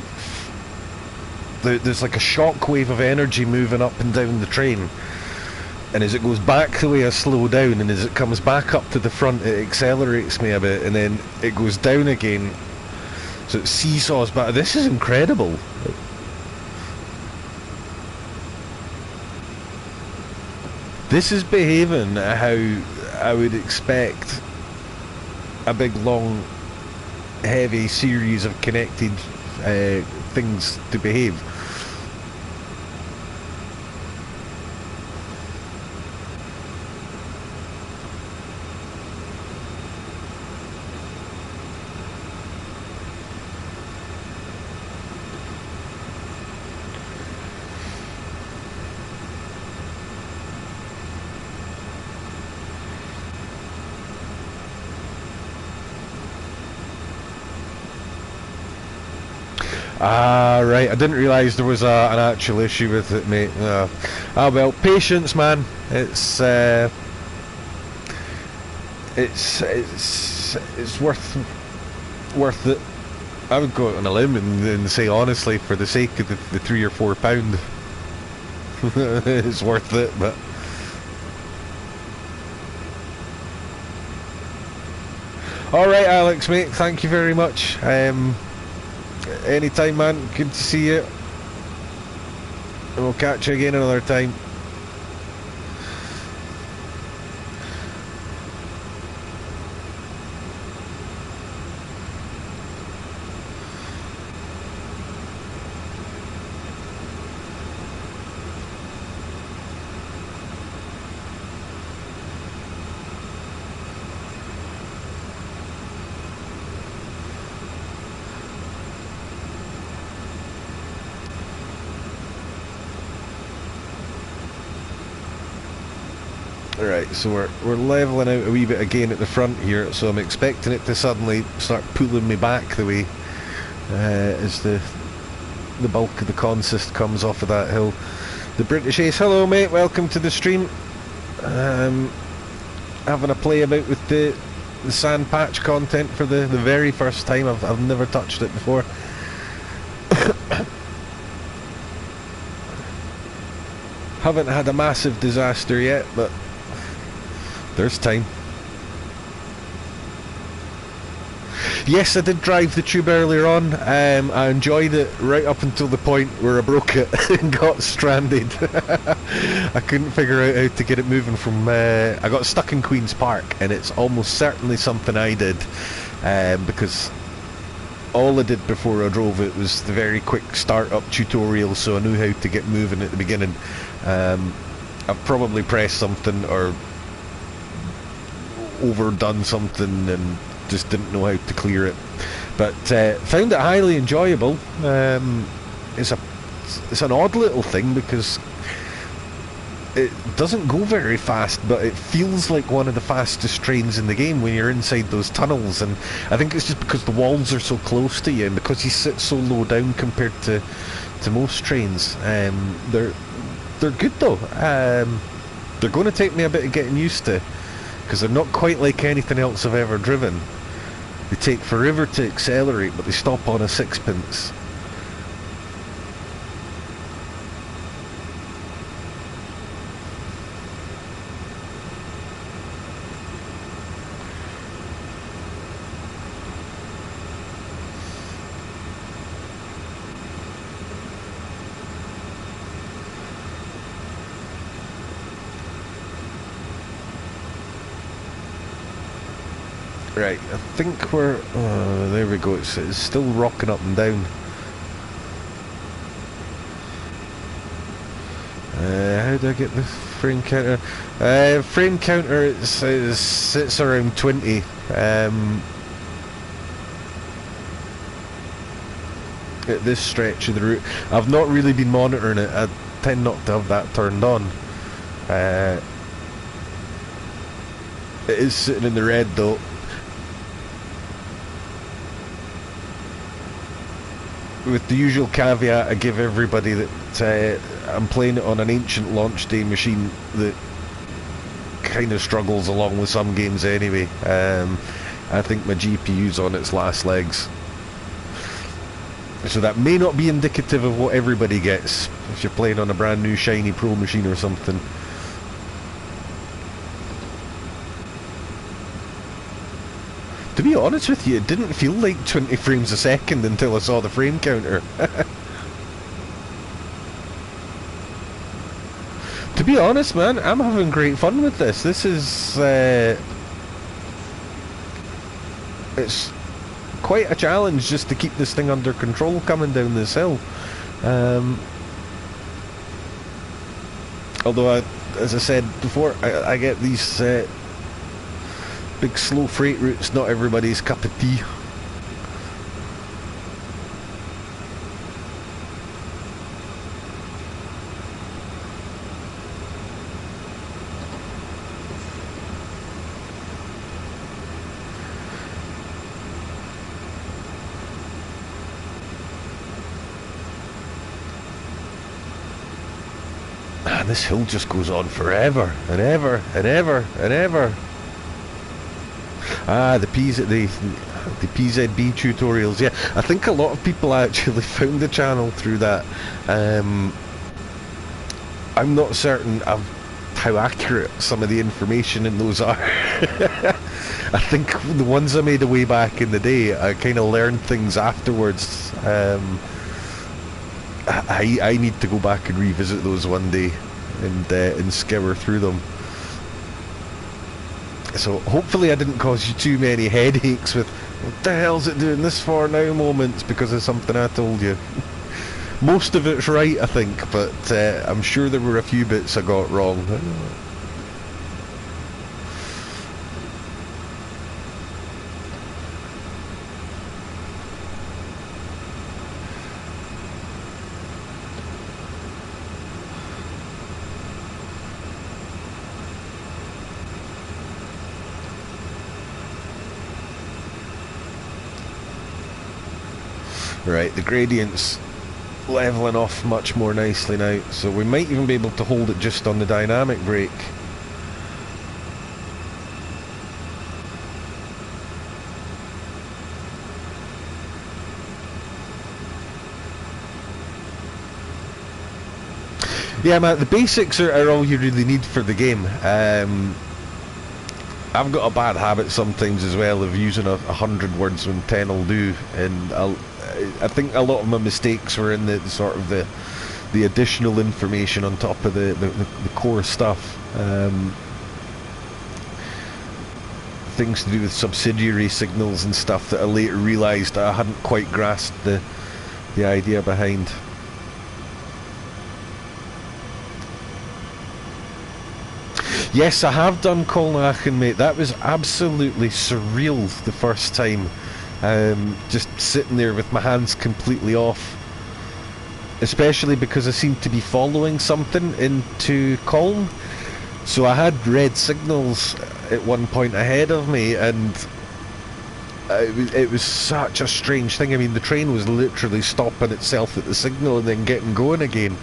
there's like a shock wave of energy moving up and down the train, and as it goes back the way I slow down, and as it comes back up to the front, it accelerates me a bit, and then it goes down again, so it seesaws back. This is incredible. This is behaving how I would expect a big, long, heavy series of connected things to behave. Ah, right, I didn't realise there was an actual issue with it, mate. Ah, well, patience, man. It's worth it. I would go out on a limb and say, honestly, for the sake of the £3 or £4, it's worth it, but... Alright, Alex, mate, thank you very much. Anytime, man, good to see you, and we'll catch you again another time. Right, so we're levelling out a wee bit again at the front here, so I'm expecting it to suddenly start pulling me back the way as the bulk of the consist comes off of that hill. The British Ace, hello mate, welcome to the stream. Having a play about with the sand patch content for the very first time. I've never touched it before. Haven't had a massive disaster yet, but there's time. Yes, I did drive the tube earlier on. I enjoyed it right up until the point where I broke it and got stranded. I couldn't figure out how to get it moving from... I got stuck in Queen's Park, and it's almost certainly something I did, because all I did before I drove it was the very quick start-up tutorial, so I knew how to get moving at the beginning. I've probably pressed something or overdone something and just didn't know how to clear it, but found it highly enjoyable. It's an odd little thing because it doesn't go very fast, but it feels like one of the fastest trains in the game when you're inside those tunnels, and I think it's just because the walls are so close to you and because you sit so low down compared to most trains. they're good though. They're going to take me a bit of getting used to, because they're not quite like anything else I've ever driven. They take forever to accelerate, but they stop on a sixpence. Right, I think we're... there we go, it's still rocking up and down. How do I get the frame counter? Frame counter sits around 20. At this stretch of the route. I've not really been monitoring it, I tend not to have that turned on. It is sitting in the red though. With the usual caveat I give everybody that I'm playing it on an ancient launch day machine that kind of struggles along with some games anyway. I think my GPU's on its last legs. So that may not be indicative of what everybody gets if you're playing on a brand new shiny pro machine or something. To be honest with you, it didn't feel like 20 frames a second until I saw the frame counter. To be honest, man, I'm having great fun with this. This is... it's quite a challenge just to keep this thing under control coming down this hill. Although, as I said before, I get these... big slow freight routes, not everybody's cup of tea. Man, this hill just goes on forever and ever and ever and ever. Ah, the PZB tutorials, yeah. I think a lot of people actually found the channel through that. I'm not certain of how accurate some of the information in those are. I think the ones I made way back in the day, I kind of learned things afterwards. I need to go back and revisit those one day and scour through them. So hopefully I didn't cause you too many headaches with what the hell's it doing this for now moments because of something I told you. Most of it's right, I think, but I'm sure there were a few bits I got wrong. Right, the gradient's levelling off much more nicely now, so we might even be able to hold it just on the dynamic brake. Yeah, man, the basics are all you really need for the game. I've got a bad habit sometimes as well of using 100 words when 10 will do, and I think a lot of my mistakes were in the sort of the additional information on top of the core stuff. Things to do with subsidiary signals and stuff that I later realised I hadn't quite grasped the idea behind. Yes, I have done Colnachen, mate. That was absolutely surreal the first time. Just sitting there with my hands completely off. Especially because I seemed to be following something into Colne. So I had red signals at one point ahead of me, and it was such a strange thing. I mean, the train was literally stopping itself at the signal and then getting going again.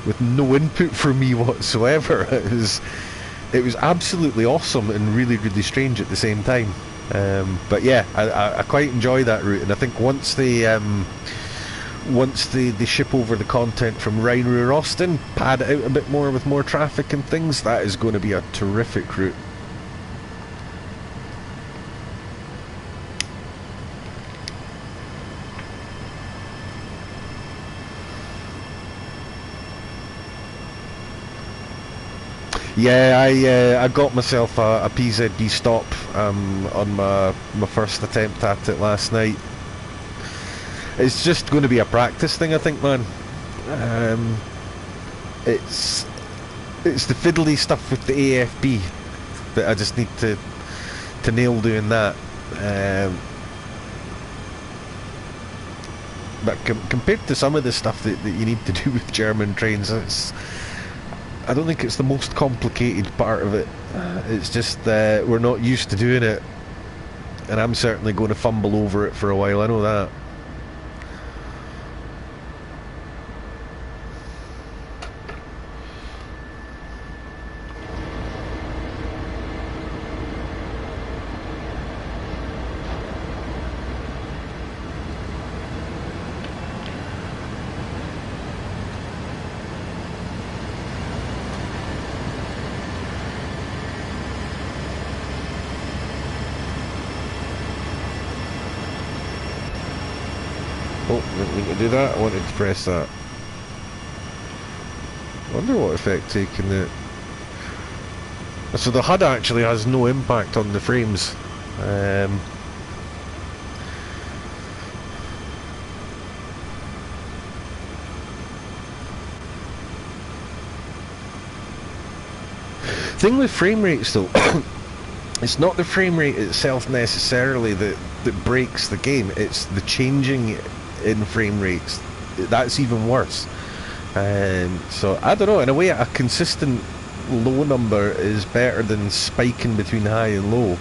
with no input from me whatsoever. It was absolutely awesome and really, really strange at the same time. But yeah, I quite enjoy that route, and I think once they ship over the content from Rhine Austin, pad it out a bit more with more traffic and things, that is going to be a terrific route. Yeah, I got myself a PZB stop on my first attempt at it last night. It's just going to be a practice thing, I think, man. It's the fiddly stuff with the AFB that I just need to nail doing that. But compared to some of the stuff that you need to do with German trains, I don't think it's the most complicated part of it. It's just we're not used to doing it, and I'm certainly going to fumble over it for a while, I know that. Oh, didn't mean to do that. I wanted to press that. I wonder what effect taking it. So the HUD actually has no impact on the frames. Thing with frame rates though, it's not the frame rate itself necessarily that breaks the game, it's the changing in frame rates that's even worse. So I don't know, in a way a consistent low number is better than spiking between high and low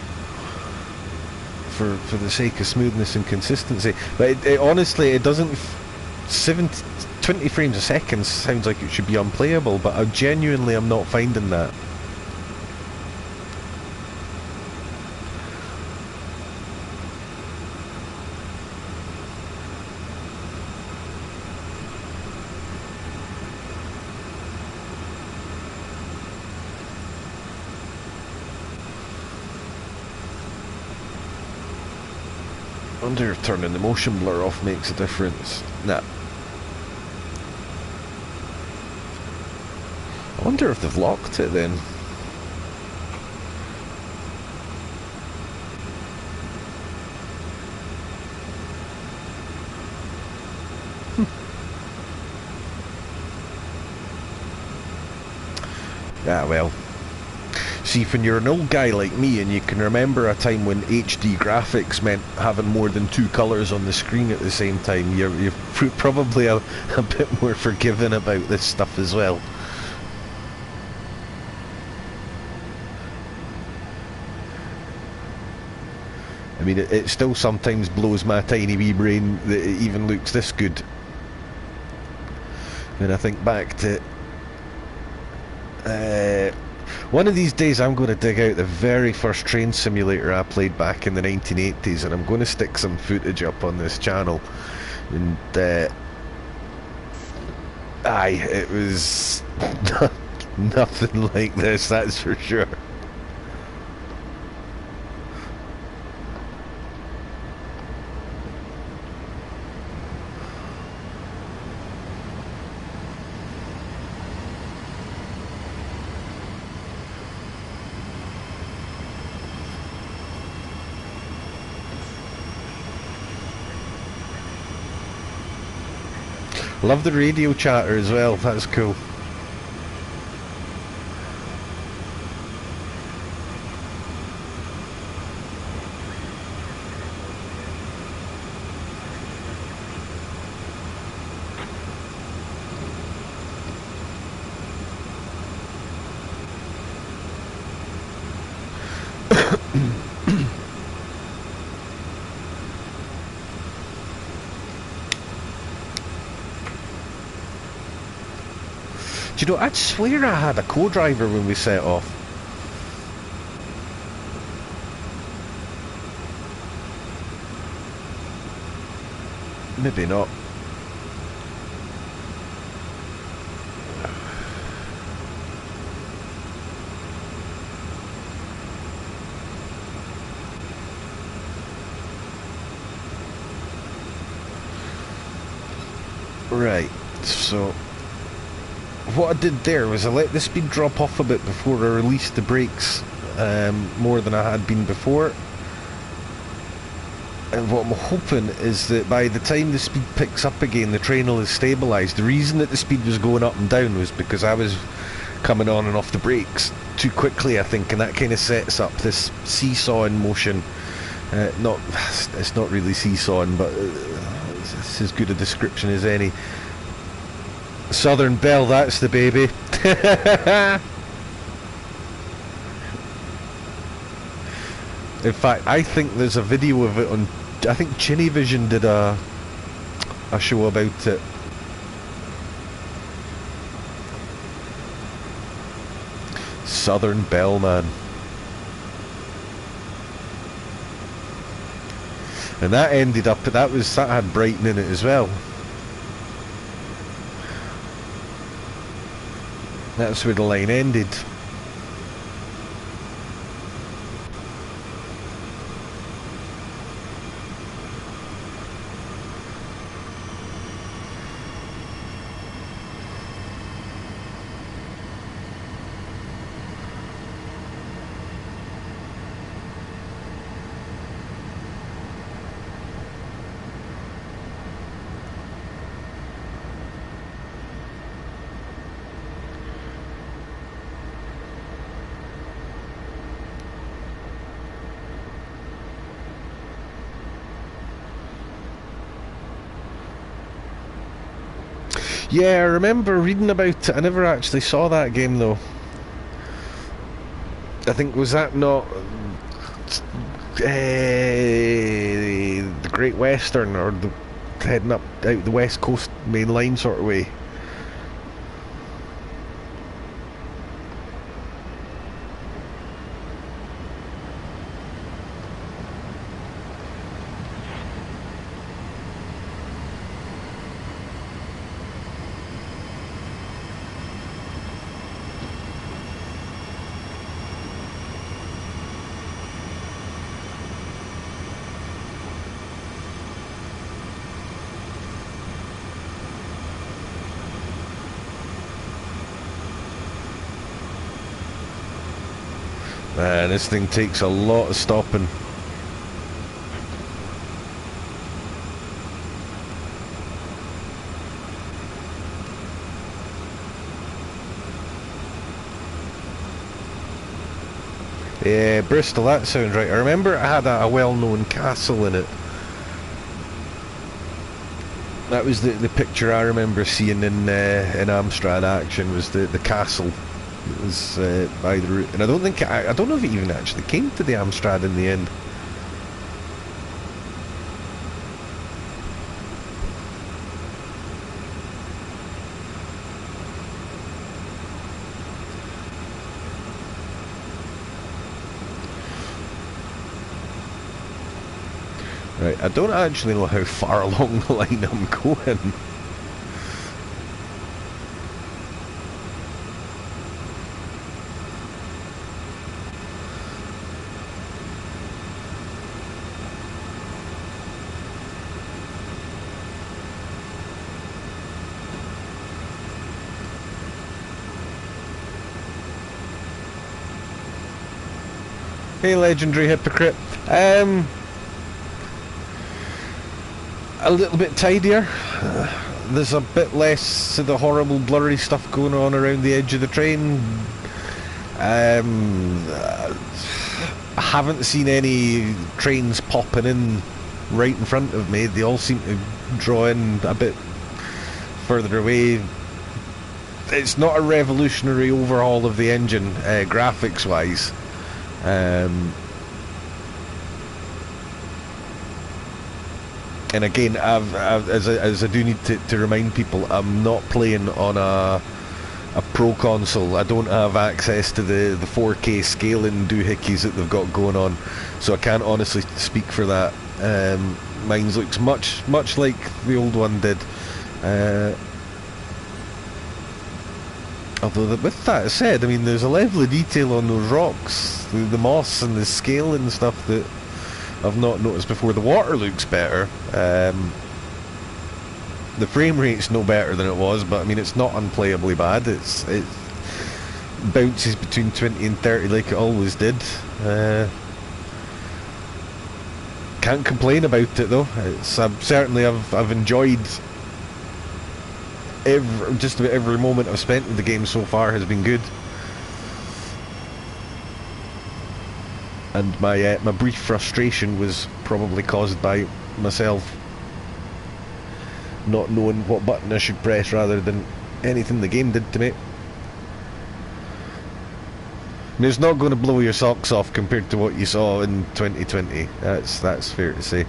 for the sake of smoothness and consistency. But it honestly, it doesn't 20 frames a second sounds like it should be unplayable, but I genuinely am not finding that. I wonder if turning the motion blur off makes a difference. Nah. I wonder if they've locked it then. Ah well. See, when you're an old guy like me and you can remember a time when HD graphics meant having more than two colours on the screen at the same time, you're probably a bit more forgiving about this stuff as well. I mean, it still sometimes blows my tiny wee brain that it even looks this good. When I think back to one of these days I'm going to dig out the very first train simulator I played back in the 1980s, and I'm going to stick some footage up on this channel. And aye, it was nothing like this, that's for sure. Love the radio chatter as well, that's cool. Do you know, I'd swear I had a co-driver when we set off. Maybe not. Right, so what I did there was I let the speed drop off a bit before I released the brakes, more than I had been before. And what I'm hoping is that by the time the speed picks up again, the train will have stabilised. The reason that the speed was going up and down was because I was coming on and off the brakes too quickly, I think, and that kind of sets up this seesawing motion. It's not really seesawing, but it's as good a description as any. Southern Belle, that's the baby. In fact, I think there's a video of it on, I think Chinny Vision did a show about it. Southern Belle, man. And that ended up, that had Brighton in it as well. That's where the line ended. Yeah, I remember reading about it. I never actually saw that game though. I think, was that not the Great Western, or the heading up out the West Coast main line sort of way? Man, this thing takes a lot of stopping. Yeah, Bristol, that sounds right. I remember it had a well-known castle in it. That was the picture I remember seeing in Amstrad Action, was the castle. It was by the route, and I don't know if it even actually came to the Amstrad in the end. Right, I don't actually know how far along the line I'm going. Hey, legendary hypocrite. A little bit tidier. There's a bit less of the horrible blurry stuff going on around the edge of the train. I haven't seen any trains popping in right in front of me. They all seem to draw in a bit further away. It's not a revolutionary overhaul of the engine, graphics wise. And again, as I do need to remind people, I'm not playing on a a pro console. I don't have access to the 4K scaling doohickeys that they've got going on, so I can't honestly speak for that. Mine looks much like the old one did. Although with that said, I mean, there's a level of detail on those rocks, the moss and the scale and stuff that I've not noticed before. The water looks better. The frame rate's no better than it was, but I mean, it's not unplayably bad. It bounces between 20 and 30 like it always did. Can't complain about it though. I've enjoyed just about every moment I've spent with the game so far has been good. And my brief frustration was probably caused by myself not knowing what button I should press rather than anything the game did to me. And it's not going to blow your socks off compared to what you saw in 2020. That's fair to say.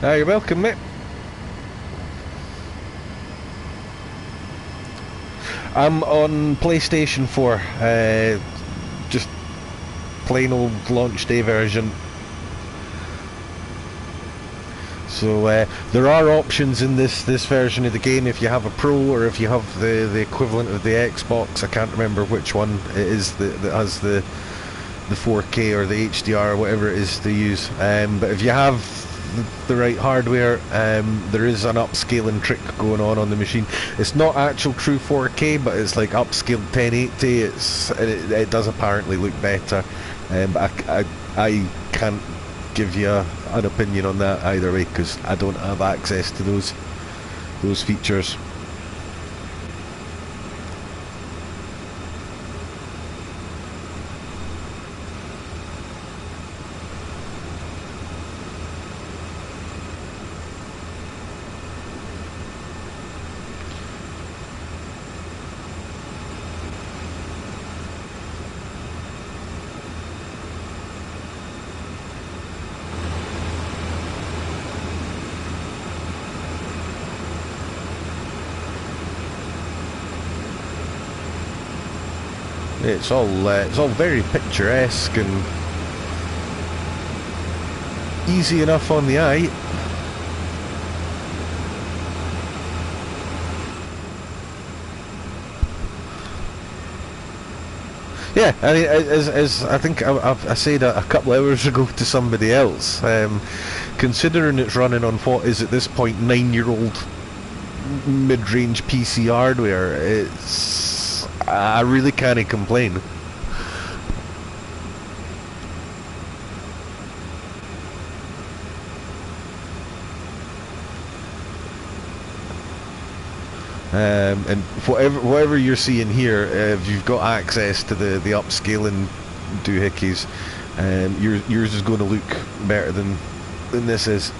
You're welcome, mate. I'm on PlayStation 4, just plain old launch day version. So there are options in this version of the game if you have a Pro, or if you have the equivalent of the Xbox. I can't remember which one it is that has the 4K or the HDR or whatever it is they use. But if you have the right hardware, there is an upscaling trick going on the machine. It's not actual true 4K, but it's like upscaled 1080. It does apparently look better, but I can't give you an opinion on that either way because I don't have access to those features. It's all very picturesque and easy enough on the eye. Yeah, I mean, as I think I said a couple of hours ago to somebody else, considering it's running on what is at this point 9-year-old mid-range PC hardware, I really can't complain. And whatever you're seeing here, if you've got access to the upscaling doohickeys, yours is going to look better than this is.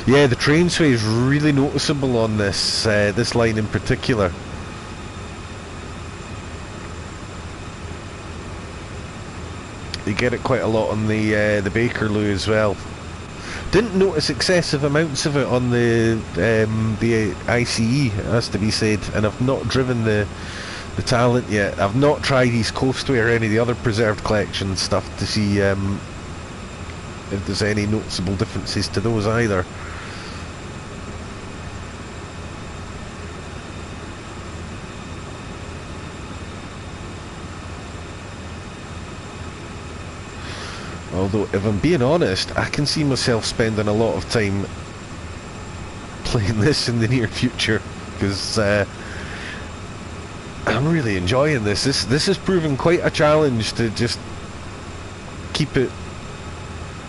Yeah, the train sway is really noticeable on this this line in particular. You get it quite a lot on the Bakerloo as well. Didn't notice excessive amounts of it on the ICE, it has to be said, and I've not driven the Talent yet. I've not tried East Coastway or any of the other preserved collection stuff to see if there's any noticeable differences to those either. Although, if I'm being honest, I can see myself spending a lot of time playing this in the near future, because I'm really enjoying this. This has proven quite a challenge to just keep it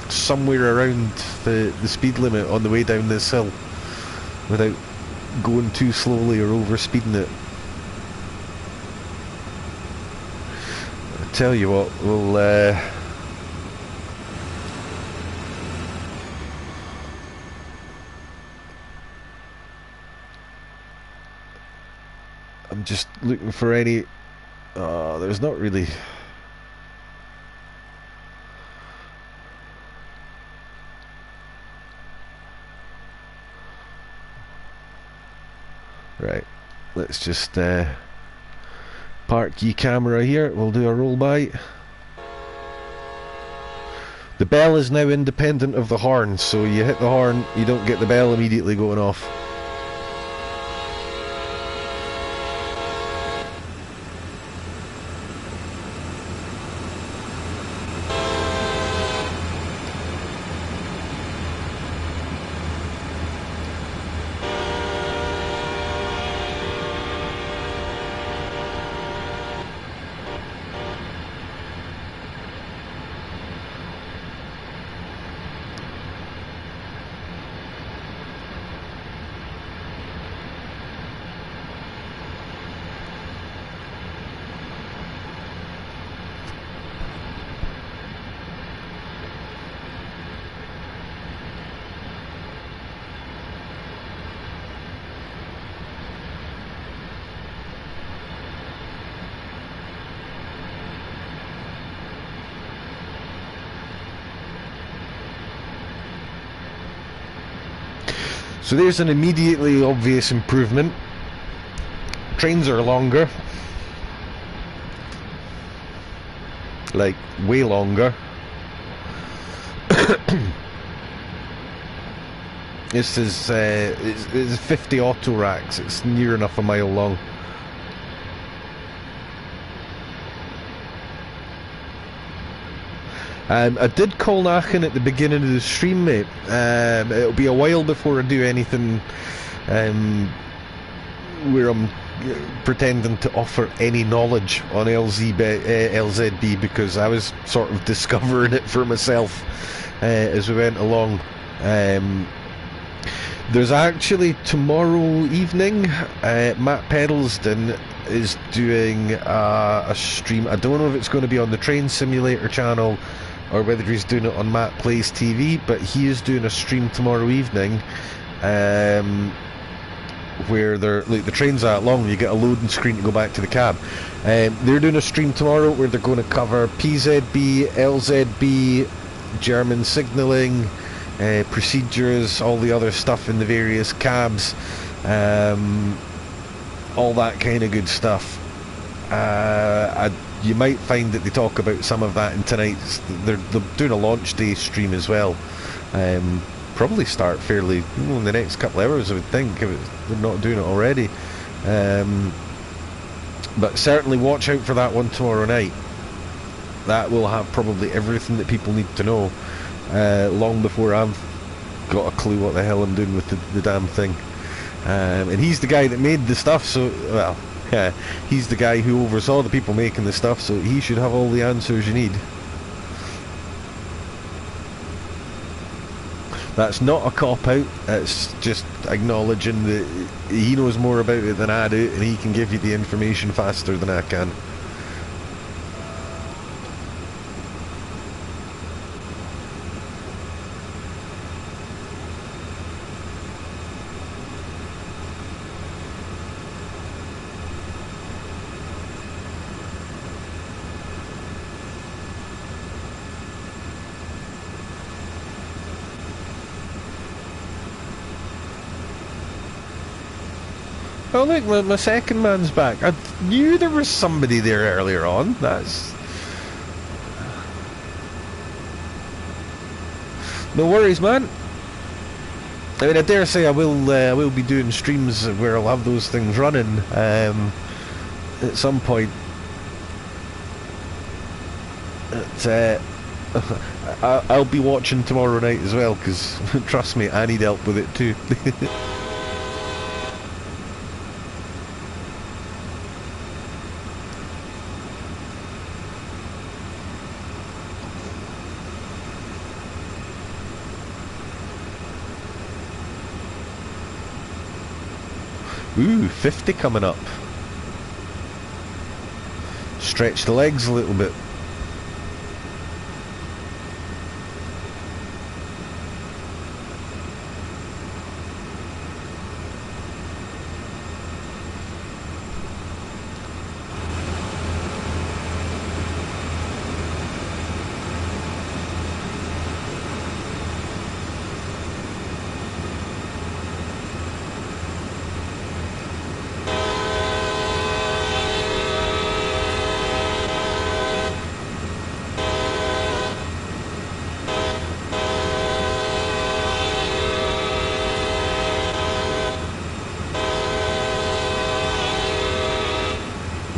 somewhere around the speed limit on the way down this hill without going too slowly or over speeding it. I tell you what, I'm just looking for any... there's not really... Right, let's just park ye camera here. We'll do a roll by. The bell is now independent of the horn, so you hit the horn, you don't get the bell immediately going off. So there's an immediately obvious improvement. Trains are longer. Like, way longer. This is it's 50 auto racks. It's near enough a mile long. I did call Nachen at the beginning of the stream, mate. It'll be a while before I do anything where I'm pretending to offer any knowledge on LZB, because I was sort of discovering it for myself as we went along. There's actually tomorrow evening, Matt Pedalston is doing a stream. I don't know if it's going to be on the Train Simulator channel or whether he's doing it on Matt Plays TV, but he is doing a stream tomorrow evening where the train's that long, you get a loading screen to go back to the cab. They're doing a stream tomorrow where they're going to cover PZB, LZB, German signalling, procedures, all the other stuff in the various cabs, all that kind of good stuff. You might find that they talk about some of that in tonight's. They're doing a launch day stream as well. Probably start fairly in the next couple of hours, I would think, if they're not doing it already. But certainly watch out for that one tomorrow night. That will have probably everything that people need to know long before I've got a clue what the hell I'm doing with the damn thing. And he's the guy that made the stuff, so, well, yeah, he's the guy who oversaw the people making the stuff, so he should have all the answers you need. That's not a cop-out, it's just acknowledging that he knows more about it than I do, and he can give you the information faster than I can. Oh look, my second man's back. I knew there was somebody there earlier on. That's... no worries, man. I mean, I dare say I will be doing streams where I'll have those things running at some point. I'll be watching tomorrow night as well, because trust me, I need help with it too. Ooh, 50 coming up. Stretch the legs a little bit.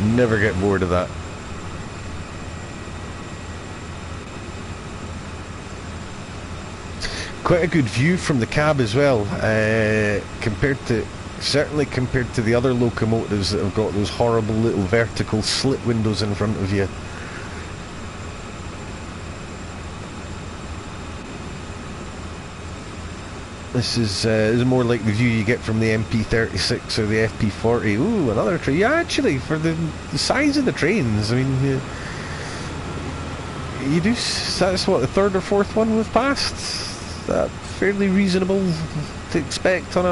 Never get bored of that. Quite a good view from the cab as well, certainly compared to the other locomotives that have got those horrible little vertical slit windows in front of you. This is more like the view you get from the MP36 or the FP40. Ooh, another train. Yeah, actually, for the size of the trains, I mean, you do. That's what, the third or fourth one we've passed. That fairly reasonable to expect on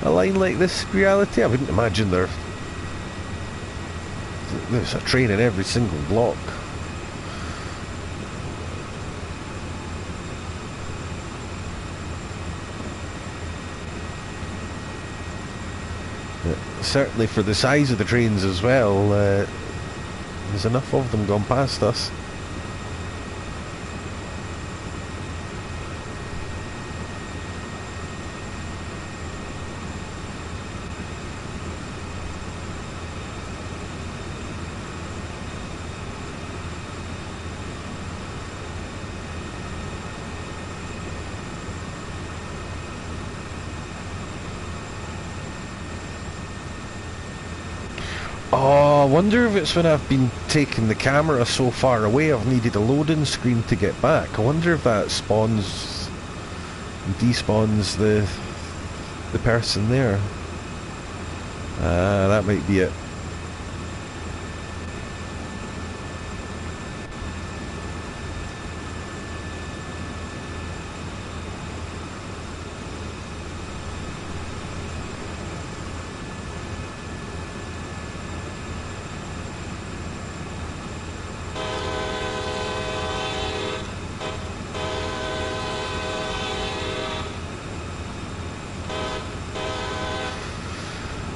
a line like this in reality. I wouldn't imagine there's a train in every single block. Certainly for the size of the trains as well, there's enough of them gone past us. Oh, I wonder if it's when I've been taking the camera so far away I've needed a loading screen to get back. I wonder if that spawns and despawns the person there. That might be it.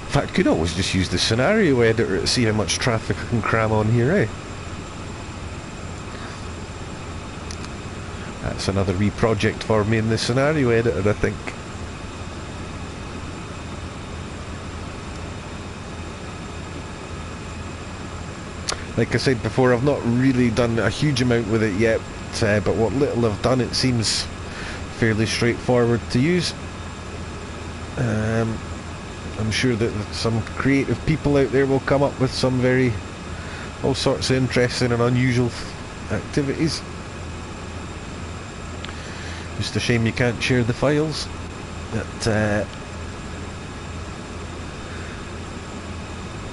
In fact, I could always just use the scenario editor to see how much traffic I can cram on here, eh? That's another wee project for me in the scenario editor, I think. Like I said before, I've not really done a huge amount with it yet, but what little I've done, it seems fairly straightforward to use. I'm sure that some creative people out there will come up with some all sorts of interesting and unusual activities. Just a shame you can't share the files. But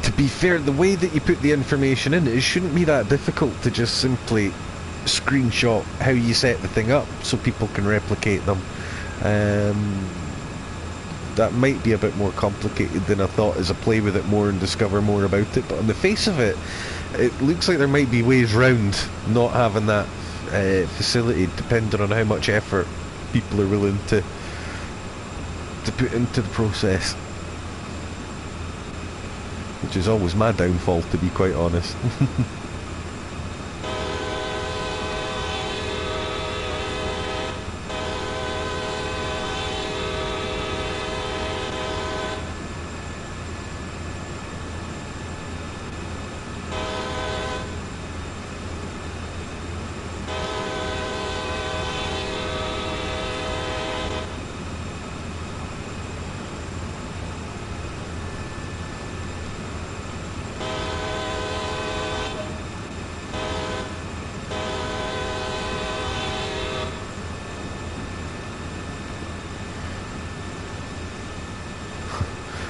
to be fair, the way that you put the information in, it shouldn't be that difficult to just simply screenshot how you set the thing up so people can replicate them. That might be a bit more complicated than I thought as I play with it more and discover more about it, but on the face of it, it looks like there might be ways round not having that facility, depending on how much effort people are willing to put into the process, which is always my downfall, to be quite honest.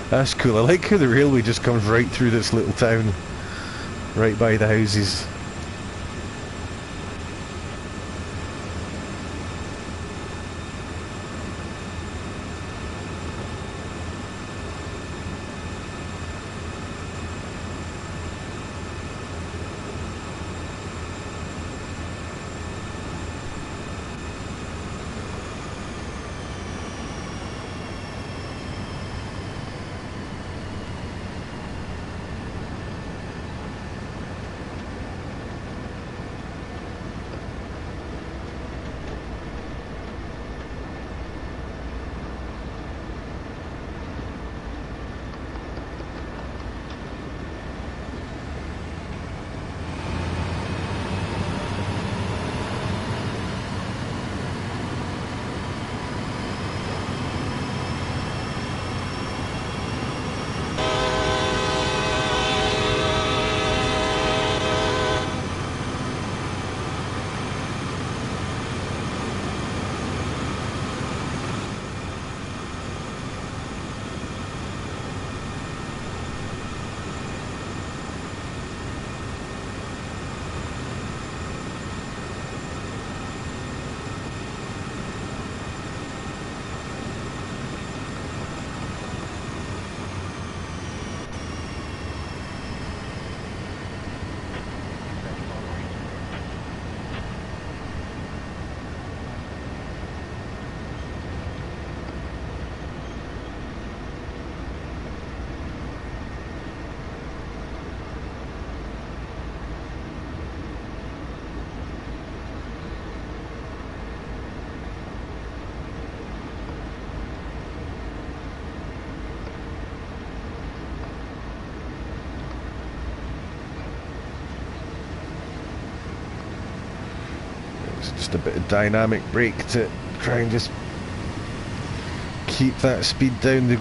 That's cool. I like how the railway just comes right through this little town, right by the houses. Just a bit of dynamic brake to try and just keep that speed down. The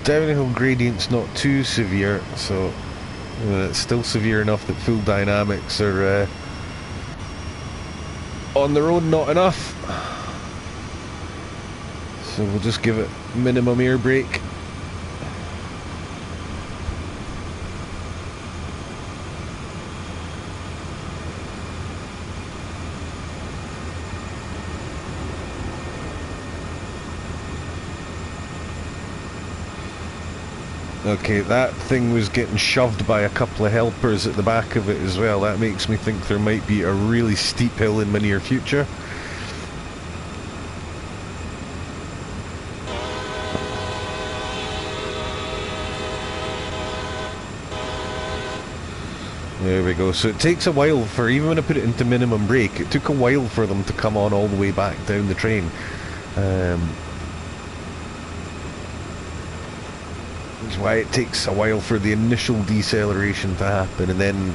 downhill gradient's not too severe, so it's still severe enough that full dynamics are on their own not enough. So we'll just give it minimum air brake. Okay, that thing was getting shoved by a couple of helpers at the back of it as well. That makes me think there might be a really steep hill in my near future. There we go. So it takes a while for, even when I put it into minimum brake, it took a while for them to come on all the way back down the train. That's why it takes a while for the initial deceleration to happen, and then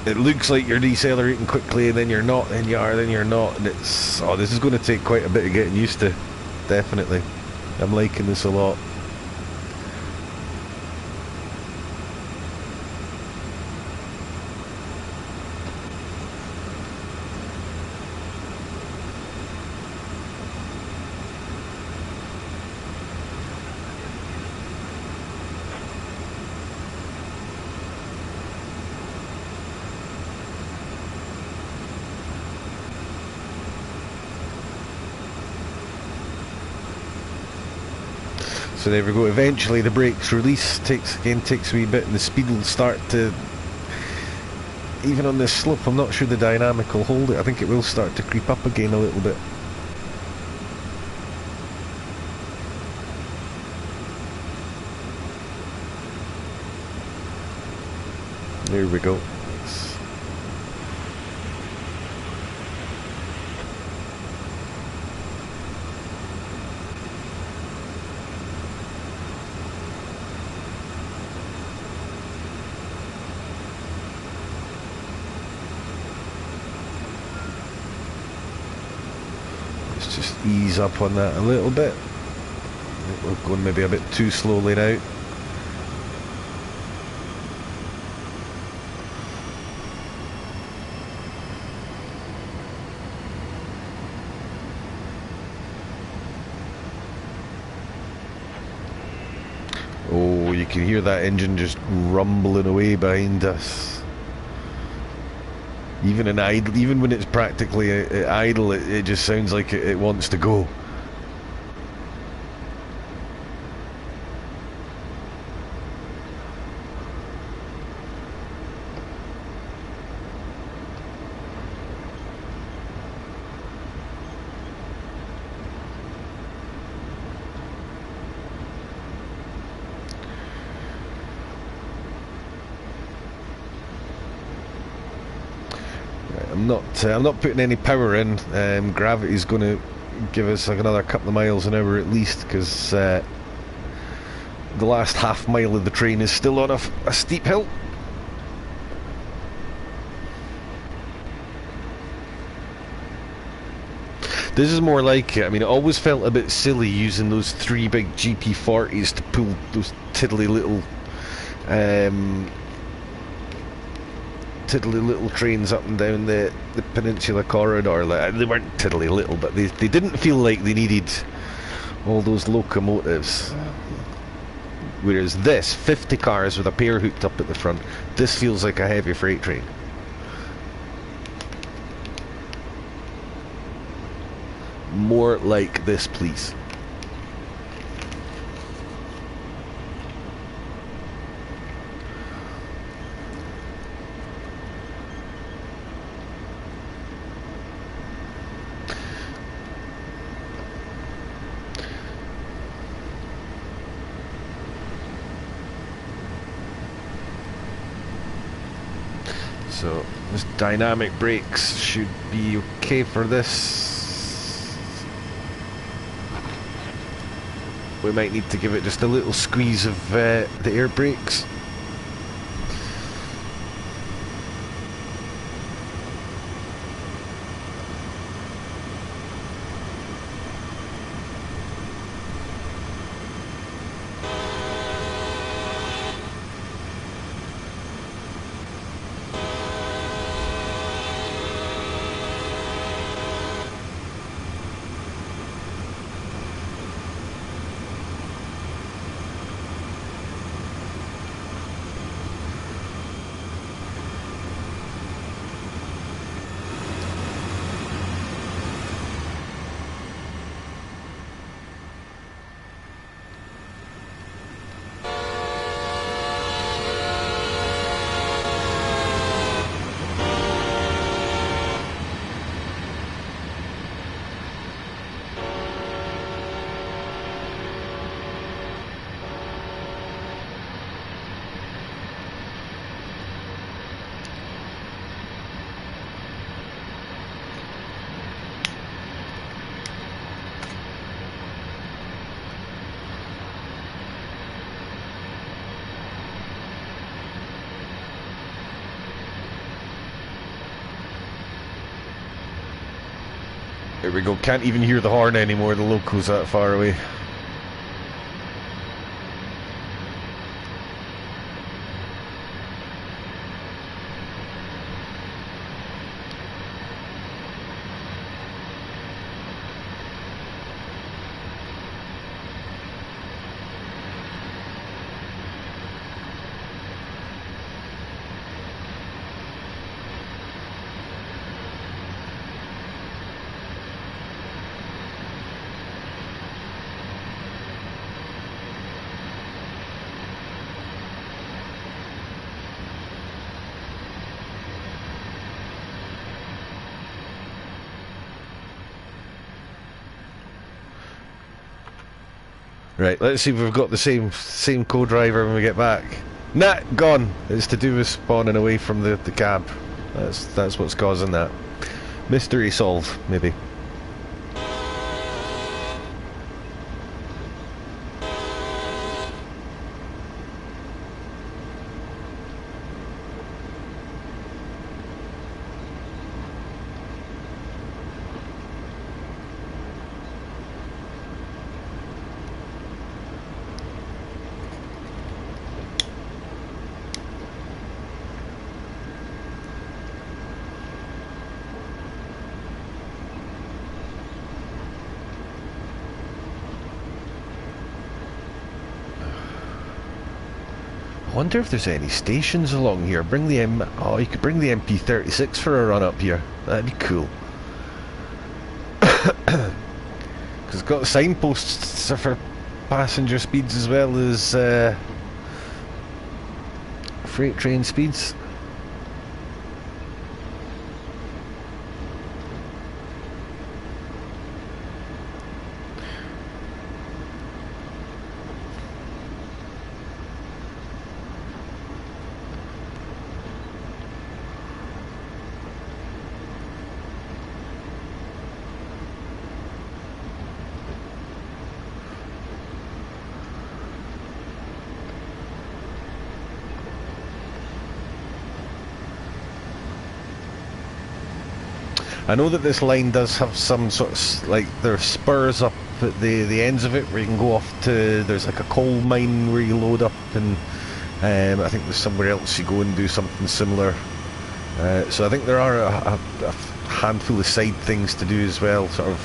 it looks like you're decelerating quickly, and then you're not, then you are, then you're not, and it's, oh, this is going to take quite a bit of getting used to, definitely. I'm liking this a lot. So there we go, eventually the brakes release, takes a wee bit, and the speed will start to, even on this slope, I'm not sure the dynamic will hold it. I think it will start to creep up again a little bit. There we go. Just ease up on that a little bit. We're going maybe a bit too slowly now. Oh, you can hear that engine just rumbling away behind us. Even in idle, even when it's practically idle, it just sounds like it wants to go. I'm not putting any power in. Gravity's going to give us like another couple of miles an hour at least, because the last half mile of the train is still on a steep hill. This is more like it. I mean, it always felt a bit silly using those three big GP40s to pull those tiddly little trains up and down the Peninsula Corridor. Like, they weren't tiddly little, but they didn't feel like they needed all those locomotives. Whereas this, 50 cars with a pair hooked up at the front, this feels like a heavy freight train. More like this, please. So this dynamic brakes should be okay for this. We might need to give it just a little squeeze of the air brakes. There we go, can't even hear the horn anymore, the local's that far away. Right, let's see if we've got the same co-driver when we get back. Nah, gone. It's to do with spawning away from the cab. That's what's causing that. Mystery solved, maybe. I wonder if there's any stations along here. Bring the oh, you could bring the MP36 for a run up here. That'd be cool. Because it's got signposts for passenger speeds as well as freight train speeds. I know that this line does have some sort of, like, there are spurs up at the ends of it where you can go off to, there's like a coal mine where you load up, and I think there's somewhere else you go and do something similar. So I think there are a handful of side things to do as well, sort of,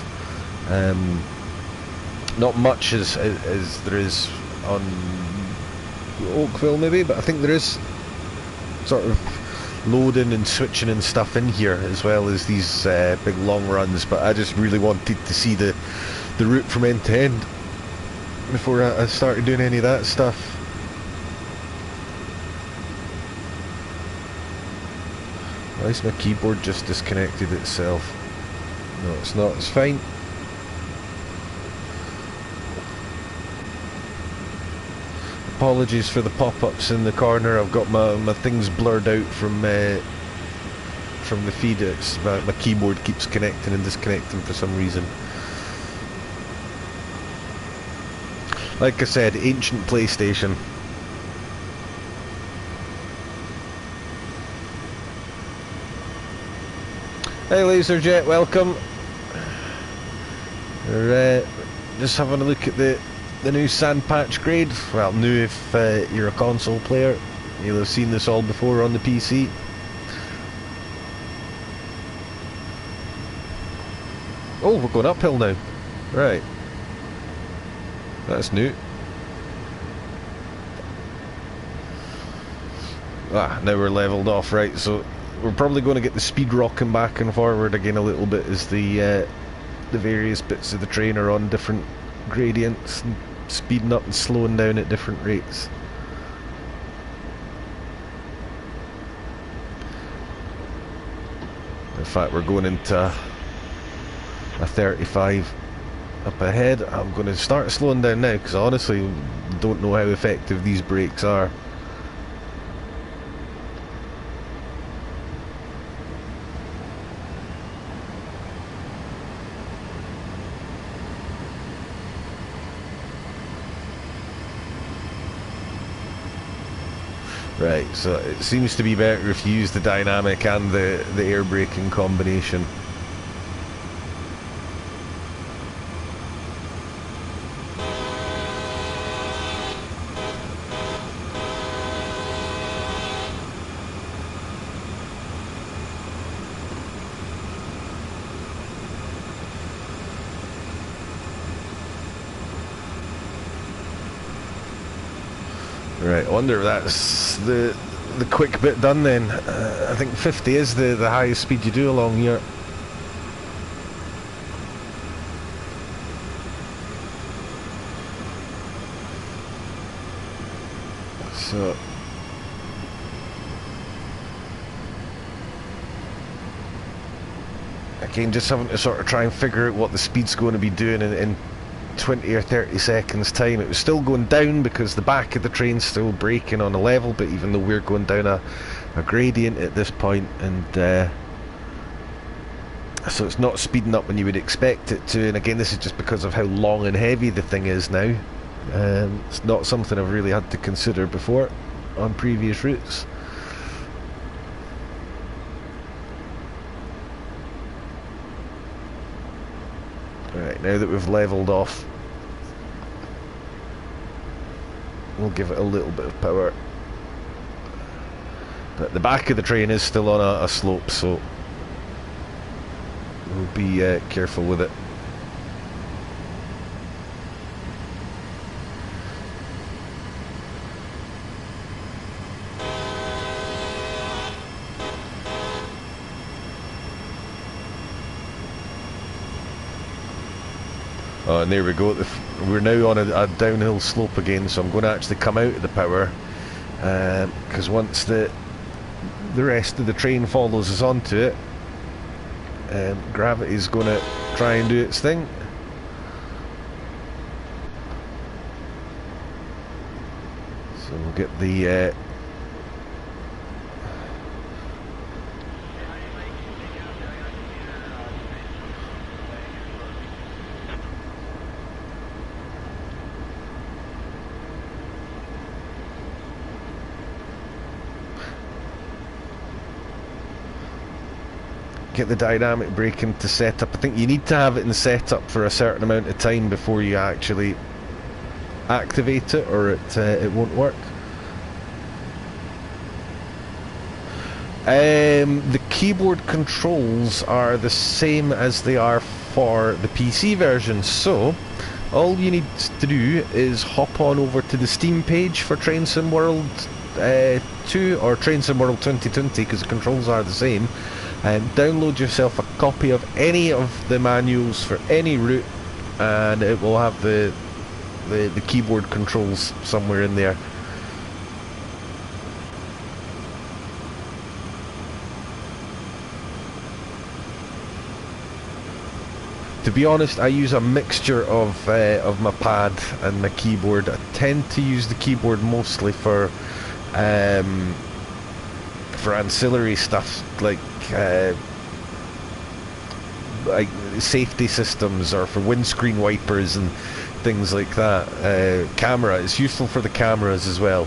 not much as there is on Oakville maybe, but I think there is sort of loading and switching and stuff in here as well as these big long runs. But I just really wanted to see the route from end to end before I started doing any of that stuff. Why is my keyboard just disconnected itself? No, it's not, it's fine. Apologies for the pop-ups in the corner. I've got my things blurred out from the feed. It's my keyboard keeps connecting and disconnecting for some reason. Like I said, ancient PlayStation. Hey Laserjet, welcome. We're just having a look at the new sand patch grade. Well, new if you're a console player. You'll have seen this all before on the PC. Oh, we're going uphill now. Right. That's new. Ah, now we're levelled off, right, so we're probably going to get the speed rocking back and forward again a little bit as the various bits of the train are on different gradients and speeding up and slowing down at different rates. In fact, we're going into a 35 up ahead. I'm going to start slowing down now because I honestly don't know how effective these brakes are. Right, so it seems to be better if you use the dynamic and the air braking combination. Right, I wonder if that's the quick bit done then. I think 50 is the highest speed you do along here. So again, just having to sort of try and figure out what the speed's going to be doing in 20 or 30 seconds time. It was still going down because the back of the train's still braking on a level, but even though we're going down a gradient at this point, and so it's not speeding up when you would expect it to. And again, this is just because of how long and heavy the thing is now. It's not something I've really had to consider before on previous routes. Right, now that we've levelled off, we'll give it a little bit of power. But the back of the train is still on a slope, so we'll be careful with it. Oh, and there we go. We're now on a downhill slope again, so I'm going to actually come out of the power, because once the rest of the train follows us onto it, gravity's going to try and do its thing. So we'll get the get the dynamic braking to set up. I think you need to have it in setup for a certain amount of time before you actually activate it, or it won't work. The keyboard controls are the same as they are for the PC version, so all you need to do is hop on over to the Steam page for Train Sim World 2 or Train Sim World 2020, because the controls are the same, and download yourself a copy of any of the manuals for any route, and it will have the keyboard controls somewhere in there. To be honest, I use a mixture of my pad and my keyboard. I tend to use the keyboard mostly for ancillary stuff like safety systems, or for windscreen wipers and things like that. Camera, it's useful for the cameras as well.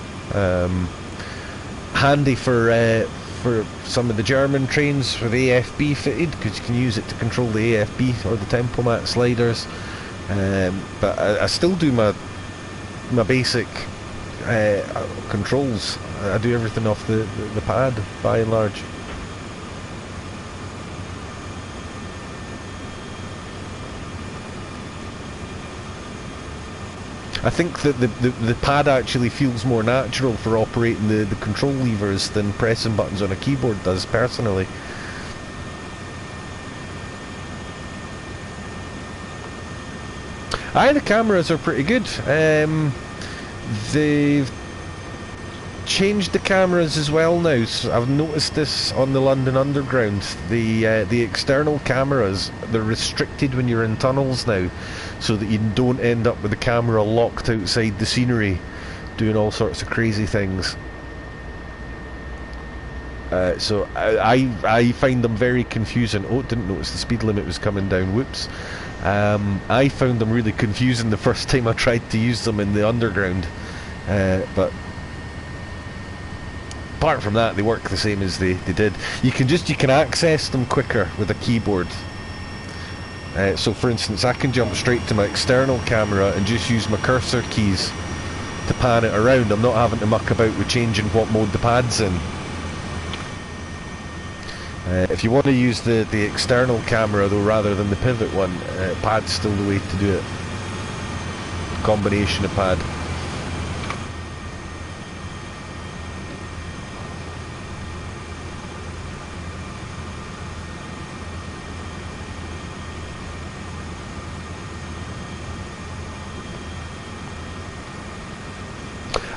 Handy for some of the German trains with AFB fitted, because you can use it to control the AFB or the tempomat sliders. But I still do my basic controls. I do everything off the pad by and large. I think that the pad actually feels more natural for operating the control levers than pressing buttons on a keyboard does, personally. Aye, the cameras are pretty good. They've changed the cameras as well now. So I've noticed this on the London Underground. The external cameras, they're restricted when you're in tunnels now, so that you don't end up with the camera locked outside the scenery doing all sorts of crazy things. So I find them very confusing. Oh, didn't notice the speed limit was coming down, whoops. I found them really confusing the first time I tried to use them in the Underground, but apart from that, they work the same as they did. You can access them quicker with a keyboard. So for instance, I can jump straight to my external camera and just use my cursor keys to pan it around. I'm not having to muck about with changing what mode the pad's in. If you want to use the external camera though, rather than the pivot one, pad's still the way to do it. Combination of pad.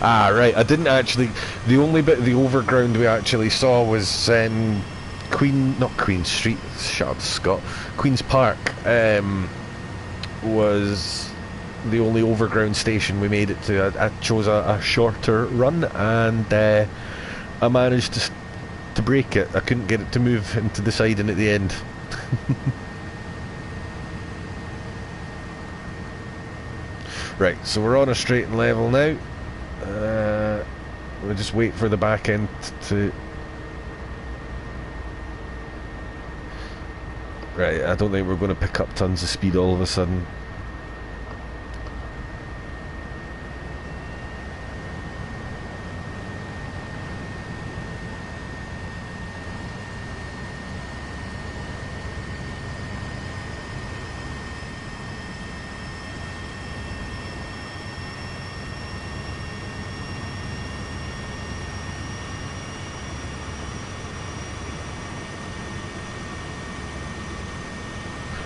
Ah, right. I didn't actually. The only bit of the overground we actually saw was not Queen Street. Shut up, Scott. Queen's Park was the only overground station we made it to. I chose a shorter run, and I managed to break it. I couldn't get it to move into the siding at the end. Right, so we're on a straight and level now. We'll just wait for the back end to... Right, I don't think we're going to pick up tons of speed all of a sudden.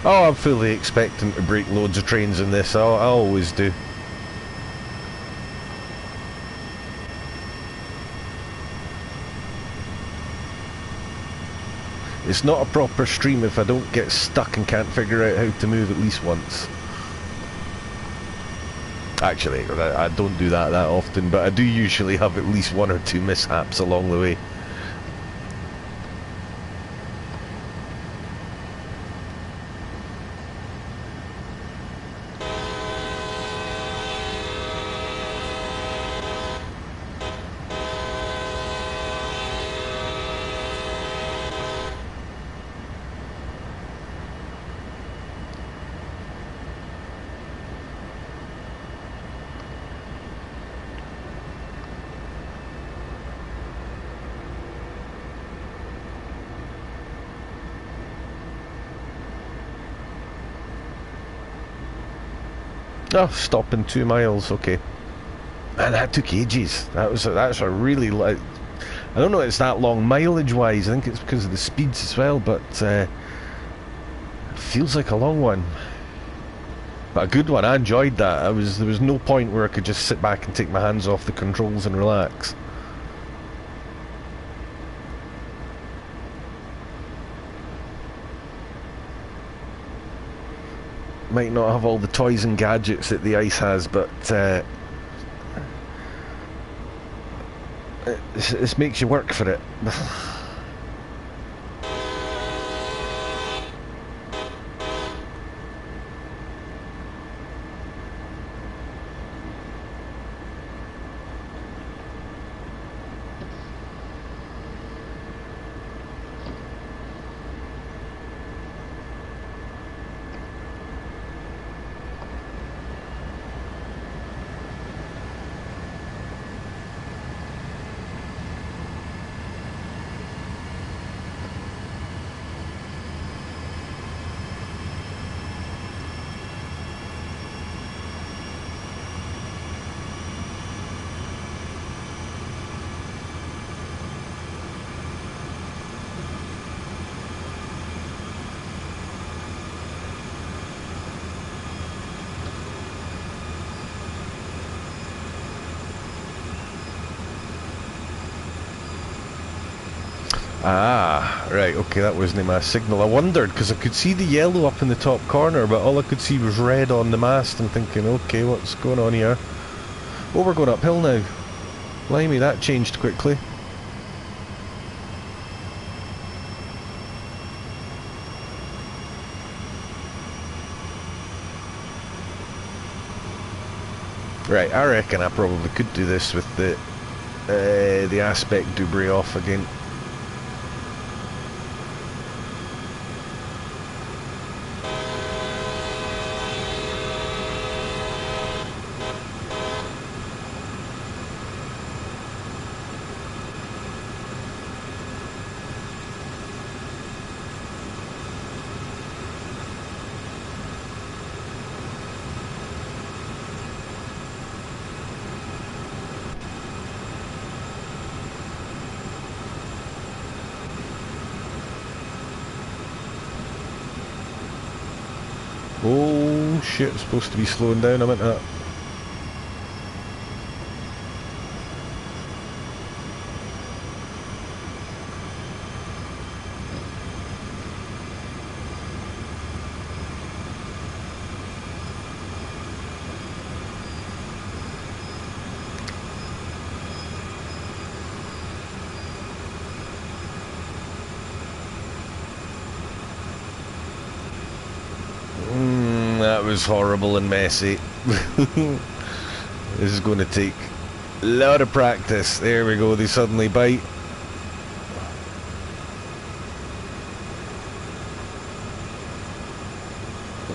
Oh, I'm fully expecting to break loads of trains in this. I always do. It's not a proper stream if I don't get stuck and can't figure out how to move at least once. Actually, I don't do that often, but I do usually have at least one or two mishaps along the way. Oh, stopping 2 miles, okay. Man, that took ages. That's a really I don't know if it's that long mileage wise. I think it's because of the speeds as well, but it feels like a long one. But a good one. I enjoyed that. There was no point where I could just sit back and take my hands off the controls and relax. Might not have all the toys and gadgets that the ice has, but this makes you work for it. Ah, right, okay, that wasn't my signal. I wondered, because I could see the yellow up in the top corner, but all I could see was red on the mast. I'm thinking, okay, what's going on here? Oh, we're going uphill now. Blimey, that changed quickly. Right, I reckon I probably could do this with the aspect debris off again. Oh shit, it's supposed to be slowing down, I meant that. That was horrible and messy. This is going to take a lot of practice. There we go, they suddenly bite.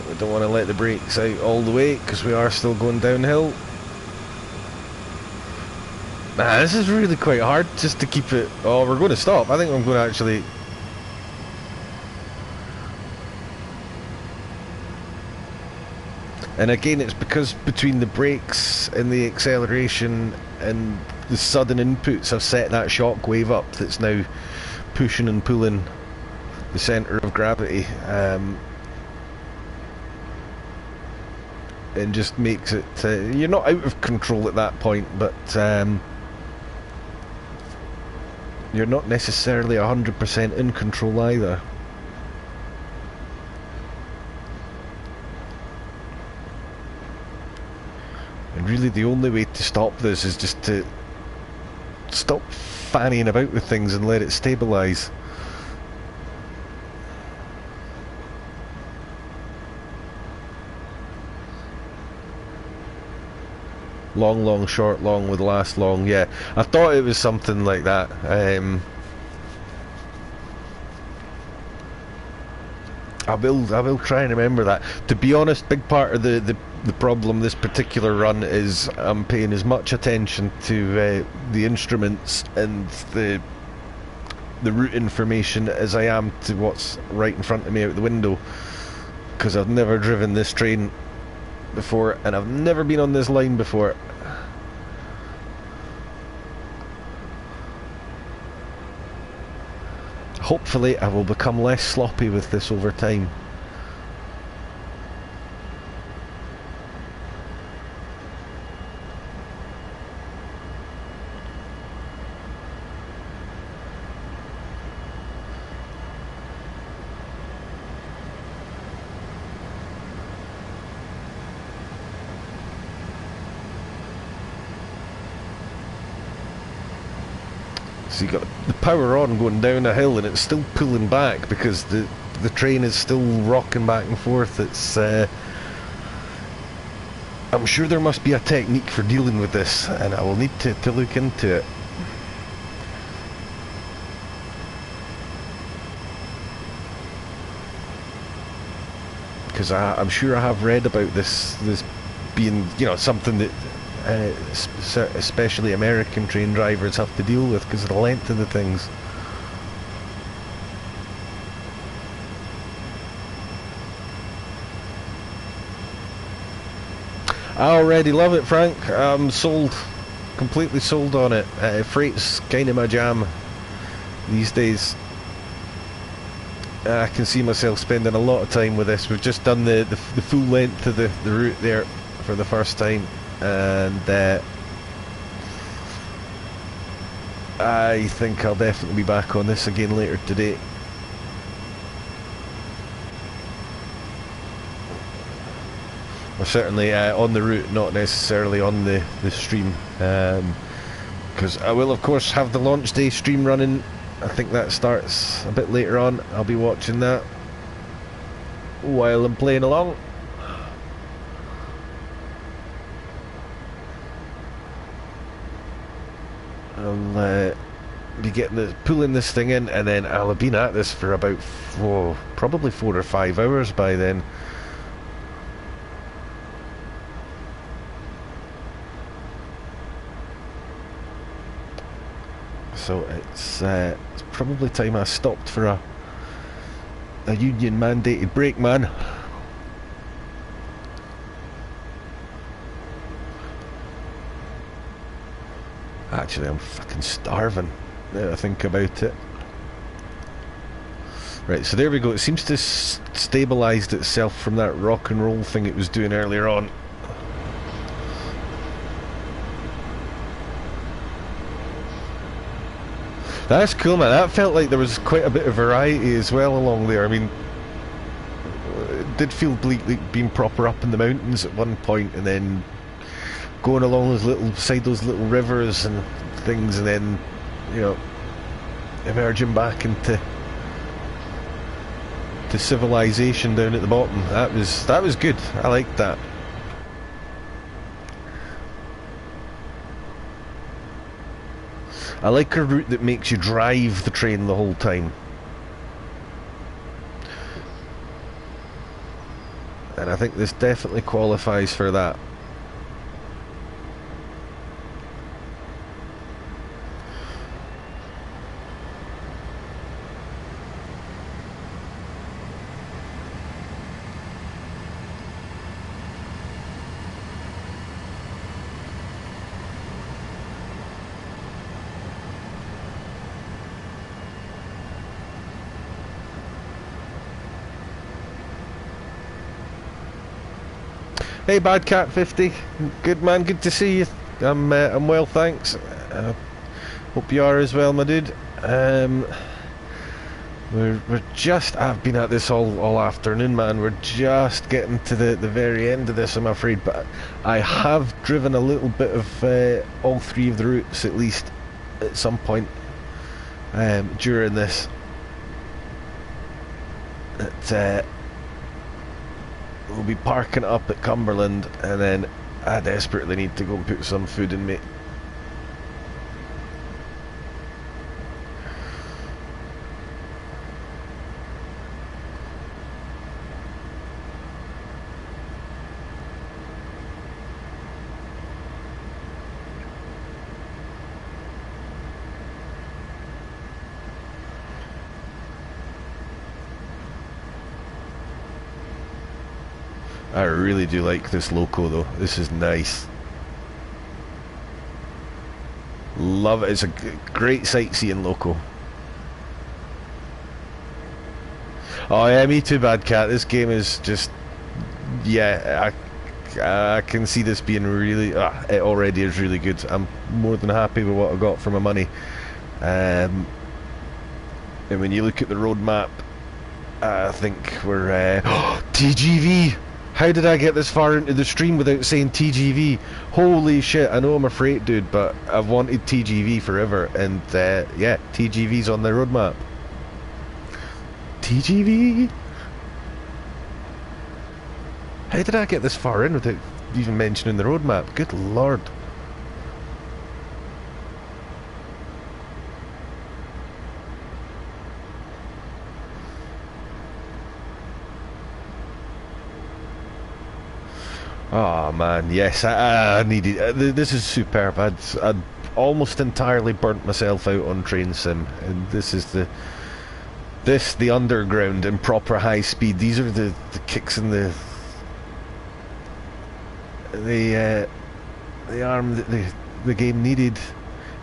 We don't want to let the brakes out all the way because we are still going downhill. This is really quite hard just to keep it. Oh, we're going to stop. I think I'm going to actually. And again, it's because between the brakes and the acceleration and the sudden inputs, I've set that shock wave up that's now pushing and pulling the centre of gravity. And just makes it. You're not out of control at that point, but you're not necessarily 100% in control either. And really the only way to stop this is just to stop fannying about with things and let it stabilise. Long, long, short, long with last long. Yeah, I thought it was something like that. I will try and remember that. To be honest, big part of the problem this particular run is I'm paying as much attention to the instruments and the route information as I am to what's right in front of me out the window, because I've never driven this train before and I've never been on this line before. Hopefully I will become less sloppy with this over time. So you got the power on going down a hill and it's still pulling back because the train is still rocking back and forth. It's I'm sure there must be a technique for dealing with this, and I will need to look into it. Because I'm sure I have read about this being, you know, something that especially American train drivers have to deal with because of the length of the things. I already love it, Frank. I'm sold, completely sold on it. Freight's kind of my jam these days. I can see myself spending a lot of time with this. We've just done the full length of the route there for the first time, and I think I'll definitely be back on this again later today. Well, certainly on the route, not necessarily on the stream, because I will of course have the launch day stream running. I think that starts a bit later on. I'll be watching that while I'm playing along. I'll be pulling this thing in, and then I'll have been at this for about probably 4 or 5 hours by then. So it's probably time I stopped for a union mandated break, man. Actually, I'm fucking starving now I think about it. Right, so there we go. It seems to stabilised itself from that rock and roll thing it was doing earlier on. That's cool, man. That felt like there was quite a bit of variety as well along there. I mean, it did feel bleak, like being proper up in the mountains at one point, and then going along those little rivers and things, and then, you know, emerging back into the civilization down at the bottom. That was good. I liked that. I like a route that makes you drive the train the whole time. And I think this definitely qualifies for that. Hey, Bad Cat 50, good man, good to see you. I'm well, thanks. Hope you are as well, my dude. We're just, I've been at this all afternoon, man. We're just getting to the very end of this, I'm afraid, but I have driven a little bit of all three of the routes, at least at some point during this. We'll be parking up at Cumberland, and then I desperately need to go and put some food in me. I really do like this loco though. This is nice. Love it. It's a great sightseeing loco. Oh yeah, me too, Bad Cat. This game is just, yeah, I can see this being really, it already is really good. I'm more than happy with what I got for my money. And when you look at the roadmap, I think we're TGV. How did I get this far into the stream without saying TGV? Holy shit, I know I'm a freight dude, but I've wanted TGV forever, and yeah, TGV's on the roadmap. TGV? How did I get this far in without even mentioning the roadmap? Good lord. Oh man, yes, I needed. This is superb. I'd almost entirely burnt myself out on Train Sim, and this is the underground in proper high speed. These are the kicks in the arm that the game needed.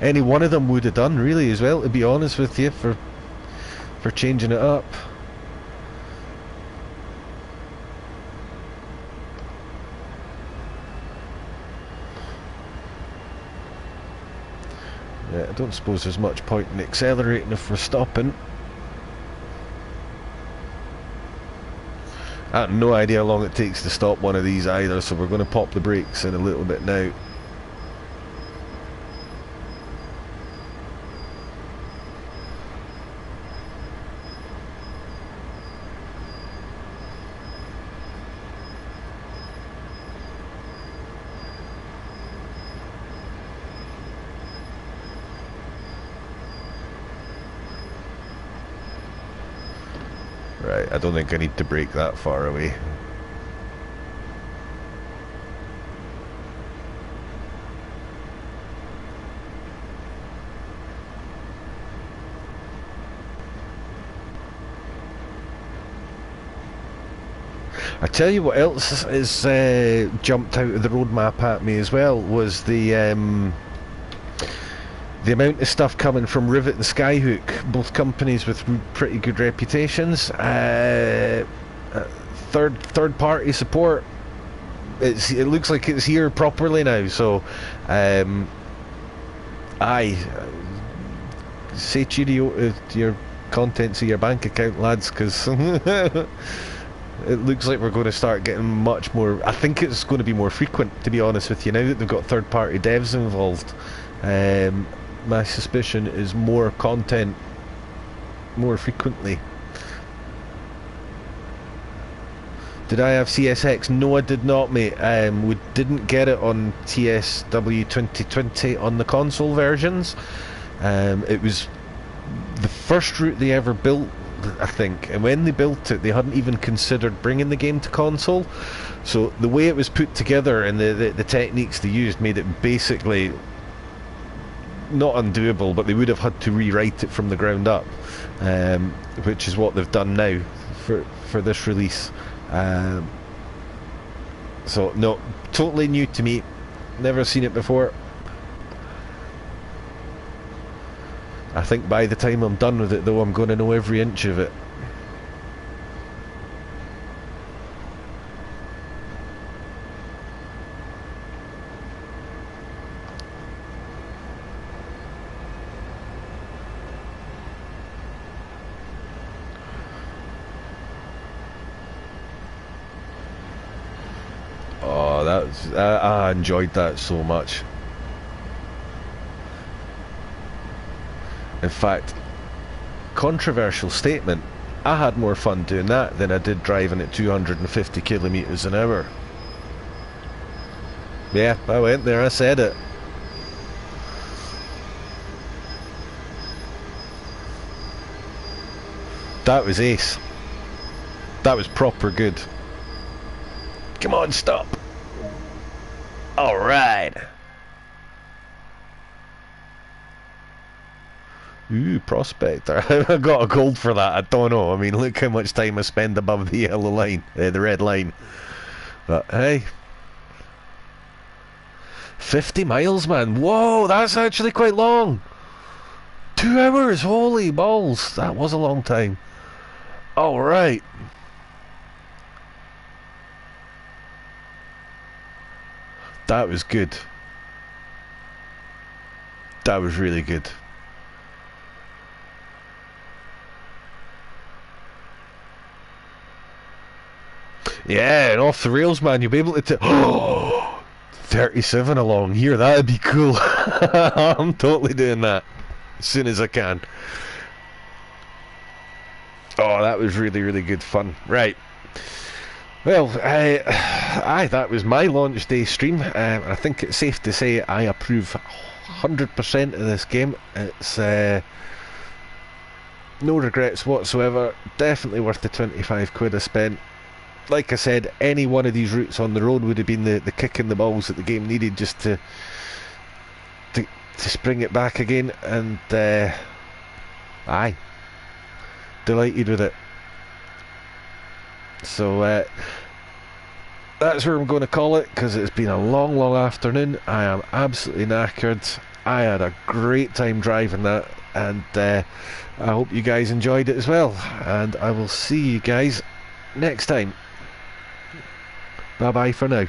Any one of them would have done, really, as well. To be honest with you, for changing it up. Yeah, I don't suppose there's much point in accelerating if we're stopping. I have no idea how long it takes to stop one of these either, so we're going to pop the brakes in a little bit now. Right, I don't think I need to brake that far away. I tell you what else is jumped out of the roadmap at me as well was the amount of stuff coming from Rivet and Skyhook, both companies with pretty good reputations. Third party support. It looks like it's here properly now. So, say cheerio to your contents of your bank account, lads, because it looks like we're going to start getting much more. I think it's going to be more frequent, to be honest with you, now that they've got third party devs involved. My suspicion is more content more frequently. Did I have CSX? No, I did not, mate. We didn't get it on TSW 2020 on the console versions. It was the first route they ever built, I think, and when they built it, they hadn't even considered bringing the game to console. So the way it was put together and the techniques they used made it basically not undoable, but they would have had to rewrite it from the ground up, which is what they've done now for this release. So no, totally new to me, never seen it before. I think by the time I'm done with it though, I'm going to know every inch of it. Oh, I enjoyed that so much. In fact, controversial statement, I had more fun doing that than I did driving at 250 kilometers an hour. Yeah, I went there, I said it. That was ace. That was proper good. Come on, stop. Alright. Ooh, Prospector. I got a gold for that, I don't know. I mean, look how much time I spend above the yellow line, the red line. But hey. 50 miles, man. Whoa, that's actually quite long. 2 hours, holy balls. That was a long time. Alright. That was good. That was really good. Yeah, and off the rails, man. You'll be able to... Oh, 37 along here. That'd be cool. I'm totally doing that as soon as I can. Oh, that was really, really good fun. Right. Well, that was my launch day stream. I think it's safe to say I approve 100% of this game. It's no regrets whatsoever. Definitely worth the 25 quid I spent. Like I said, any one of these routes on the road would have been the kick in the balls that the game needed just to spring it back again. And aye, delighted with it. So that's where I'm going to call it, because it's been a long, long afternoon. I am absolutely knackered. I had a great time driving that, and I hope you guys enjoyed it as well. And I will see you guys next time. Bye bye for now.